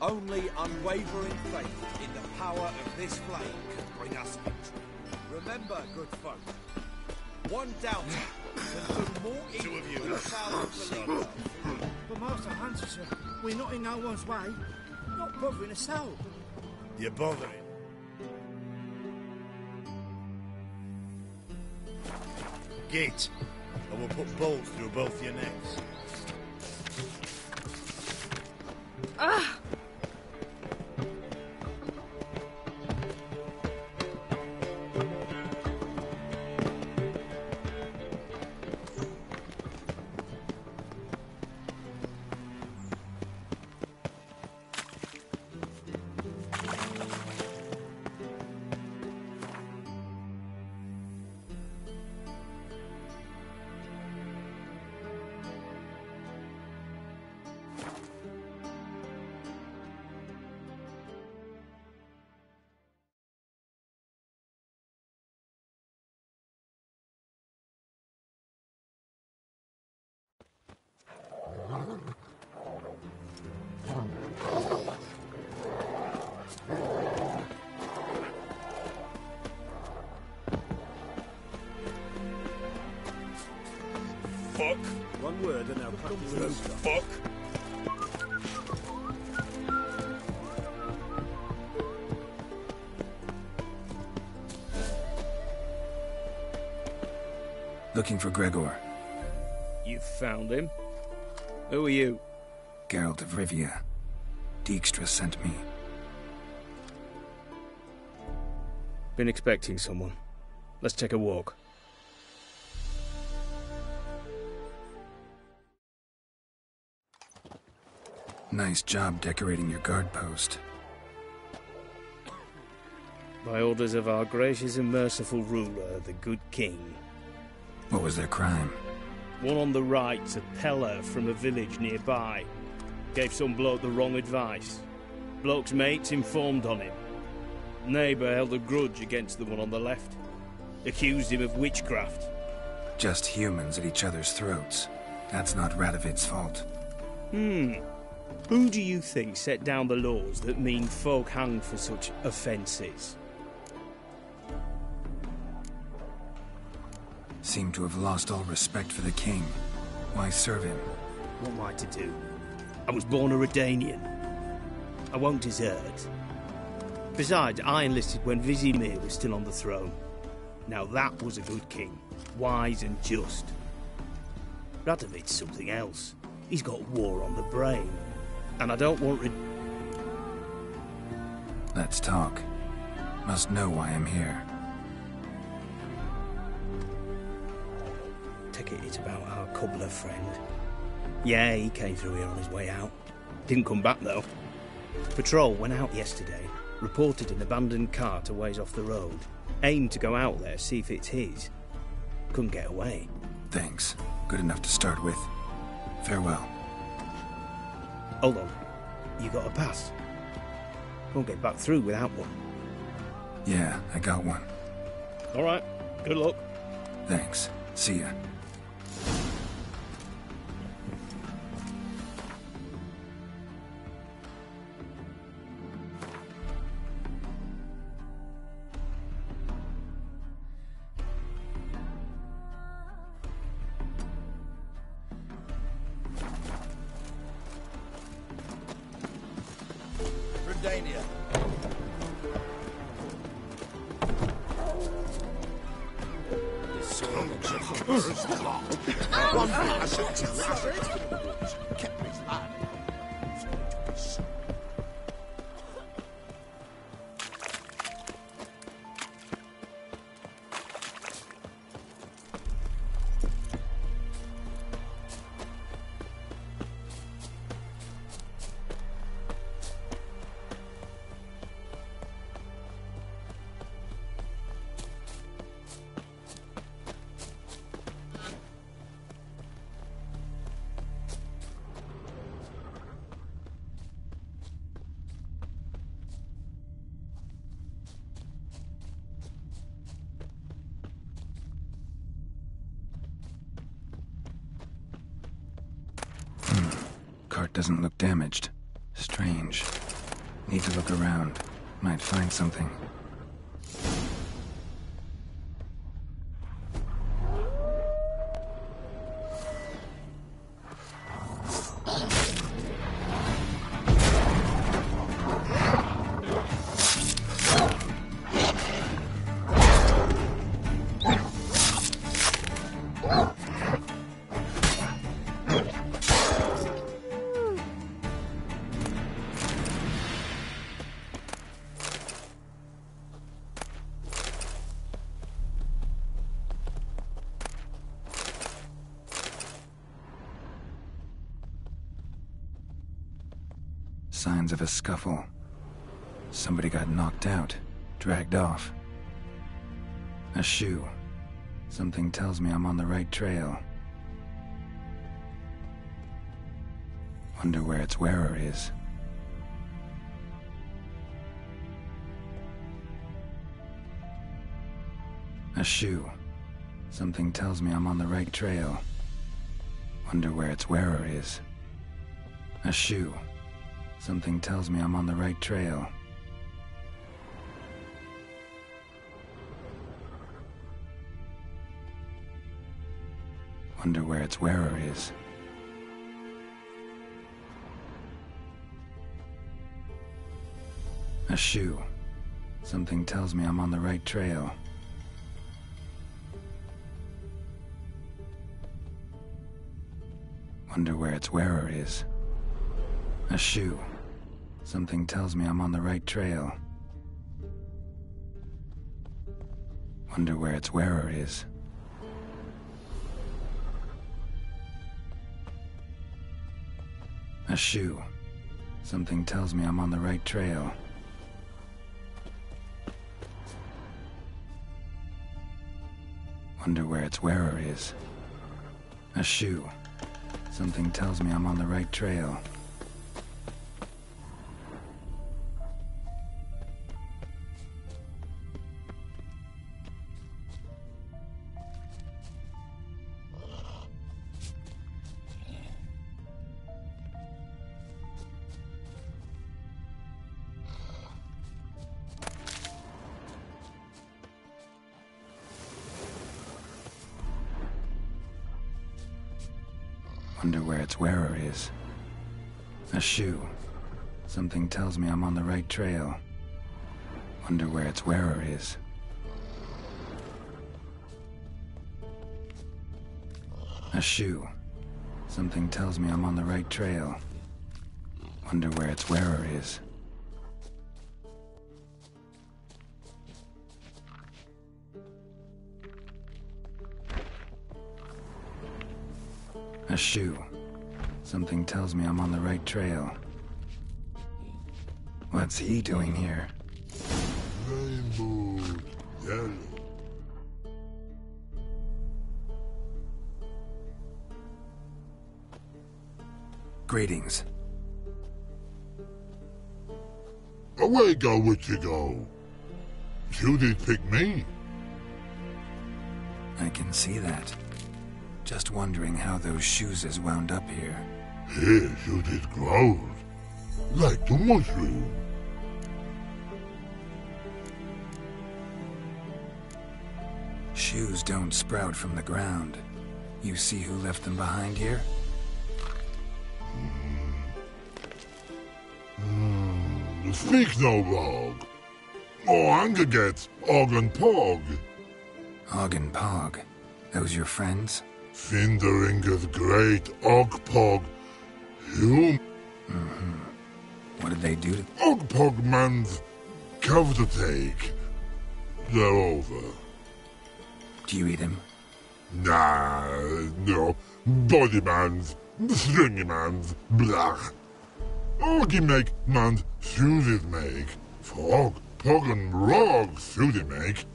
Speaker 6: Only unwavering faith in the power of this flame can bring us victory. Remember, good folk, one doubter can do more evil than 1,000 believers.
Speaker 16: But Master Hunter, sir, we're not in no one's way. Not bothering a soul.
Speaker 19: You're bothering. Git, I will put bolts through both your necks.
Speaker 21: Ah!
Speaker 19: Fuck
Speaker 2: One word and I'll cut you loose.
Speaker 19: Fuck!
Speaker 1: Looking for Gregor.
Speaker 19: You found him? Who are you?
Speaker 1: Geralt of Rivia. Dijkstra sent me.
Speaker 19: Been expecting someone. Let's take a walk.
Speaker 1: Nice job decorating your guard post.
Speaker 19: By orders of our gracious and merciful ruler, the good king.
Speaker 1: What was their crime?
Speaker 19: One on the right, a peller from a village nearby. Gave some bloke the wrong advice. Bloke's mates informed on him. Neighbour held a grudge against the one on the left. Accused him of witchcraft.
Speaker 1: Just humans at each other's throats. That's not Radovid's fault.
Speaker 19: Who do you think set down the laws that mean folk hanged for such offences?
Speaker 1: Seem to have lost all respect for the king. Why serve him?
Speaker 19: What am I to do? I was born a Redanian. I won't desert. Besides, I enlisted when Vizimir was still on the throne. Now that was a good king. Wise and just. Radovid's something else. He's got war on the brain. And I don't want
Speaker 1: Let's talk. Must know why I'm here.
Speaker 19: Take it it's about our cobbler friend. Yeah, he came through here on his way out. Didn't come back, though. Patrol went out yesterday, reported an abandoned cart a ways off the road. Aimed to go out there, see if it's his. Couldn't get away.
Speaker 1: Thanks. Good enough to start with. Farewell.
Speaker 19: Hold on. You got a pass? Won't get back through without one.
Speaker 1: Yeah, I got one.
Speaker 19: All right. Good luck.
Speaker 1: Thanks. See ya.
Speaker 6: Redania.
Speaker 18: One passage to kept me alive.
Speaker 1: Cart doesn't look damaged. Strange. Need to look around. Might find something. Signs of a scuffle. Somebody got knocked out, dragged off. A shoe. Something tells me I'm on the right trail. Wonder where its wearer is. A shoe. Something tells me I'm on the right trail. Wonder where its wearer is. A shoe. Something tells me I'm on the right trail. Wonder where its wearer is. A shoe. Something tells me I'm on the right trail. Wonder where its wearer is. A shoe. Something tells me I'm on the right trail. Wonder where its wearer is. A shoe. Something tells me I'm on the right trail. Wonder where its wearer is. A shoe. Something tells me I'm on the right trail. Wonder where its wearer is. A shoe. Something tells me I'm on the right trail. Wonder where its wearer is. A shoe. Something tells me I'm on the right trail. Wonder where its wearer is. A shoe. Something tells me I'm on the right trail. What's he doing here?
Speaker 18: Rainbow yellow.
Speaker 1: Greetings.
Speaker 18: Away go with you go. You did pick me.
Speaker 1: I can see that. Just wondering how those shoes has wound up here.
Speaker 18: Here you did grow. Like the mushroom.
Speaker 1: Shoes don't sprout from the ground. You see who left them behind here?
Speaker 18: Speak no log. Oh, anger gets Og and Pog.
Speaker 1: Og and Pog. Those your friends?
Speaker 18: Finderinger's great Og Pog. Hum.
Speaker 1: What did they do to...
Speaker 18: Og Pog man's cover to take. They're over.
Speaker 1: Do you eat him?
Speaker 18: Nah, no. Body man's, stringy man's, blah. Oggy make man's shoes make. Frog, Pog and Rog shoes make.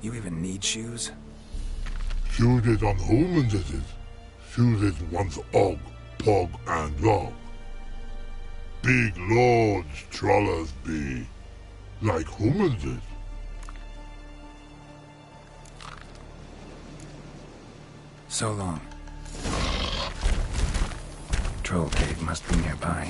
Speaker 1: You even need shoes?
Speaker 18: Shoes on humans it is. Shoes once Og, Pog and Rog. Big lords trollers be. Like humans is.
Speaker 1: So long. Troll cave must be nearby.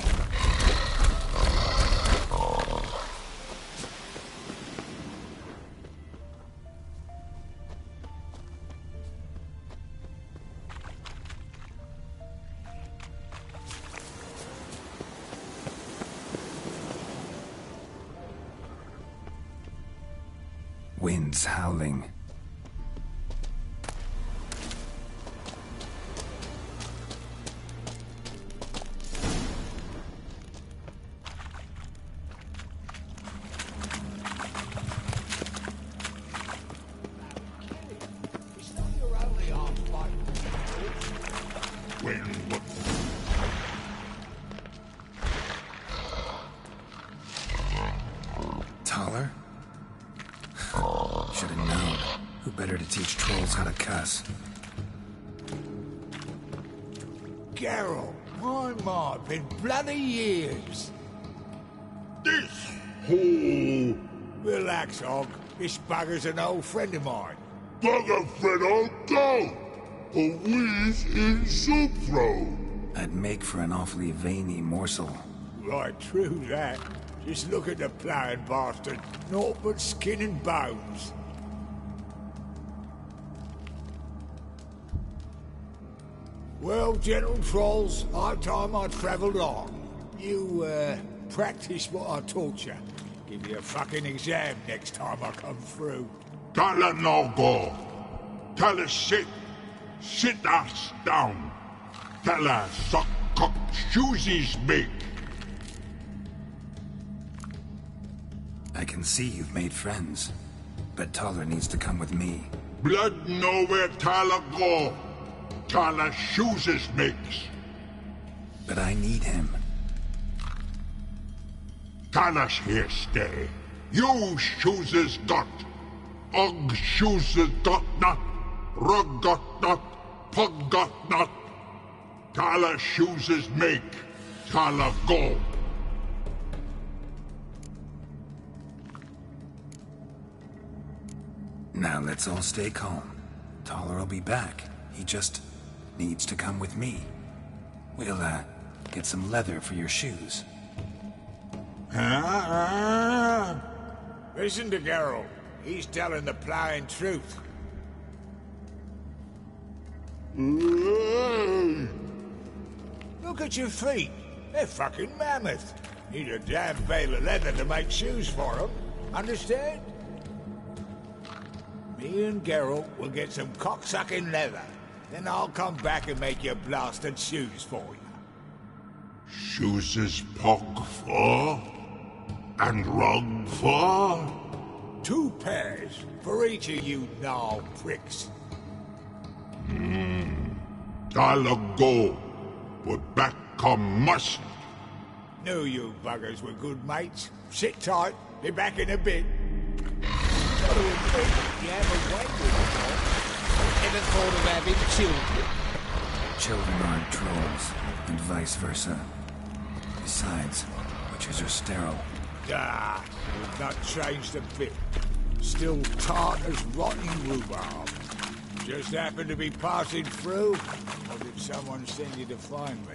Speaker 1: Winds howling. Taller? Should have known. Who better to teach trolls how to cuss?
Speaker 16: Geralt, my, been bloody years.
Speaker 18: This whole...
Speaker 16: Relax, Og. This bugger's an old friend of mine.
Speaker 18: Bugger friend old go! A wheeze in soup throw.
Speaker 1: I'd make for an awfully veiny morsel.
Speaker 16: Right, true that. Just look at the ploughing bastard. Naught but skin and bones.
Speaker 11: Well, gentle trolls, high time I travelled on. You, practice what I taught you. Give you a fucking exam next time I come through.
Speaker 18: Tell her no go. Tell her sit. Sit ass down. Tell her suck cock shoesies make.
Speaker 1: I can see you've made friends, but Taller needs to come with me.
Speaker 18: Blood know where Taller go. Taller shoes makes.
Speaker 1: But I need him.
Speaker 18: Talla's here stay. You shoes got. Og shoes got not. Rug got not. Pug got not. Taller shoes make. Taller go.
Speaker 1: Now let's all stay calm. Taller will be back. He just needs to come with me. We'll, get some leather for your shoes.
Speaker 11: Listen to Geralt. He's telling the plain truth. Look at your feet. They're fucking mammoth. Need a damn bale of leather to make shoes for them. Understand? Me and Geralt will get some cocksucking leather. Then I'll come back and make you blasted shoes for you.
Speaker 18: Shoes pog for? And rug for?
Speaker 11: 2 pairs for each of you gnarled pricks.
Speaker 18: Taller go. But back come must.
Speaker 11: Knew you buggers were good mates. Sit tight. Be back in a bit. What do you think? You have a way with it.
Speaker 20: Ever thought of having children?
Speaker 1: Children aren't trolls, and vice versa. Besides, witches are sterile.
Speaker 11: Ah, we've not changed a bit. Still tart as rotting rhubarb. Just happened to be passing through, or did someone send you to find me?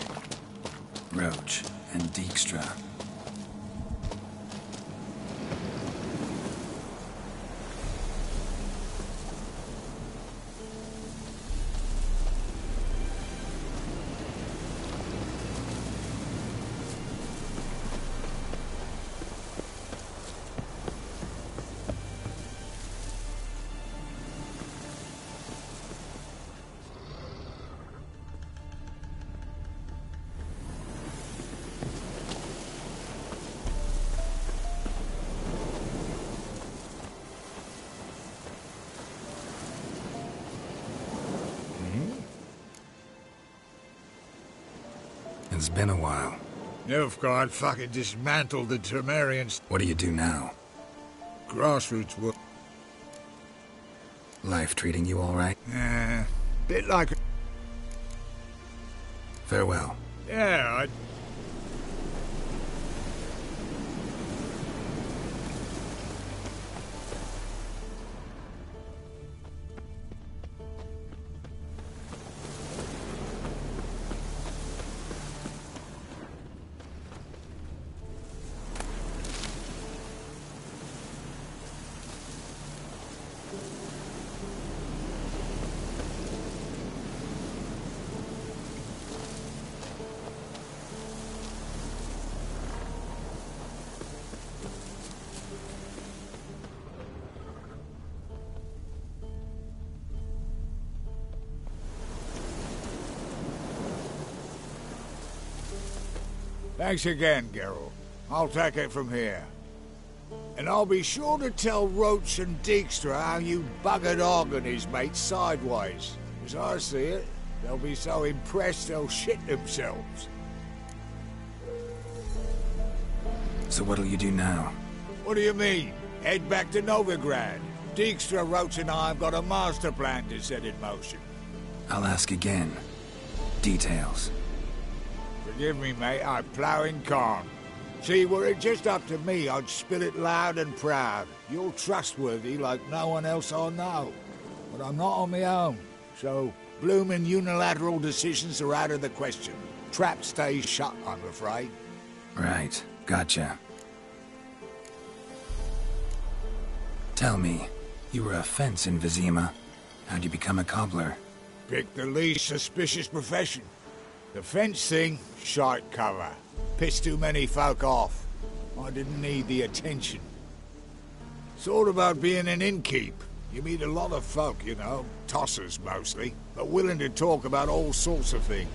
Speaker 1: Roach and Dijkstra. It's been a while.
Speaker 11: Nilfgaard fucking dismantled the Tremerians.
Speaker 1: What do you do now?
Speaker 11: Grassroots work.
Speaker 1: Life treating you all right?
Speaker 11: Bit like...
Speaker 1: Farewell.
Speaker 11: Yeah, Thanks again, Geralt. I'll take it from here. And I'll be sure to tell Roach and Dijkstra how you buggered Og and his mates sideways. As I see it, they'll be so impressed they'll shit themselves.
Speaker 1: So what'll you do now?
Speaker 11: What do you mean? Head back to Novigrad. Dijkstra, Roach and I have got a master plan to set in motion.
Speaker 1: I'll ask again. Details.
Speaker 11: Forgive me, mate, I'm ploughing corn. See, were it just up to me, I'd spill it loud and proud. You're trustworthy like no one else I know. But I'm not on my own, so bloomin' unilateral decisions are out of the question. Trap stays shut, I'm afraid.
Speaker 1: Right, gotcha. Tell me, you were a fence in Vizima. How'd you become a cobbler?
Speaker 11: Pick the least suspicious profession. The fence thing, shite cover. Pissed too many folk off. I didn't need the attention. Thought about being an innkeep. You meet a lot of folk, you know, tossers mostly, but willing to talk about all sorts of things.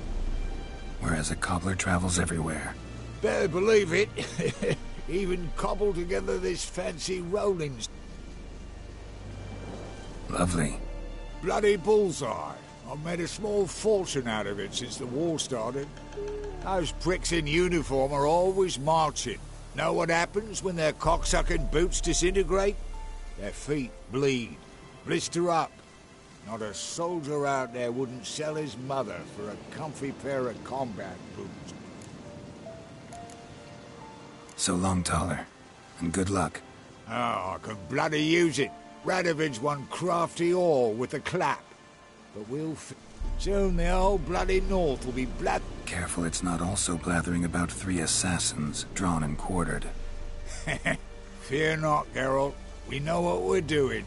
Speaker 1: Whereas a cobbler travels everywhere.
Speaker 11: Better believe it. Even cobbled together this fancy rollings.
Speaker 1: Lovely.
Speaker 11: Bloody bullseye. I've made a small fortune out of it since the war started. Those pricks in uniform are always marching. Know what happens when their cocksucking boots disintegrate? Their feet bleed, blister up. Not a soldier out there wouldn't sell his mother for a comfy pair of combat boots.
Speaker 1: So long, Taller. And good luck.
Speaker 11: Oh, I can bloody use it. Radovid's one crafty all with a clap. But we'll soon the whole bloody north will be
Speaker 1: Careful it's not also blathering about 3 assassins, drawn and quartered.
Speaker 11: Fear not, Geralt. We know what we're doing.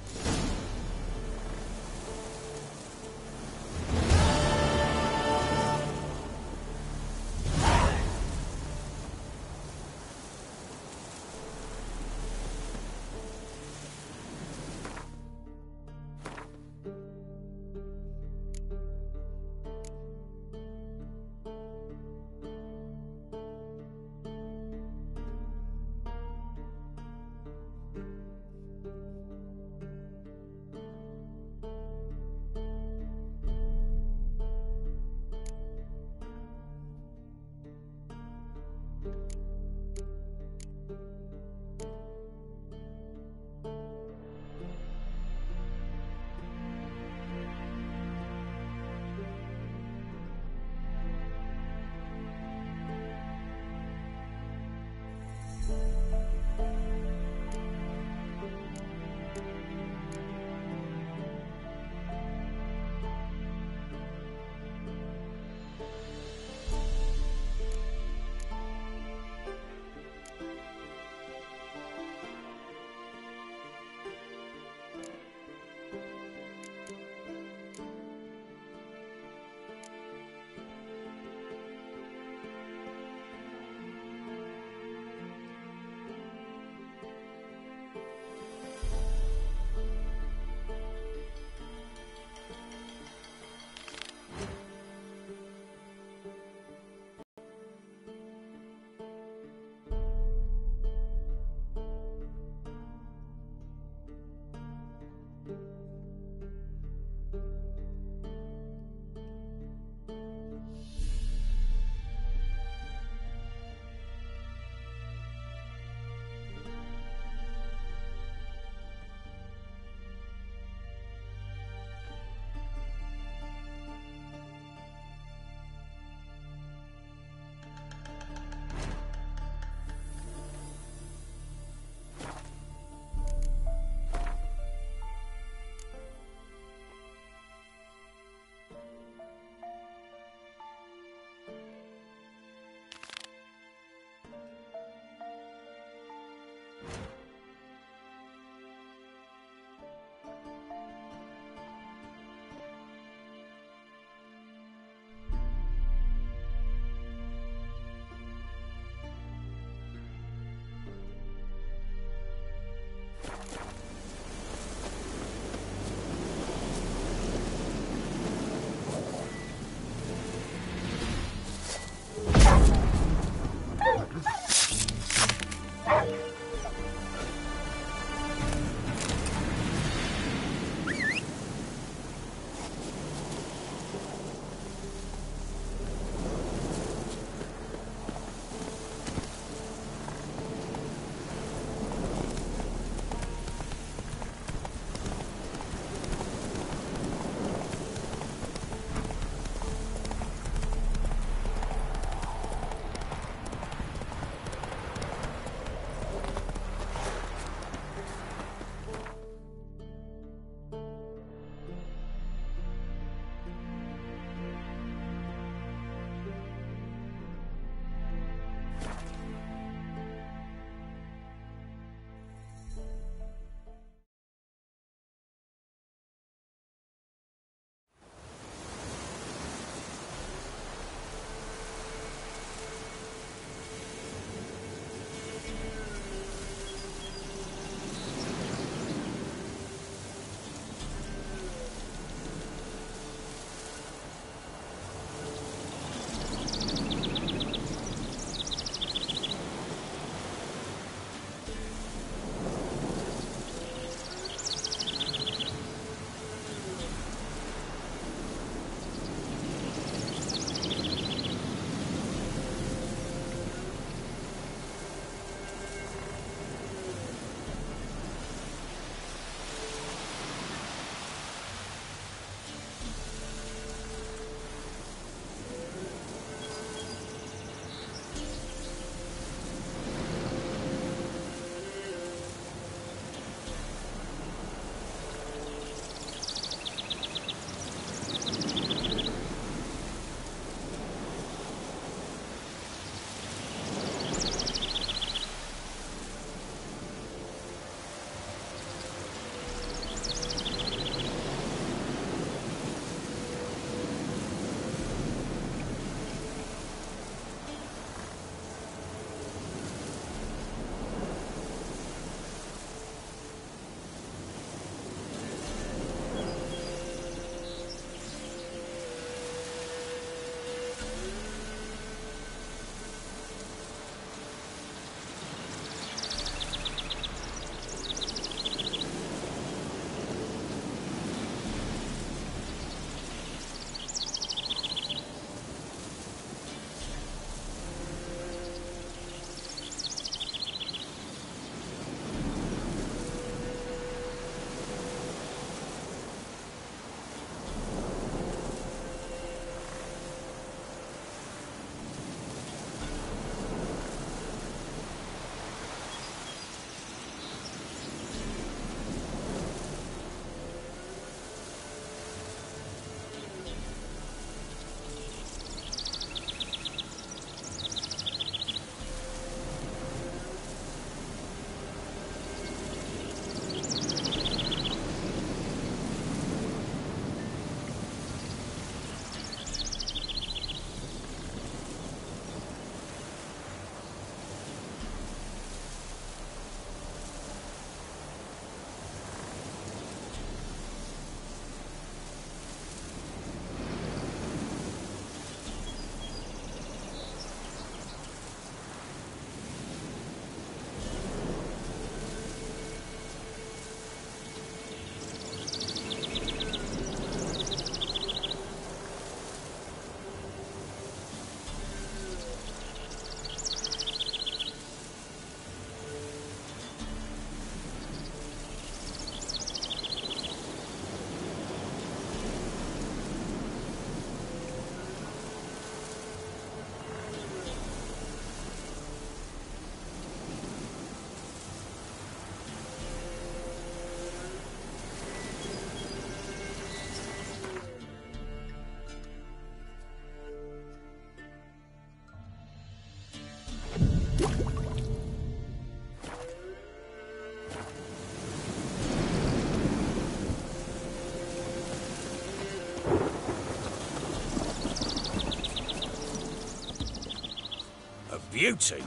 Speaker 9: Beauty?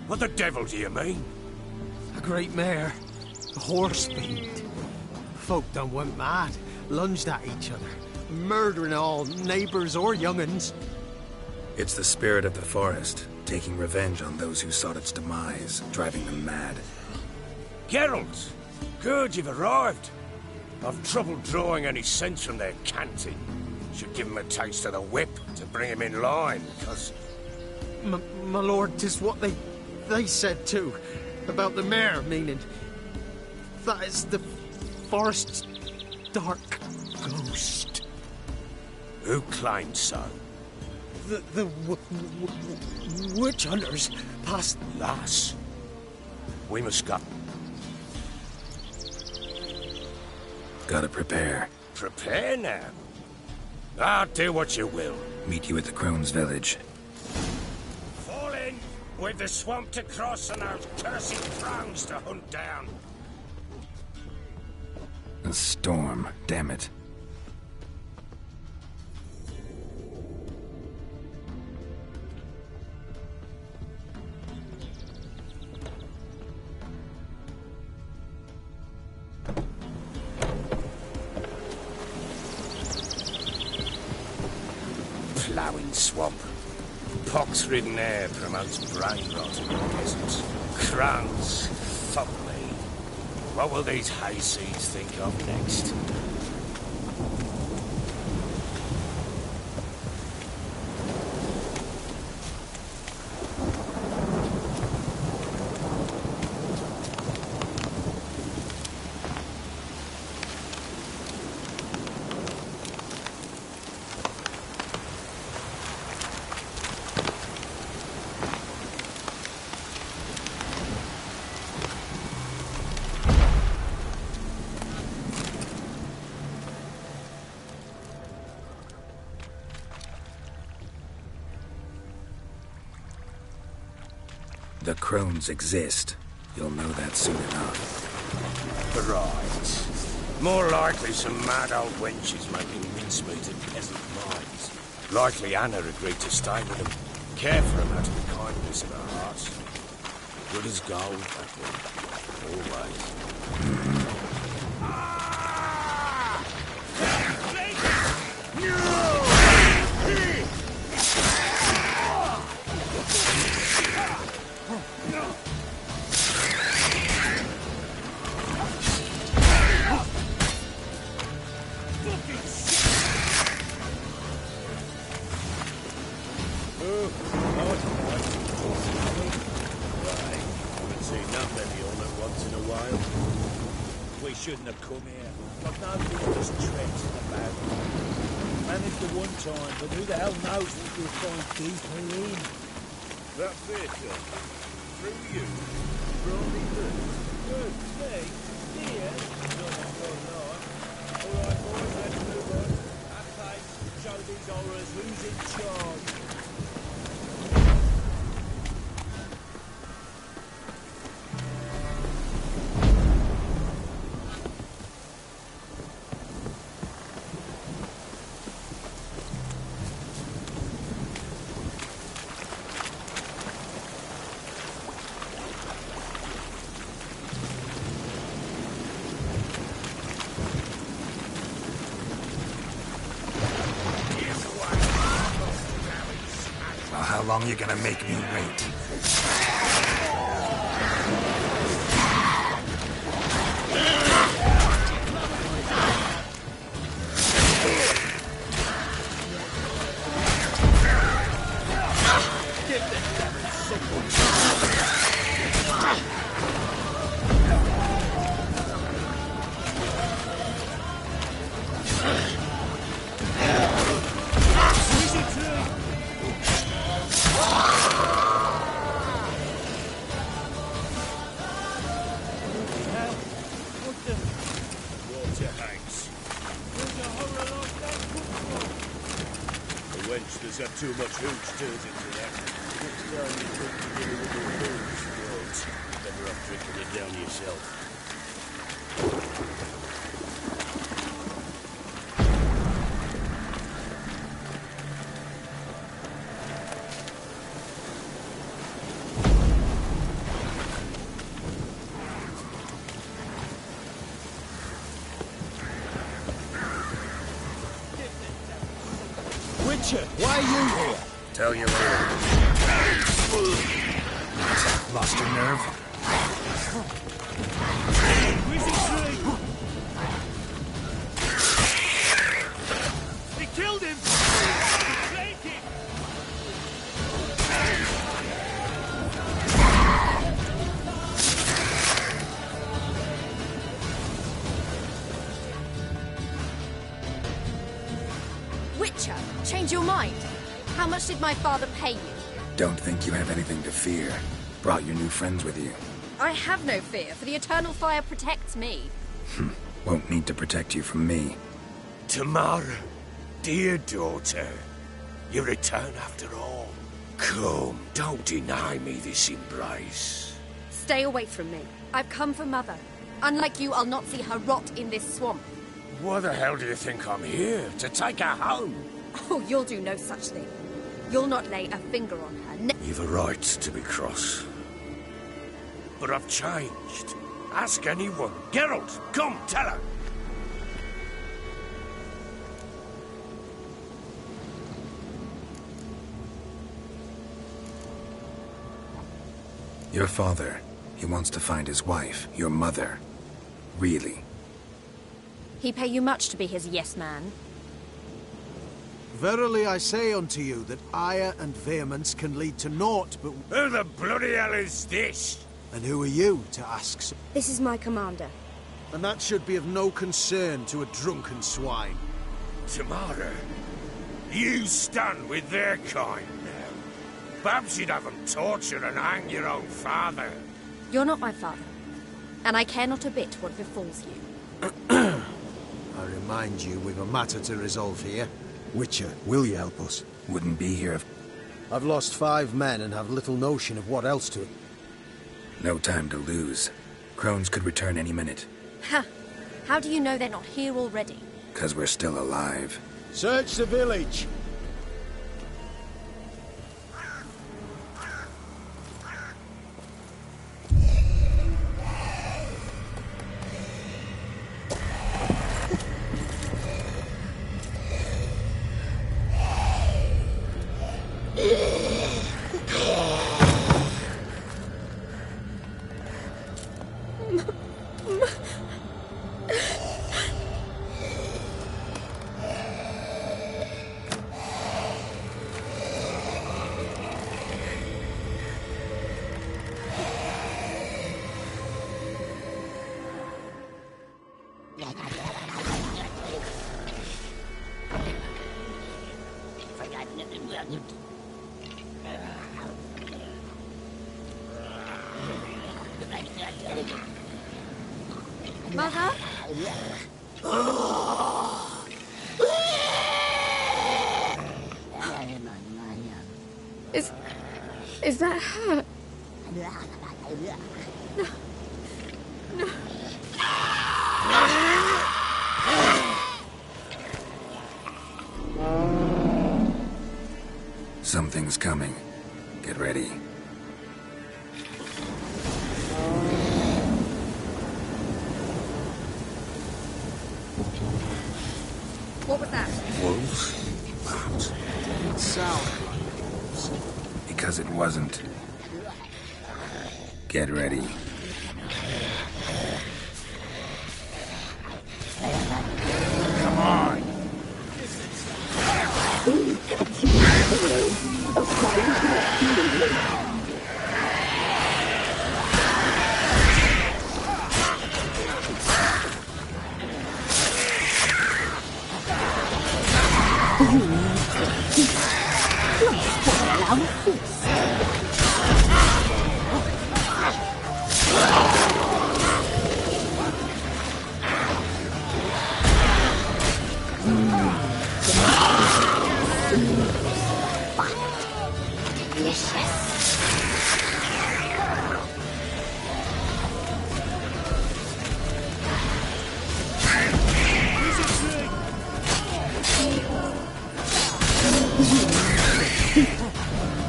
Speaker 9: What the devil do you mean?
Speaker 10: A great mare. A horse fiend. Folk done went mad, lunged at each other, murdering all neighbours or young'uns.
Speaker 1: It's the spirit of the forest, taking revenge on those who sought its demise, driving them mad.
Speaker 9: Geralt! Good, you've arrived. I've trouble drawing any sense from their canting. Should give him a taste of the whip to bring him in line, because...
Speaker 10: My lord, 'tis what they said too. About the mare, meaning... That is the forest's dark ghost.
Speaker 9: Who claimed so?
Speaker 10: The witch hunters past...
Speaker 9: Lass. We must go.
Speaker 1: Gotta prepare.
Speaker 9: Prepare now? Ah, do what you will.
Speaker 1: Meet you at the Crone's village.
Speaker 9: Fall in! We've the swamp to cross and those cursed crows to hunt down.
Speaker 1: A storm, damn it.
Speaker 9: Ploughing swamp. Pox-ridden air promotes brain rot in the peasants. Crowns, fuck me. What will these hayseeds think of next?
Speaker 1: The Crones exist. You'll know that soon enough.
Speaker 9: Right. More likely some mad old wenches making mincemeat of peasant minds. Likely Anna agreed to stay with them. Care for them out of the kindness of her heart. Good as gold, that one. Always.
Speaker 19: Shouldn't have come here. Got no business traipsing about. Managed the one time, but who the hell knows what you'll find deeper in?
Speaker 6: That fair, sir. Through you. Brony good.
Speaker 19: Good, me? Here? No. Alright, boys, let's move on. At pace, show these horrors who's in charge.
Speaker 1: How long you gonna make me wait?
Speaker 6: Got too much hooch turned into that. Next time you think you get a little hooch, well, better off drinking it down yourself.
Speaker 10: Witcher, why are you here?
Speaker 3: Tell you later.
Speaker 10: Lost your nerve?
Speaker 19: They killed him!
Speaker 7: Witcher, change your mind. How much did my father pay you?
Speaker 1: Don't think you have anything to fear. Brought your new friends with you.
Speaker 7: I have no fear, for the eternal fire protects me.
Speaker 1: Won't need to protect you from me.
Speaker 9: Tamara, dear daughter, you return after all. Come, don't deny me this embrace.
Speaker 7: Stay away from me. I've come for Mother. Unlike you, I'll not see her rot in this swamp.
Speaker 9: Why the hell do you think I'm here? To take her home?
Speaker 7: Oh, you'll do no such thing. You'll not lay a finger on her.
Speaker 9: You've a right to be cross. But I've changed. Ask anyone. Geralt, come, tell her.
Speaker 1: Your father, he wants to find his wife, your mother. Really.
Speaker 7: He pay you much to be his yes-man.
Speaker 10: Verily I say unto you that ire and vehemence can lead to naught but...
Speaker 9: Who the bloody hell is this?
Speaker 10: And who are you to ask so?
Speaker 12: This is my commander.
Speaker 10: And that should be of no concern to a drunken swine.
Speaker 9: Tamara, you stand with their kind now. Perhaps you'd have them torture and hang your own father.
Speaker 7: You're not my father, and I care not a bit what befalls you.
Speaker 10: I remind you, we've a matter to resolve here. Witcher, will you help us?
Speaker 1: Wouldn't be here if...
Speaker 10: I've lost 5 men and have little notion of what else to...
Speaker 1: No time to lose. Crones could return any minute.
Speaker 7: Ha! How do you know they're not here already?
Speaker 1: 'Cause we're still alive.
Speaker 10: Search the village!
Speaker 7: Mother?
Speaker 12: Is that her? No. No.
Speaker 1: Something's coming. Get ready.
Speaker 7: What was that?
Speaker 1: Wolves? Perhaps.
Speaker 10: It sounds like wolves.
Speaker 1: Because it wasn't. Get ready.
Speaker 9: Come on!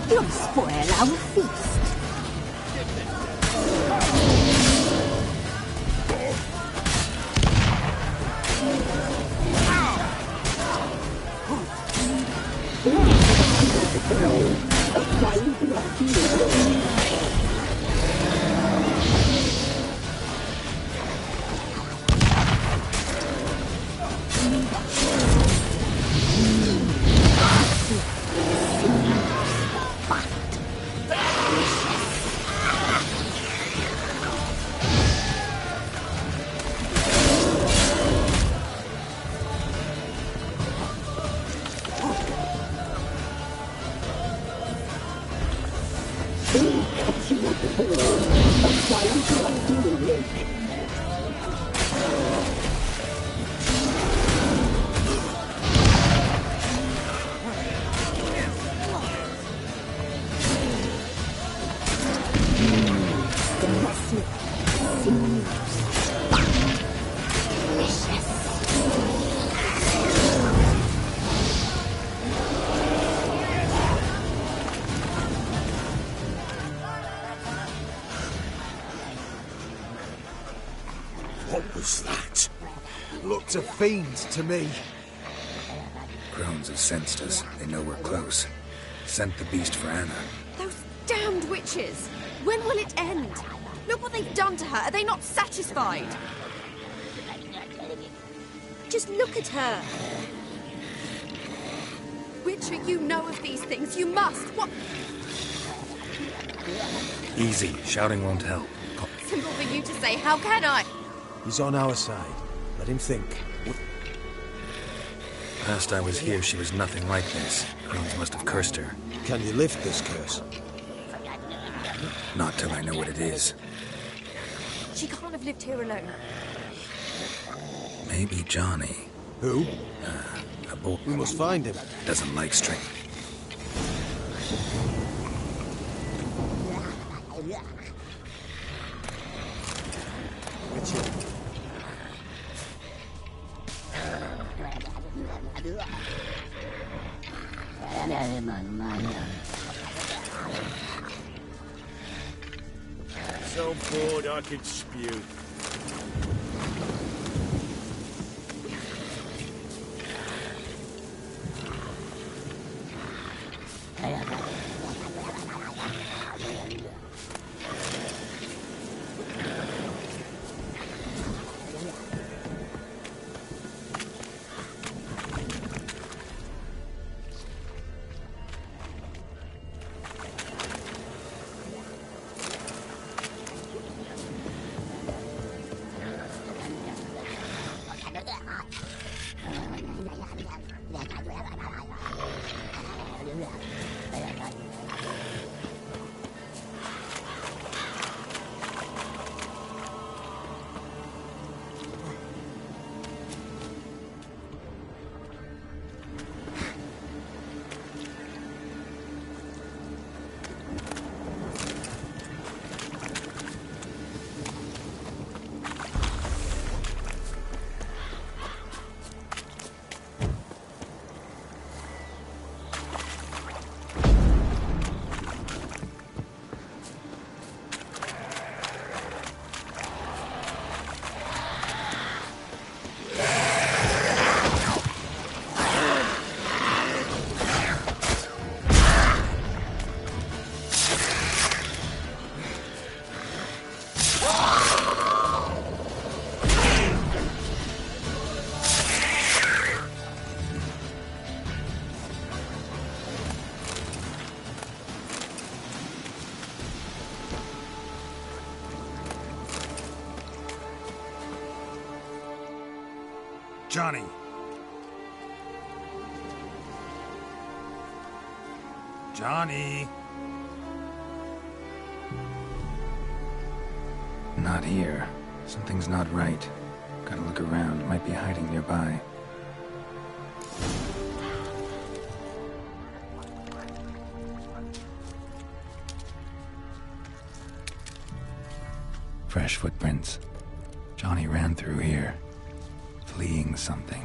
Speaker 14: You'll spoil our feast.
Speaker 16: What was that? Looked a fiend to me.
Speaker 1: Crones have sensed us. They know we're close. Sent the beast for Anna.
Speaker 7: Those damned witches! When will it end? Look what they've done to her. Are they not satisfied? Just look at her. Witcher, you know of these things. You must. What?
Speaker 1: Easy. Shouting won't help.
Speaker 7: Simple for you to say. How can I?
Speaker 10: He's on our side. Let him think.
Speaker 1: Last I was here, she was nothing like this. Crones must have cursed her.
Speaker 10: Can you lift this curse?
Speaker 1: Not till I know what it is.
Speaker 7: She can't have lived here alone.
Speaker 1: Maybe Johnny.
Speaker 10: Who?
Speaker 1: A boy.
Speaker 10: We must find him.
Speaker 1: Doesn't like string.
Speaker 19: So bored I could spew.
Speaker 1: Johnny! Johnny! Not here. Something's not right. Gotta look around. Might be hiding nearby. Fresh footprints. Johnny ran through here, fleeing something.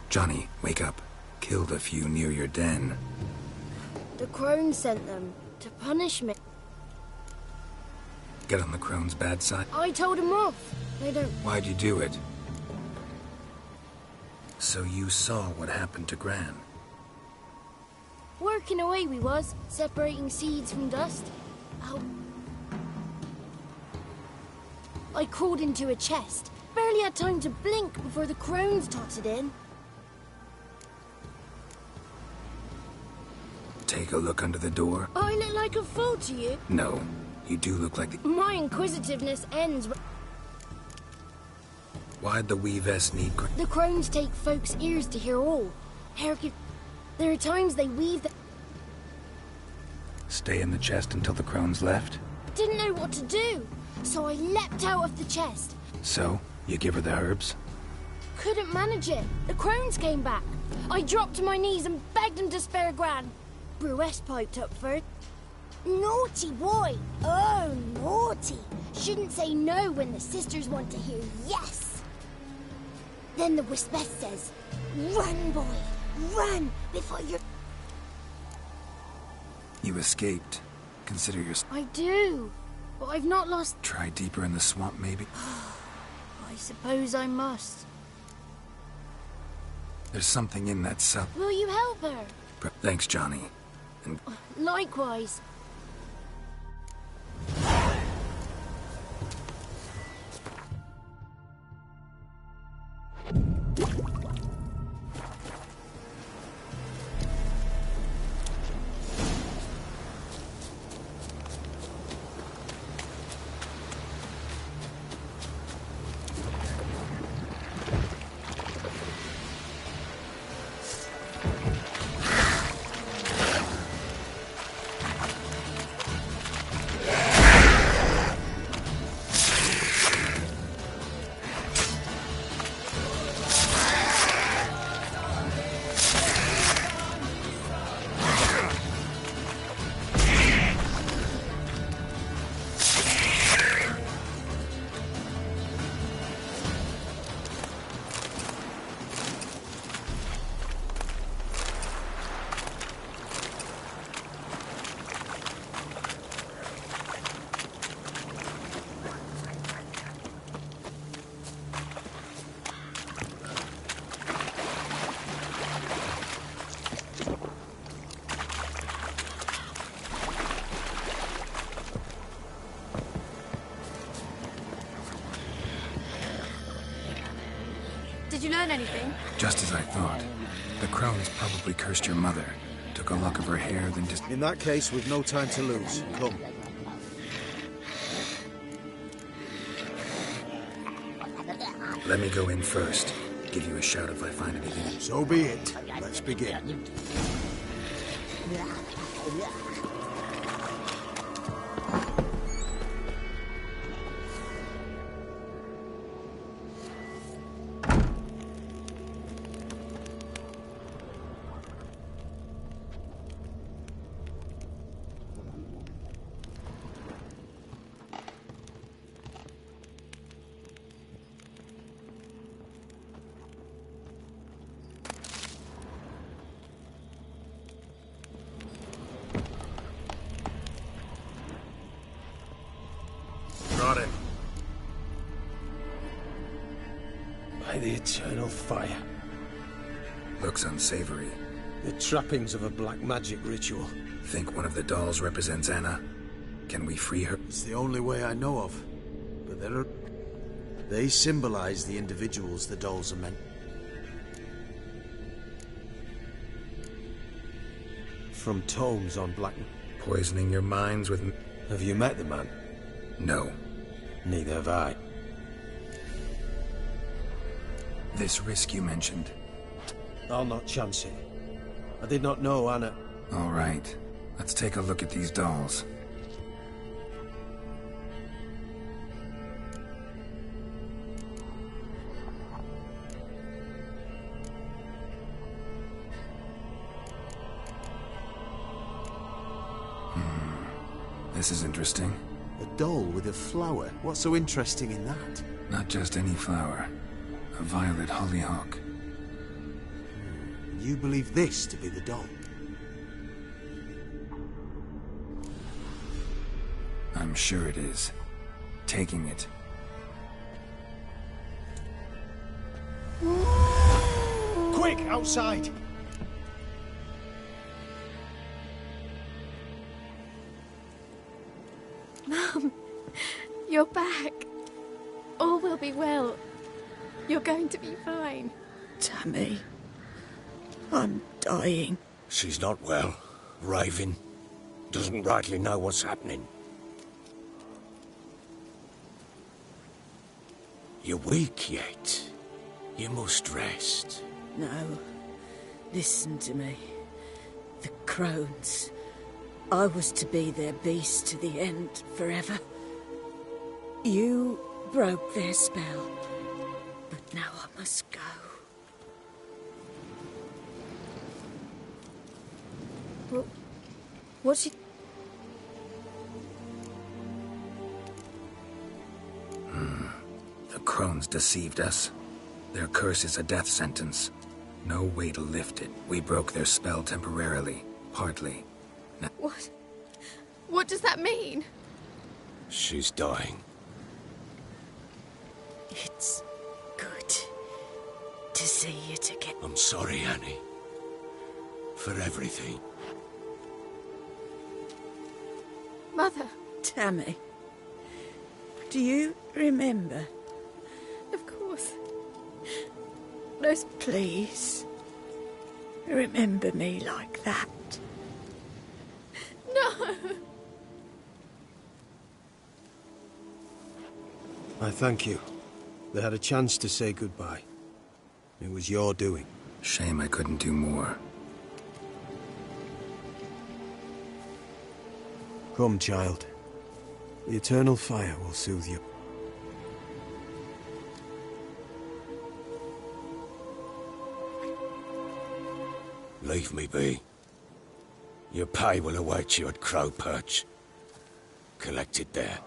Speaker 1: Johnny, wake up. Killed a few near your den.
Speaker 12: The crone sent them to punish me.
Speaker 1: Get on the crone's bad side.
Speaker 12: I told them off. They don't...
Speaker 1: Why'd you do it? So you saw what happened to Gran.
Speaker 12: Working away we was, separating seeds from dust. Ow. I crawled into a chest. Barely had time to blink before the crones totted in.
Speaker 1: Take a look under the door.
Speaker 12: I look like a fool to you?
Speaker 1: No, you do look like the...
Speaker 12: My inquisitiveness ends when...
Speaker 1: Why'd the Weavess need...
Speaker 12: The crones take folks' ears to hear all. Hercule, there are times they weave the...
Speaker 1: Stay in the chest until the crones left?
Speaker 12: Didn't know what to do, so I leapt out of the chest.
Speaker 1: So, you give her the herbs?
Speaker 12: Couldn't manage it. The crones came back. I dropped to my knees and begged them to spare Gran. Bruess piped up first. Naughty boy! Oh, naughty! Shouldn't say no when the sisters want to hear yes! Then the Wispeth says, run, boy! Run, before you're...
Speaker 1: You escaped. Consider yourself...
Speaker 12: I do, but I've not lost...
Speaker 1: Try deeper in the swamp, maybe?
Speaker 12: I suppose I must.
Speaker 1: There's something in that cell.
Speaker 12: Will you help her?
Speaker 1: Thanks, Johnny. And...
Speaker 12: Likewise.
Speaker 7: Did you learn anything?
Speaker 1: Just as I thought. The crones probably cursed your mother. Took a lock of her hair, then just...
Speaker 10: In that case, we've no time to lose. Come.
Speaker 1: Let me go in first. Give you a shout if I find anything.
Speaker 10: So be it. Let's begin.
Speaker 9: By the eternal fire.
Speaker 1: Looks unsavory.
Speaker 9: The trappings of a black magic ritual.
Speaker 1: Think one of the dolls represents Anna? Can we free her?
Speaker 10: It's the only way I know of. But they symbolize the individuals the dolls are meant. From tomes on black...
Speaker 1: Poisoning your minds with...
Speaker 9: Have you met the man?
Speaker 1: No.
Speaker 9: Neither have I.
Speaker 1: This risk you mentioned.
Speaker 10: I'll not chance it. I did not know Anna...
Speaker 1: All right. Let's take a look at these dolls. This is interesting.
Speaker 10: A doll with a flower? What's so interesting in that?
Speaker 1: Not just any flower. A violet hollyhock.
Speaker 13: And you believe this to be the doll?
Speaker 1: I'm sure it is. Taking it.
Speaker 10: Quick, outside!
Speaker 7: Mum, you're back. All will be well. You're going to be fine.
Speaker 22: Tammy, I'm dying.
Speaker 9: She's not well. Raving. Doesn't rightly know what's happening. You're weak yet. You must rest.
Speaker 22: No. Listen to me. The crones. I was to be their beast to the end, forever. You broke their spell. But now I must go.
Speaker 7: Well, what's she...
Speaker 1: The crones deceived us. Their curse is a death sentence. No way to lift it. We broke their spell temporarily. Partly.
Speaker 7: What? What does that mean?
Speaker 9: She's dying.
Speaker 22: It's good to see you together.
Speaker 9: I'm sorry, Annie. For everything.
Speaker 7: Mother.
Speaker 22: Tammy, do you remember?
Speaker 7: Of course. Those...
Speaker 22: Please, remember me like that.
Speaker 7: No!
Speaker 13: I thank you. They had a chance to say goodbye. It was your doing.
Speaker 1: Shame I couldn't do more.
Speaker 13: Come, child. The eternal fire will soothe you.
Speaker 9: Leave me be. Your pay will await you at Crow Perch. Collect it there.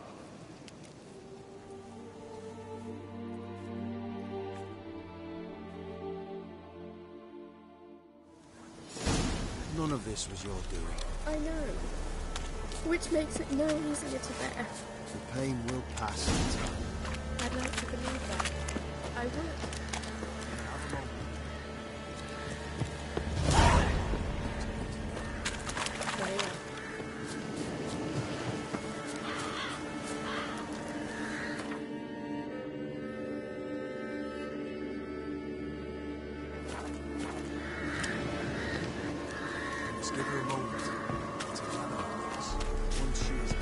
Speaker 13: None of this was your doing.
Speaker 7: I know. Which makes it no easier to bear.
Speaker 13: The pain will pass in time.
Speaker 7: I'd like to believe that. I would. Very well.
Speaker 13: Just give her a moment to gather her wits. Once she is...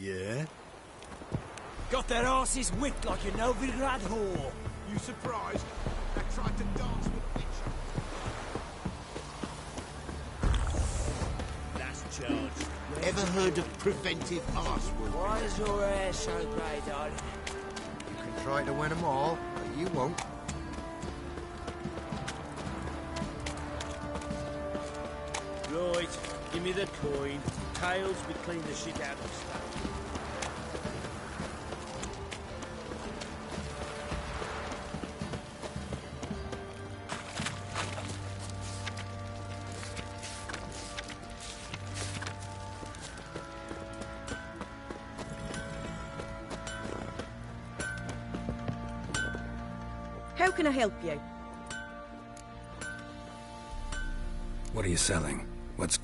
Speaker 16: Yeah?
Speaker 6: Got their asses whipped like a Novigrad whore.
Speaker 11: You surprised? I tried to dance with a picture.
Speaker 6: Last charge.
Speaker 16: Ever heard of preventive arsewound?
Speaker 6: Why is your hair so grey, darling?
Speaker 10: You can try to win them all, but you won't.
Speaker 6: Right, give me the coin. Tails, we clean the shit out of stuff.
Speaker 23: How can I help you?
Speaker 1: What are you selling? What's...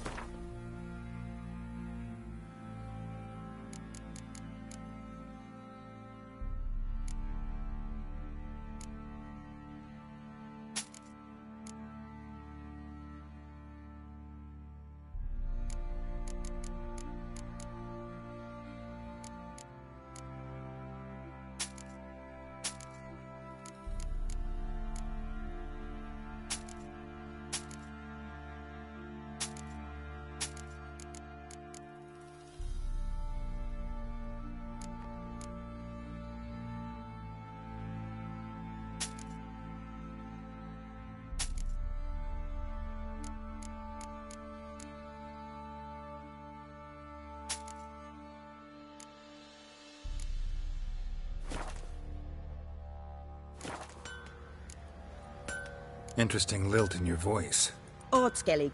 Speaker 1: Interesting lilt in your voice.
Speaker 23: Hard skellig.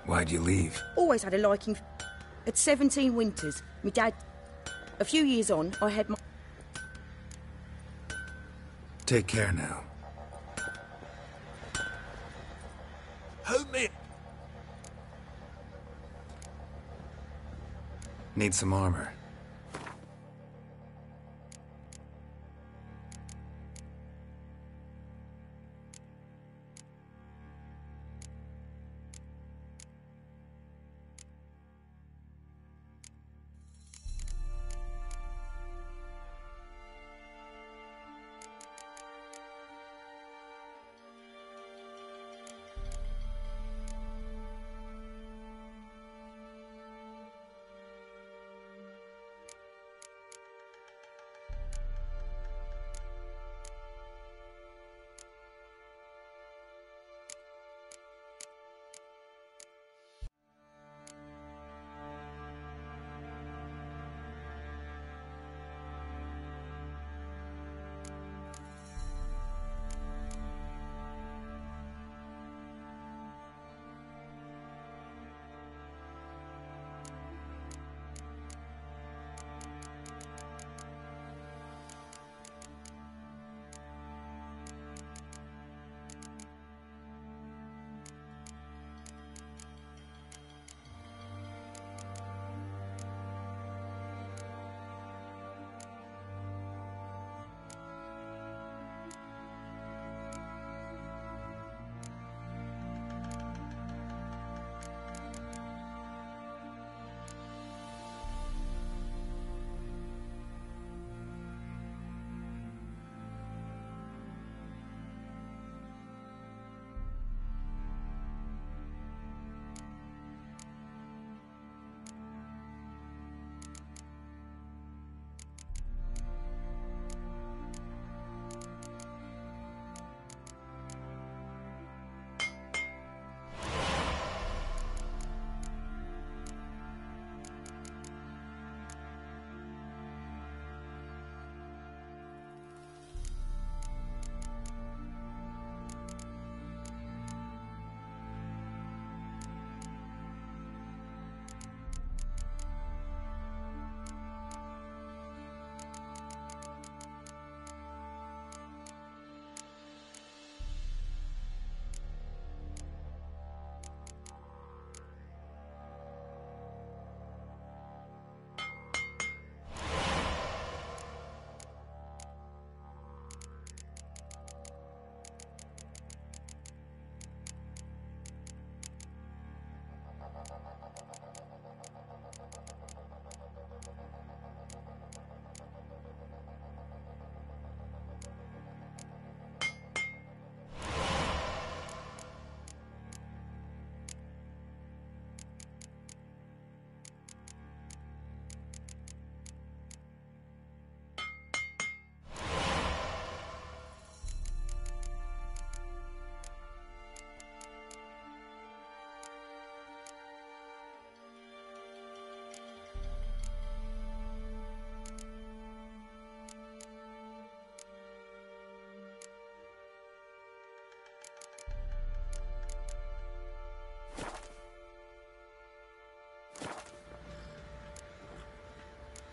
Speaker 1: Why'd you leave?
Speaker 23: Always had a liking. At 17 winters, my dad... A few years on, I had my...
Speaker 1: Take care now.
Speaker 9: Help me!
Speaker 1: Need some armor.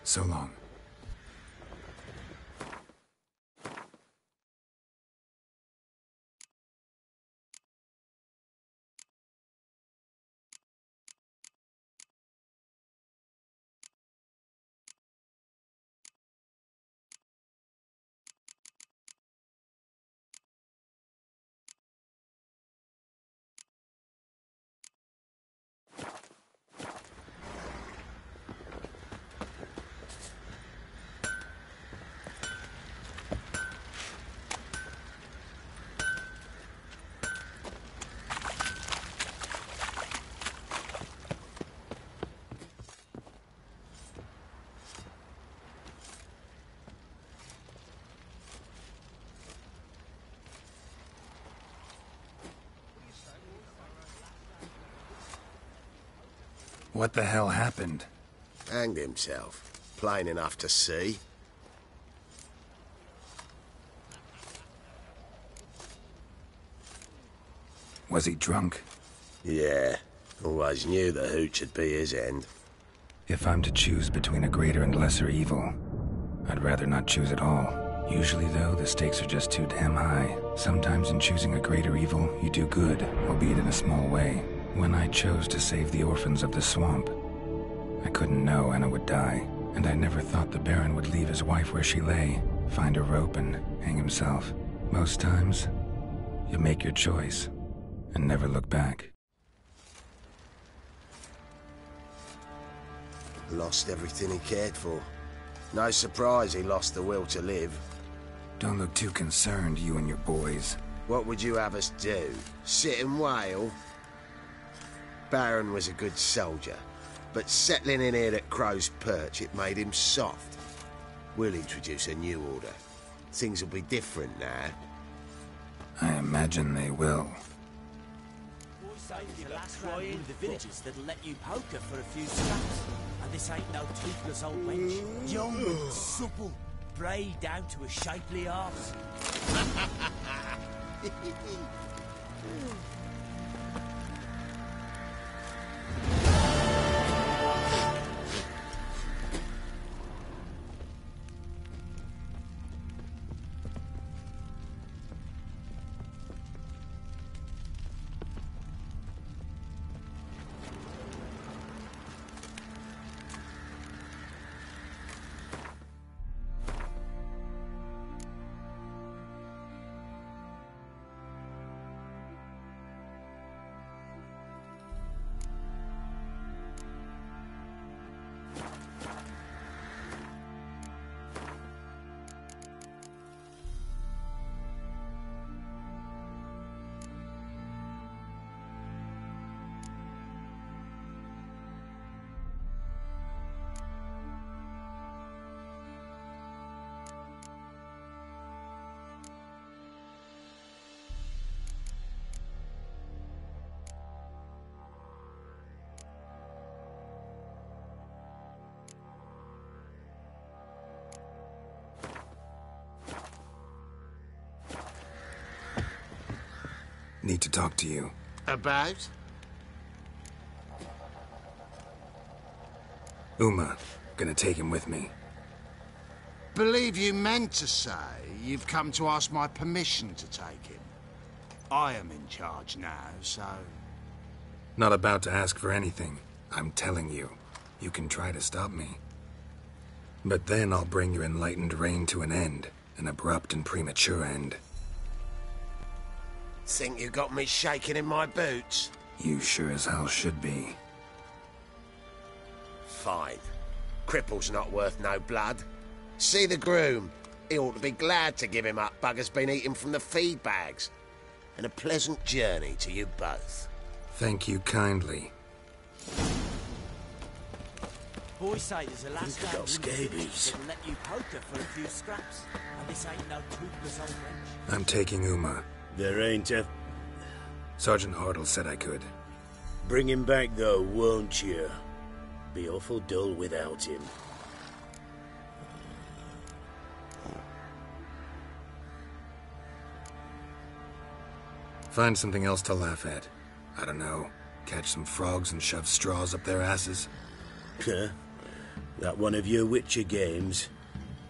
Speaker 1: So long. What the hell happened?
Speaker 4: Hanged himself. Plain enough to see.
Speaker 1: Was he drunk?
Speaker 4: Yeah. Always knew the hooch would be his end.
Speaker 1: If I'm to choose between a greater and lesser evil, I'd rather not choose at all. Usually, though, the stakes are just too damn high. Sometimes in choosing a greater evil, you do good, albeit in a small way. When I chose to save the orphans of the swamp, I couldn't know Anna would die, and I never thought the Baron would leave his wife where she lay, find a rope and hang himself. Most times, you make your choice and never look back.
Speaker 4: Lost everything he cared for. No surprise he lost the will to live.
Speaker 1: Don't look too concerned, you and your boys.
Speaker 4: What would you have us do? Sit and wail? Baron was a good soldier, but settling in here at Crow's Perch, it made him soft. We'll introduce a new order. Things will be different now.
Speaker 1: I imagine they will.
Speaker 6: The last round in the villages that'll let you poker for a few scraps. And this ain't no toothless old wench. Young and supple, brayed down to a shapely arse.
Speaker 1: Need to talk to you.
Speaker 11: About?
Speaker 1: Uma. Gonna take him with me.
Speaker 11: Believe you meant to say you've come to ask my permission to take him. I am in charge now, so...
Speaker 1: Not about to ask for anything. I'm telling you. You can try to stop me. But then I'll bring your enlightened reign to an end. An abrupt and premature end.
Speaker 4: Think you got me shaking in my boots?
Speaker 1: You sure as hell should be.
Speaker 4: Fine. Cripple's not worth no blood. See the groom. He ought to be glad to give him up. Bugger's been eating from the feed bags. And a pleasant journey to you both.
Speaker 1: Thank you kindly.
Speaker 6: Boys say there's a last round in the
Speaker 4: scabies.
Speaker 6: villages that'll let you poker for a few scraps. And this ain't no toothless old wench.
Speaker 1: I'm taking Uma.
Speaker 9: There ain't a...
Speaker 1: Sergeant Hartle said I could.
Speaker 9: Bring him back, though, won't you? Be awful dull without him.
Speaker 1: Find something else to laugh at. I don't know. Catch some frogs and shove straws up their asses.
Speaker 9: Huh? That one of your Witcher games?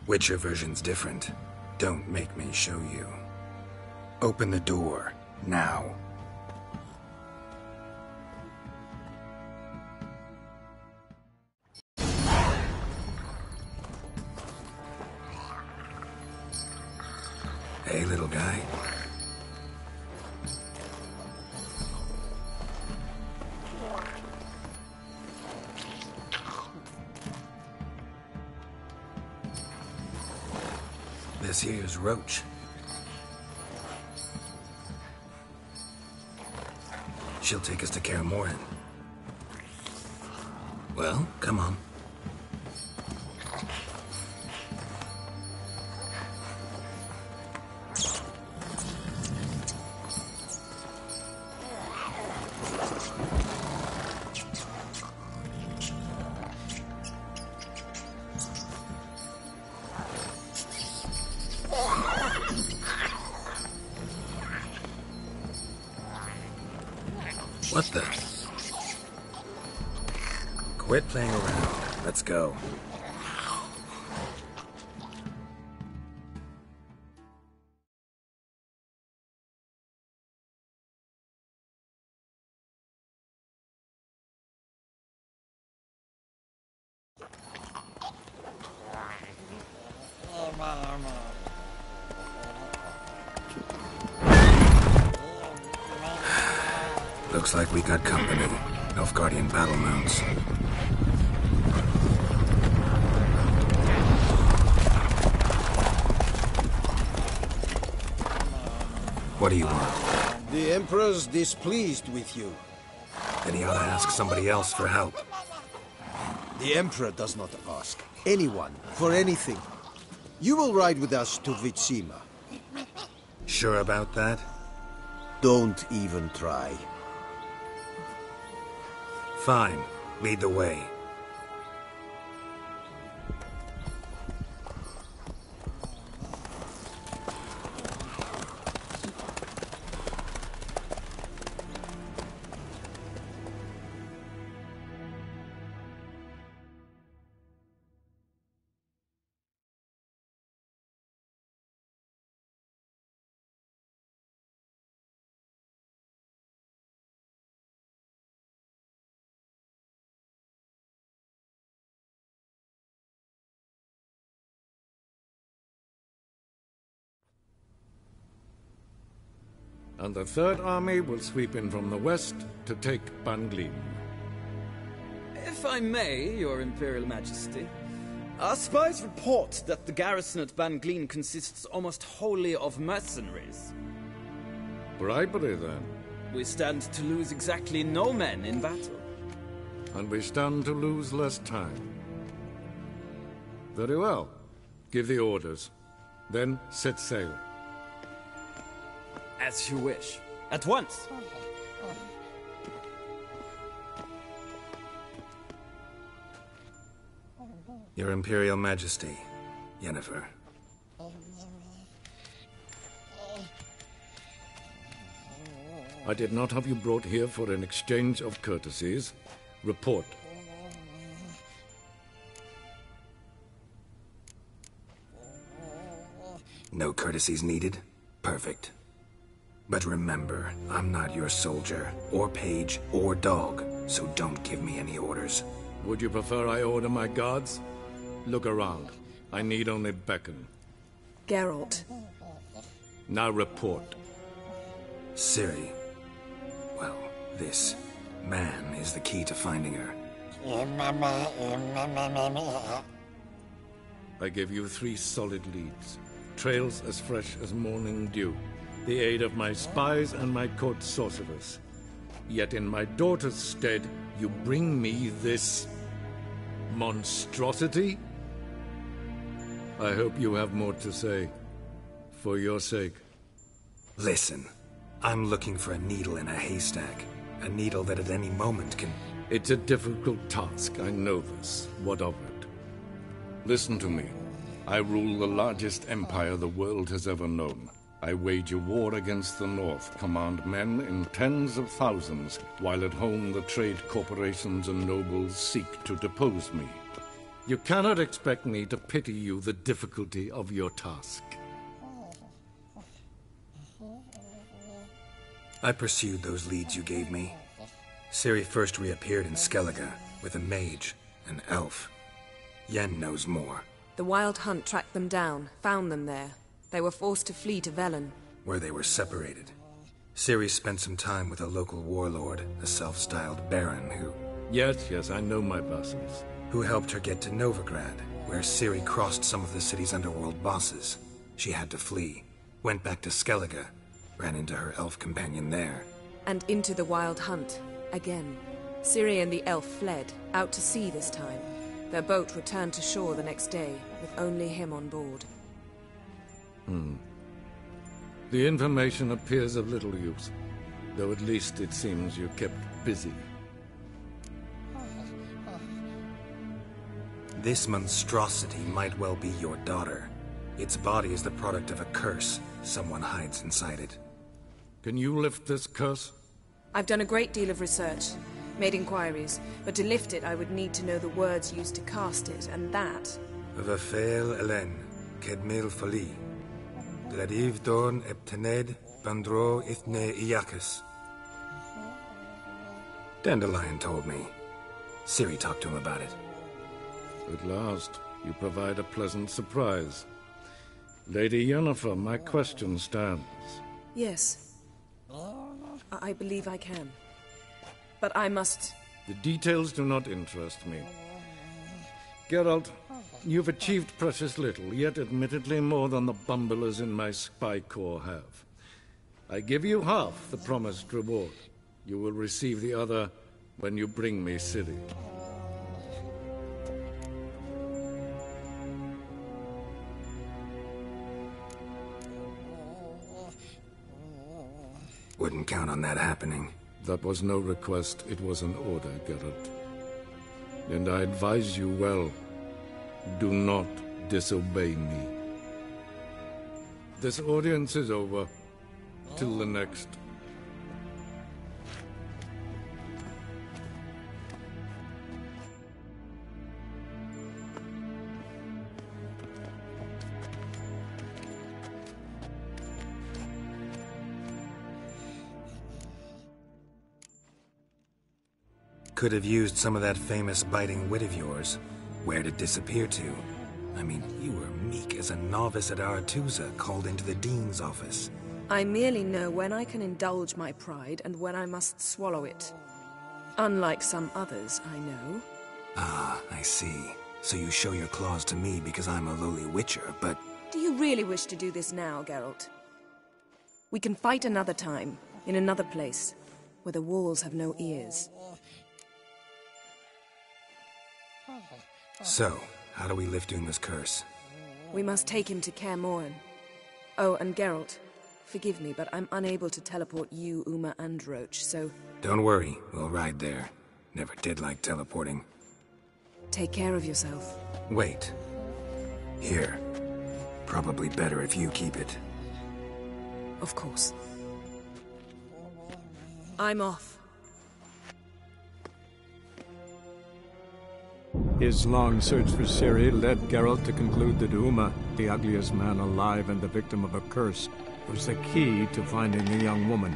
Speaker 1: Witcher version's different. Don't make me show you. Open the door. Now. Hey, little guy. This here's Roach. She'll take us to Kaer Morhen. Well, come on. What the? Quit playing around. Let's go. Looks like we got company. Nilfgaardian battle mounts. What do you want?
Speaker 13: The Emperor's displeased with you.
Speaker 1: Then he ought to ask somebody else for help.
Speaker 13: The Emperor does not ask anyone for anything. You will ride with us to Vitsima.
Speaker 1: Sure about that?
Speaker 13: Don't even try.
Speaker 1: Fine. Lead the way.
Speaker 2: And the Third Army will sweep in from the west to take Banglin.
Speaker 5: If I may, Your Imperial Majesty, our spies report that the garrison at Banglin consists almost wholly of mercenaries.
Speaker 2: Bribery, then.
Speaker 5: We stand to lose exactly no men in battle.
Speaker 2: And we stand to lose less time. Very well. Give the orders. Then set sail.
Speaker 5: As you wish. At once.
Speaker 1: Your Imperial Majesty, Yennefer.
Speaker 2: I did not have you brought here for an exchange of courtesies. Report.
Speaker 1: No courtesies needed? Perfect. But remember, I'm not your soldier, or page, or dog, so don't give me any orders.
Speaker 2: Would you prefer I order my guards? Look around. I need only beckon.
Speaker 14: Geralt.
Speaker 2: Now report.
Speaker 1: Ciri. Well, this man is the key to finding her.
Speaker 2: I give you 3 solid leads. Trails as fresh as morning dew. The aid of my spies and my court sorcerers. Yet in my daughter's stead, you bring me this monstrosity? I hope you have more to say. For your sake.
Speaker 1: Listen, I'm looking for a needle in a haystack. A needle that at any moment can...
Speaker 2: It's a difficult task, I know this. What of it? Listen to me. I rule the largest empire the world has ever known. I wage a war against the North, command men in tens of thousands, while at home the trade corporations and nobles seek to depose me. You cannot expect me to pity you the difficulty of your task.
Speaker 1: I pursued those leads you gave me. Ciri first reappeared in Skellige, with a mage, an elf. Yen knows more.
Speaker 8: The Wild Hunt tracked them down, found them there. They were forced to flee to Velen.
Speaker 1: Where they were separated. Ciri spent some time with a local warlord, a self-styled baron who...
Speaker 2: Yes, I know my vassals.
Speaker 1: Who helped her get to Novigrad, where Ciri crossed some of the city's underworld bosses. She had to flee. Went back to Skellige. Ran into her elf companion there.
Speaker 8: And into the Wild Hunt, again. Ciri and the elf fled, out to sea this time. Their boat returned to shore the next day, with only him on board.
Speaker 2: The information appears of little use, though at least it seems you kept busy.
Speaker 1: This monstrosity might well be your daughter. Its body is the product of a curse. Someone hides inside it.
Speaker 2: Can you lift this curse?
Speaker 8: I've done a great deal of research, made inquiries, but to lift it I would need to know the words used to cast it, and that...
Speaker 1: Vafael Elen, Kedmil Fali, Gladiv Dorn Eptened, Bandro Ithne Iacus. Dandelion told me. Ciri talked to him about it.
Speaker 2: At last, you provide a pleasant surprise. Lady Yennefer, my question stands.
Speaker 8: Yes. I believe I can. But I must...
Speaker 2: The details do not interest me. Geralt, you've achieved precious little, yet admittedly more than the bumblers in my spy corps have. I give you half the promised reward. You will receive the other when you bring me Ciri.
Speaker 1: Wouldn't count on that happening.
Speaker 2: That was no request, it was an order, Geralt. And I advise you well, do not disobey me. This audience is over. Till the next.
Speaker 1: Could have used some of that famous biting wit of yours. Where'd it disappear to? I mean, you were meek as a novice at Aretusa called into the Dean's office.
Speaker 8: I merely know when I can indulge my pride and when I must swallow it. Unlike some others, I know.
Speaker 1: Ah, I see. So you show your claws to me because I'm a lowly witcher, but...
Speaker 8: Do you really wish to do this now, Geralt? We can fight another time, in another place, where the walls have no ears.
Speaker 1: So, how do we lift Uma's curse?
Speaker 8: We must take him to Kaer Morhen. Oh, and Geralt, forgive me, but I'm unable to teleport you, Uma, and Roach, so...
Speaker 1: Don't worry, we'll ride there. Never did like teleporting.
Speaker 8: Take care of yourself.
Speaker 1: Wait. Here. Probably better if you keep it.
Speaker 8: Of course. I'm off.
Speaker 15: His long search for Ciri led Geralt to conclude that Uma, the ugliest man alive and the victim of a curse, was the key to finding the young woman.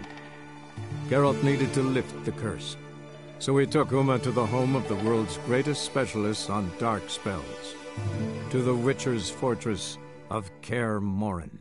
Speaker 15: Geralt needed to lift the curse, so he took Uma to the home of the world's greatest specialist on dark spells, to the Witcher's fortress of Kaer Morhen.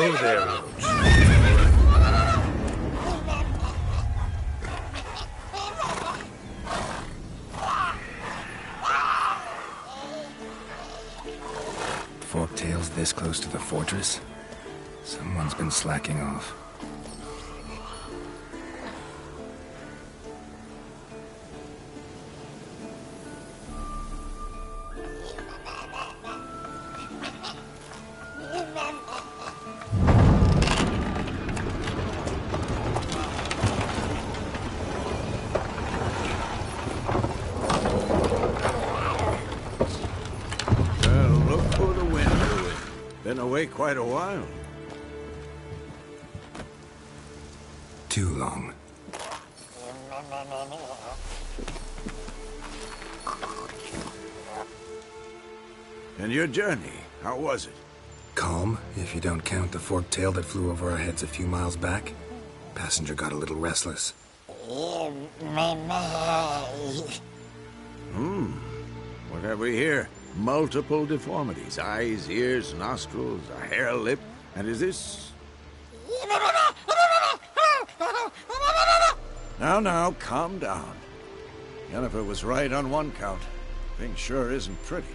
Speaker 9: Oh, there, Roach.
Speaker 1: Forktail's this close to the fortress? Someone's been slacking off.
Speaker 11: Been away quite a while.
Speaker 1: Too long.
Speaker 11: And your journey, how was it?
Speaker 1: Calm, if you don't count the forktail that flew over our heads a few miles back. Passenger got a little restless.
Speaker 11: What have we here? Multiple deformities. Eyes, ears, nostrils, a hair lip. And is this... Now, calm down. Yennefer was right on one count. Thing sure isn't pretty.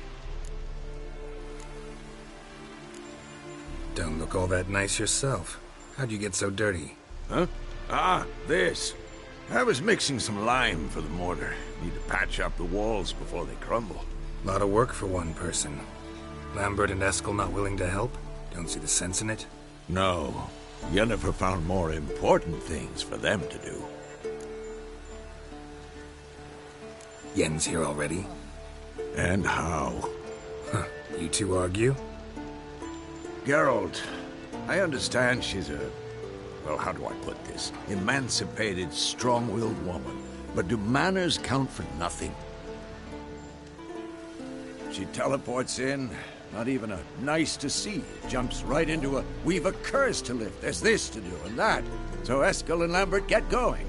Speaker 1: Don't look all that nice yourself. How'd you get so dirty?
Speaker 11: Huh? Ah, this. I was mixing some lime for the mortar. Need to patch up the walls before they crumble.
Speaker 1: Lot of work for one person. Lambert and Eskel not willing to help? Don't see the sense in it?
Speaker 11: No. Yennefer found more important things for them to do.
Speaker 1: Yen's here already?
Speaker 11: And how?
Speaker 1: Huh. You two argue?
Speaker 11: Geralt, I understand she's a... well, how do I put this? Emancipated, strong-willed woman. But do manners count for nothing? She teleports in, not even a nice to see you. Jumps right into a, we've a curse to lift, there's this to do and that. So Eskel and Lambert get going.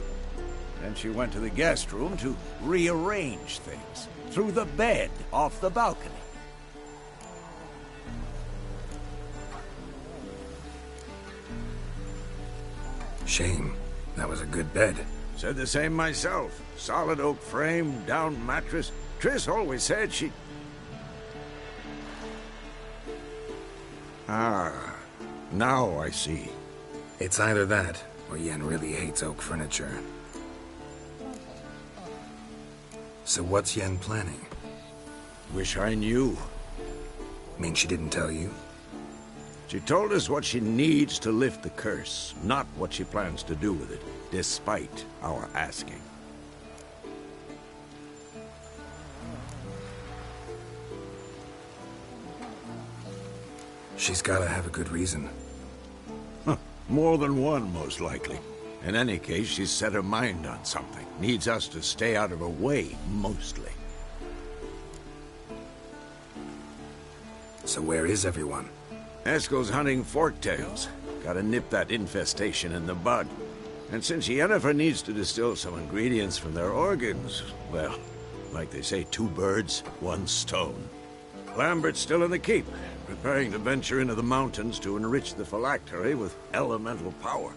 Speaker 11: Then she went to the guest room to rearrange things. Through the bed, off the balcony.
Speaker 1: Shame. That was a good bed.
Speaker 11: Said the same myself. Solid oak frame, down mattress. Triss always said she... Ah, now I see.
Speaker 1: It's either that, or Yen really hates oak furniture. So what's Yen planning?
Speaker 11: Wish I knew.
Speaker 1: Mean she didn't tell you?
Speaker 11: She told us what she needs to lift the curse, not what she plans to do with it, despite our asking.
Speaker 1: She's gotta have a good reason.
Speaker 11: Huh. More than one, most likely. In any case, she's set her mind on something. Needs us to stay out of her way, mostly.
Speaker 1: So where is everyone?
Speaker 11: Eskel's hunting forktails. Gotta nip that infestation in the bud. And since Yennefer needs to distill some ingredients from their organs, well, like they say, 2 birds, 1 stone. Lambert's still in the keep, preparing to venture into the mountains to enrich the phylactery with elemental power.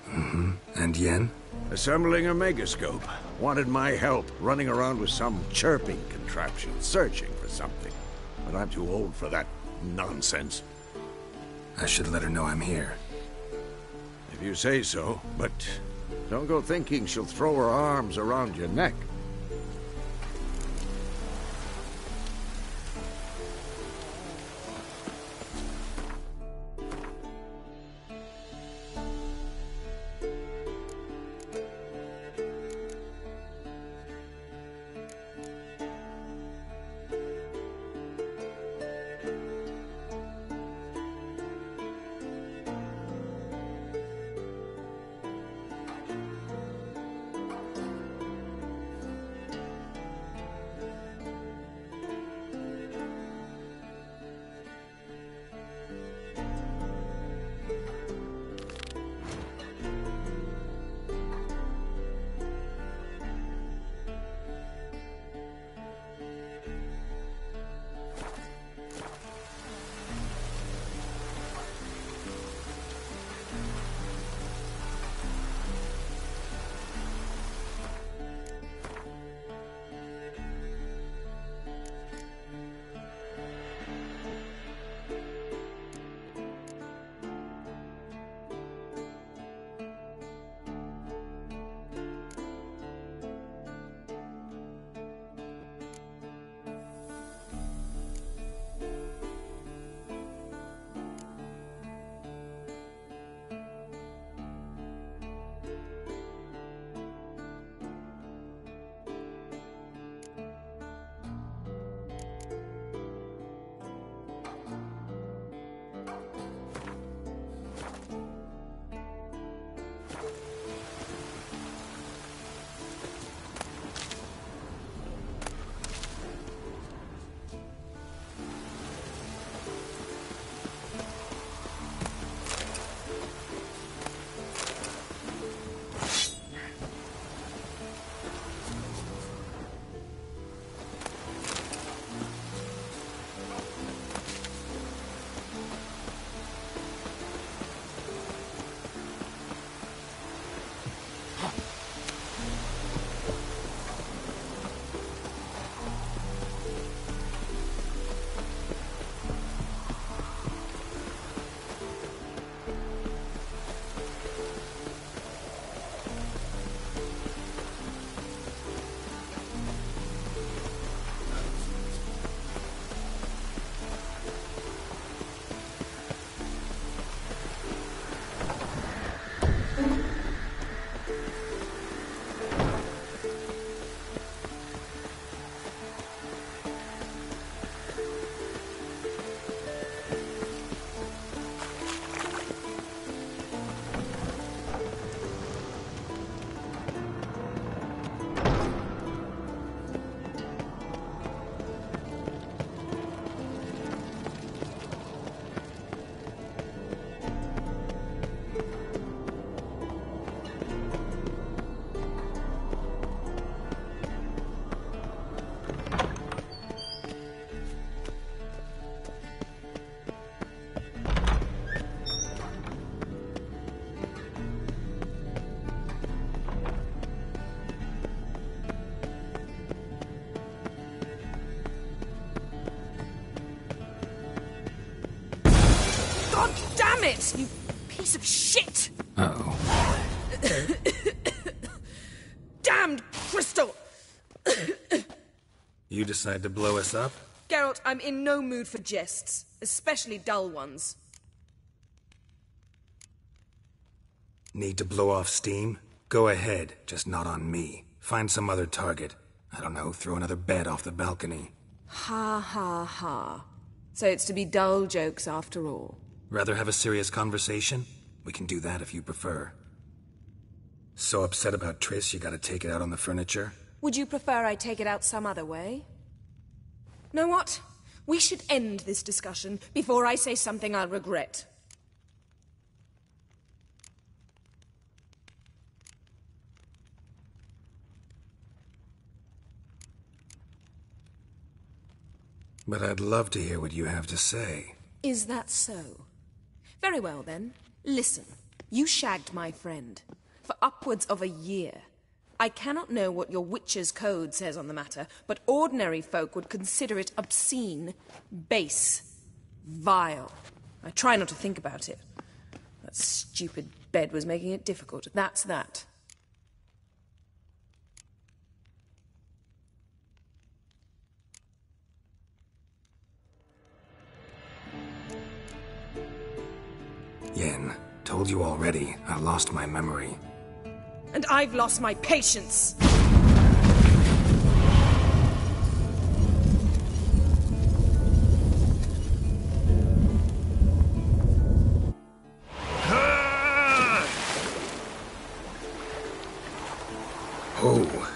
Speaker 1: Mm-hmm. And Yen?
Speaker 11: Assembling a megascope. Wanted my help, running around with some chirping contraption, searching for something. But I'm too old for that nonsense.
Speaker 1: I should let her know I'm here.
Speaker 11: If you say so, but don't go thinking she'll throw her arms around your neck.
Speaker 8: it, you piece of shit!
Speaker 1: Uh-oh.
Speaker 8: Damned crystal!
Speaker 17: You decide to blow us up?
Speaker 8: Geralt, I'm in no mood for jests, especially dull ones.
Speaker 17: Need to blow off steam? Go ahead, just not on me. Find some other target. I don't know, throw another bed off the balcony.
Speaker 8: Ha ha ha. So it's to be dull jokes after all.
Speaker 17: Rather have a serious conversation? We can do that if you prefer. So upset about Triss you gotta take it out on the furniture?
Speaker 8: Would you prefer I take it out some other way? Know what? We should end this discussion before I say something I'll regret.
Speaker 17: But I'd love to hear what you have to say.
Speaker 8: Is that so? Very well then. Listen, you shagged my friend for upwards of a year. I cannot know what your witch's code says on the matter, but ordinary folk would consider it obscene, base, vile. I try not to think about it. That stupid bed was making it difficult. That's that.
Speaker 17: Yen, told you already, I lost my memory.
Speaker 8: And I've lost my patience!
Speaker 17: Oh.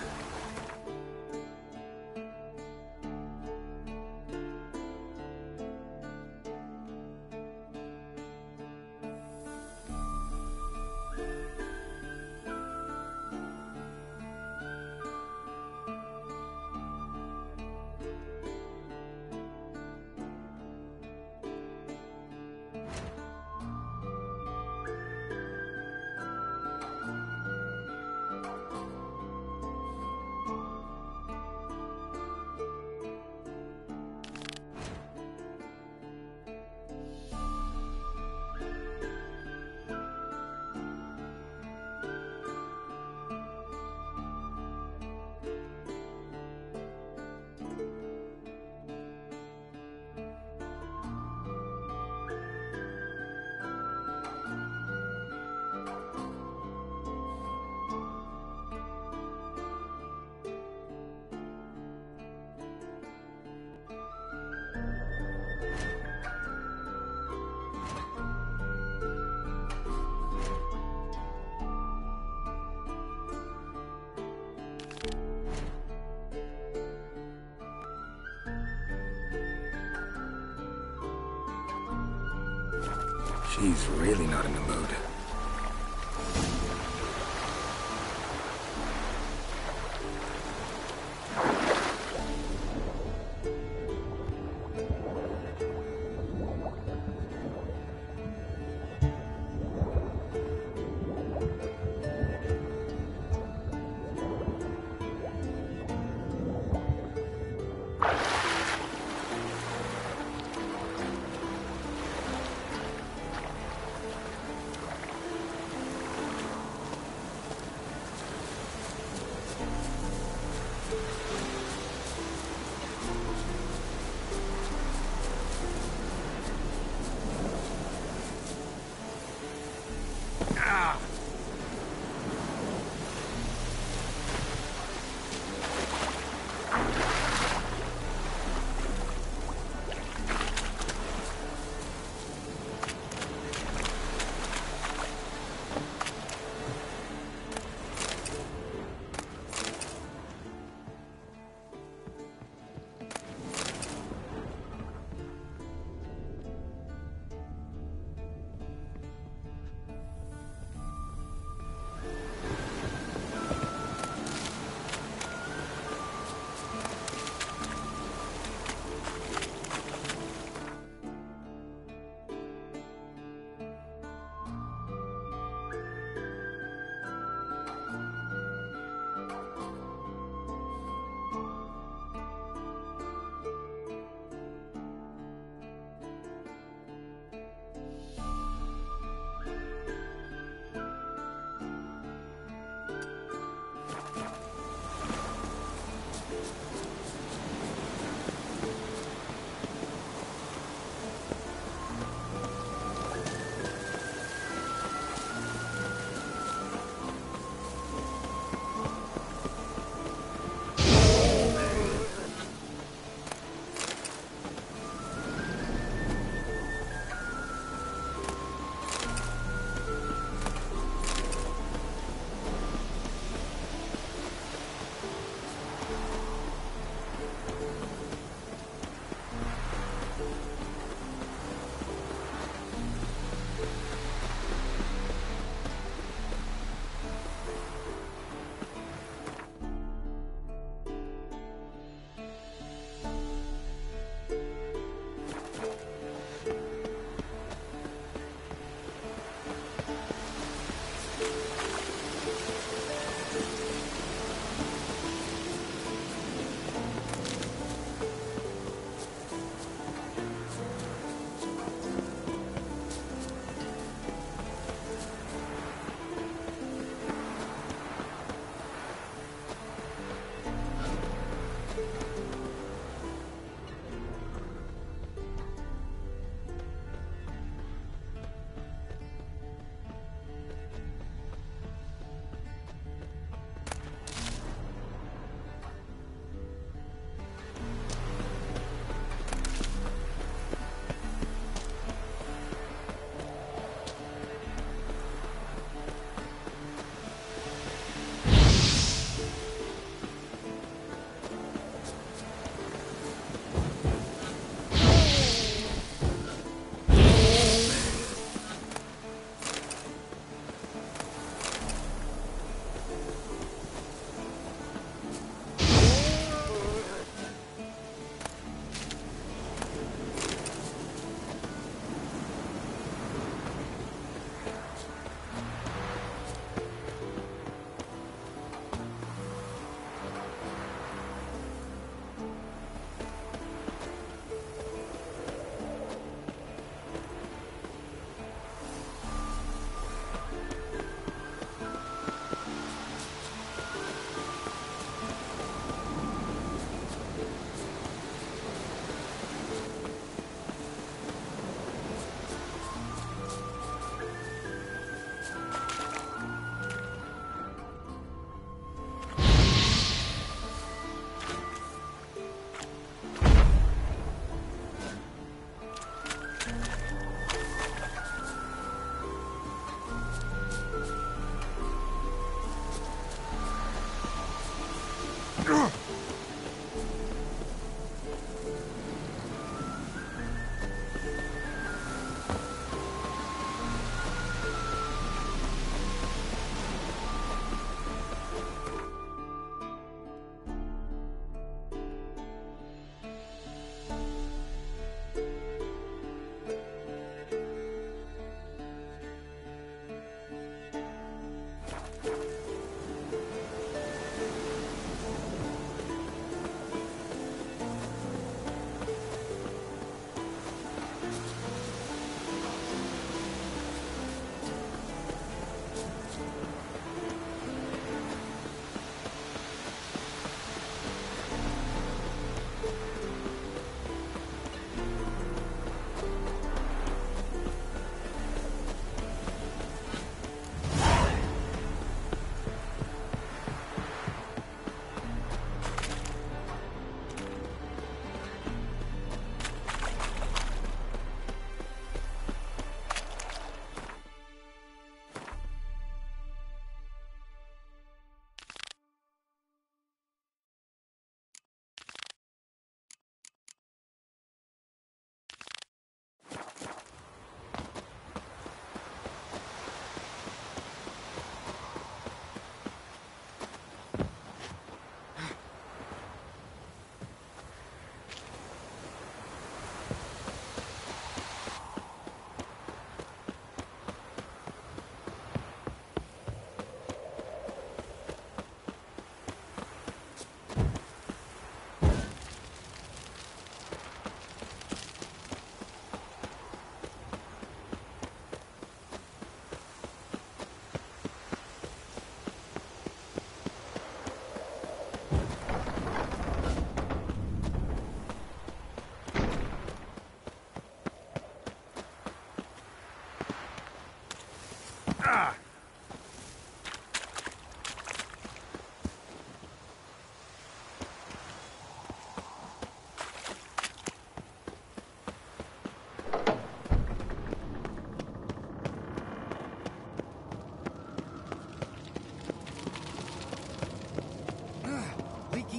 Speaker 17: She's really not in the mood.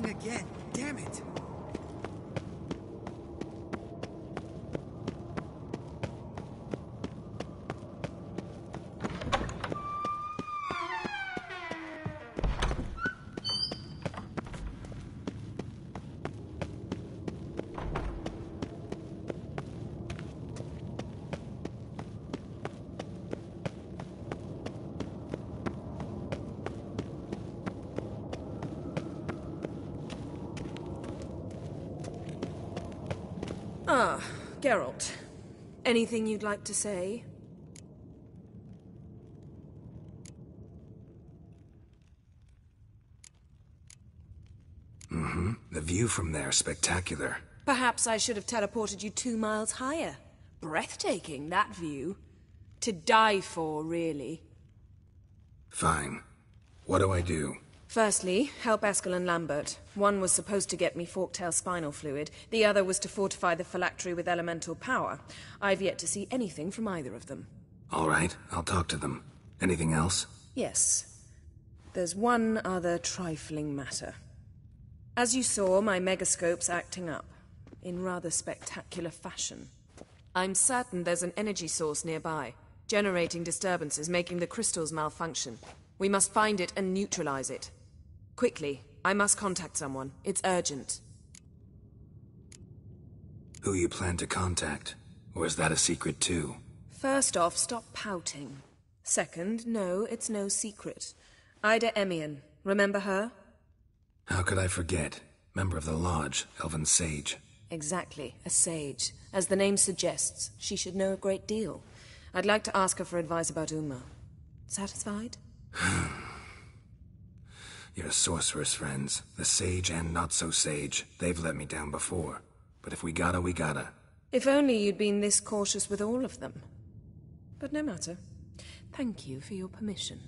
Speaker 16: Again. Damn it.
Speaker 8: Ah, Geralt. Anything you'd like to say?
Speaker 17: Mm-hmm. The view from there, spectacular.
Speaker 8: Perhaps I should have teleported you 2 miles higher. Breathtaking, that view. To die for, really.
Speaker 17: Fine. What do I do?
Speaker 8: Firstly, help Eskel and Lambert. One was supposed to get me forktail spinal fluid. The other was to fortify the phylactery with elemental power. I've yet to see anything from either of them.
Speaker 17: All right, I'll talk to them. Anything else?
Speaker 8: Yes. There's one other trifling matter. As you saw, my megascope's acting up. In rather spectacular fashion. I'm certain there's an energy source nearby, generating disturbances, making the crystals malfunction. We must find it and neutralize it. Quickly, I must contact someone. It's urgent.
Speaker 17: Who you plan to contact? Or is that a secret too?
Speaker 8: First off, stop pouting. Second, no, it's no secret. Ida Emian. Remember her?
Speaker 17: How could I forget? Member of the Lodge, Elven Sage.
Speaker 8: Exactly, a sage. As the name suggests, she should know a great deal. I'd like to ask her for advice about Uma. Satisfied?
Speaker 17: Your sorceress friends, the sage and not-so-sage, they've let me down before. But if we gotta, we gotta.
Speaker 8: If only you'd been this cautious with all of them. But no matter. Thank you for your permission.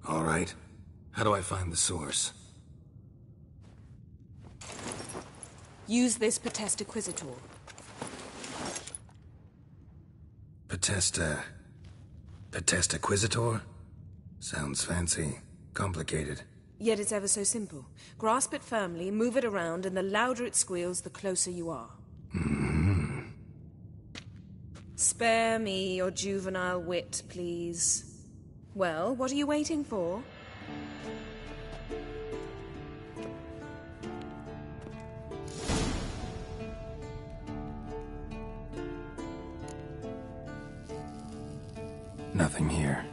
Speaker 17: All right. How do I find the source?
Speaker 8: Use this Potesta Quisitor.
Speaker 17: Potesta Quisitor? Sounds fancy. Complicated.
Speaker 8: Yet it's ever so simple. Grasp it firmly, move it around, and the louder it squeals, the closer you are. Spare me your juvenile wit, please. Well, what are you waiting for?
Speaker 1: Nothing here.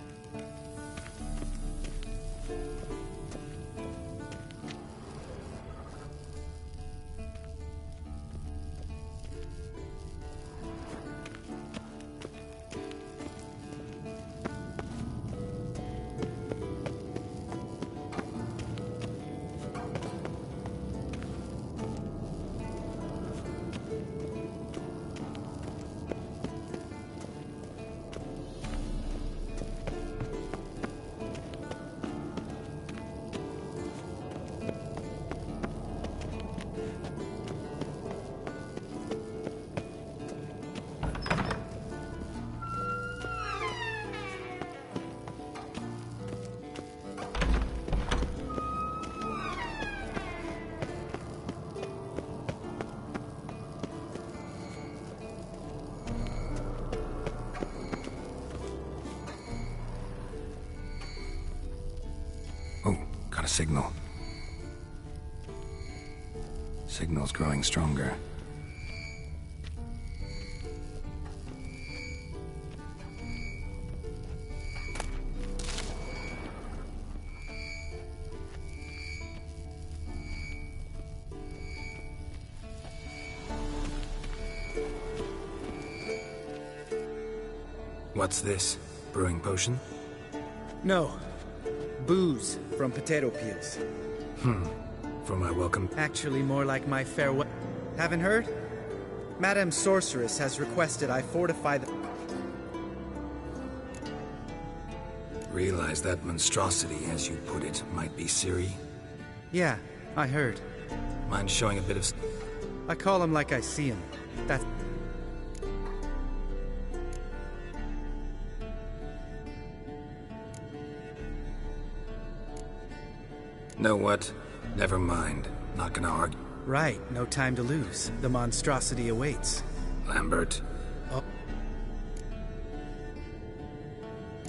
Speaker 1: Got a signal. Signal's growing stronger. What's this? Brewing potion?
Speaker 18: No. Booze from potato peels.
Speaker 1: For my welcome.
Speaker 18: Actually, more like my farewell. Haven't heard? Madame Sorceress has requested I fortify the...
Speaker 1: Realize that monstrosity, as you put it, might be Ciri?
Speaker 18: Yeah, I heard.
Speaker 1: Mind showing a bit of...
Speaker 18: I call him like I see him. That's...
Speaker 1: Know what? Never mind. Not gonna argue.
Speaker 18: Right, no time to lose. The monstrosity awaits.
Speaker 1: Lambert.
Speaker 18: Oh.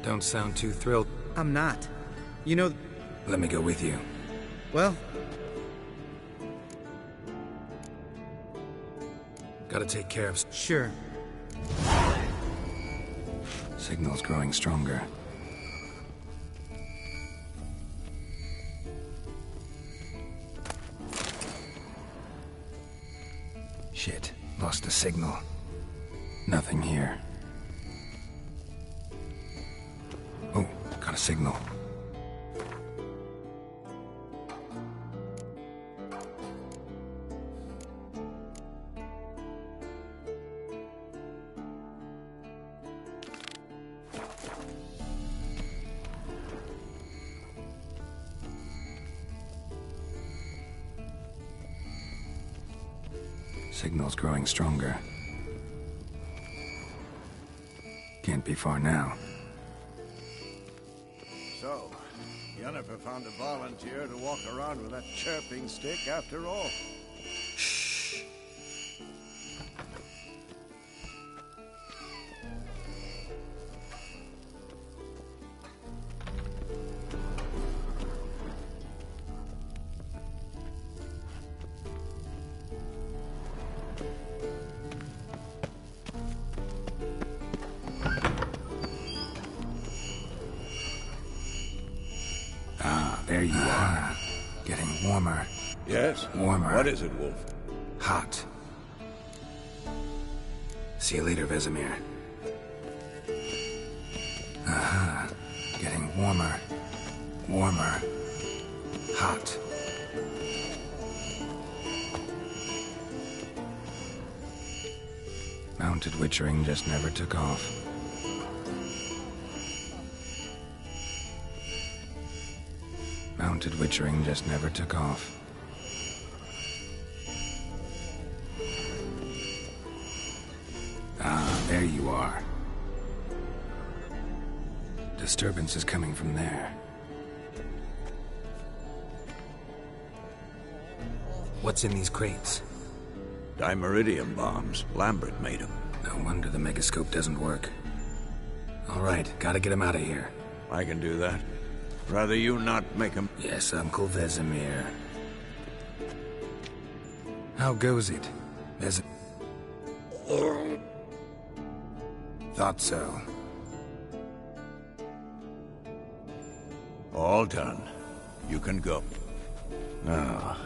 Speaker 1: Don't sound too thrilled.
Speaker 18: I'm not. You know...
Speaker 1: Let me go with you.
Speaker 18: Well...
Speaker 1: Gotta take care of...
Speaker 18: Sure.
Speaker 1: Signal's growing stronger. Shit. Lost the signal. Nothing here. Oh, got a signal. Signal's growing stronger. Can't be far now.
Speaker 20: So, Yennefer found a volunteer to walk around with that chirping stick after all.
Speaker 1: Shh. There you are. Getting warmer.
Speaker 11: Yes?
Speaker 1: Warmer.
Speaker 11: What is it, Wolf?
Speaker 1: Hot. See you later, Vesemir. Aha. Getting warmer. Warmer. Hot. Mounted witchering just never took off. Mounted witchering just never took off. Ah, there you are. Disturbance is coming from there.
Speaker 17: What's in these crates?
Speaker 20: Dimeridium bombs. Lambert made them.
Speaker 17: No wonder the megascope doesn't work. All right, gotta get him out of here.
Speaker 20: I can do that. Rather you not make him...
Speaker 17: Yes, Uncle Vesemir. How goes it, Thought so.
Speaker 20: All done. You can go.
Speaker 17: Oh,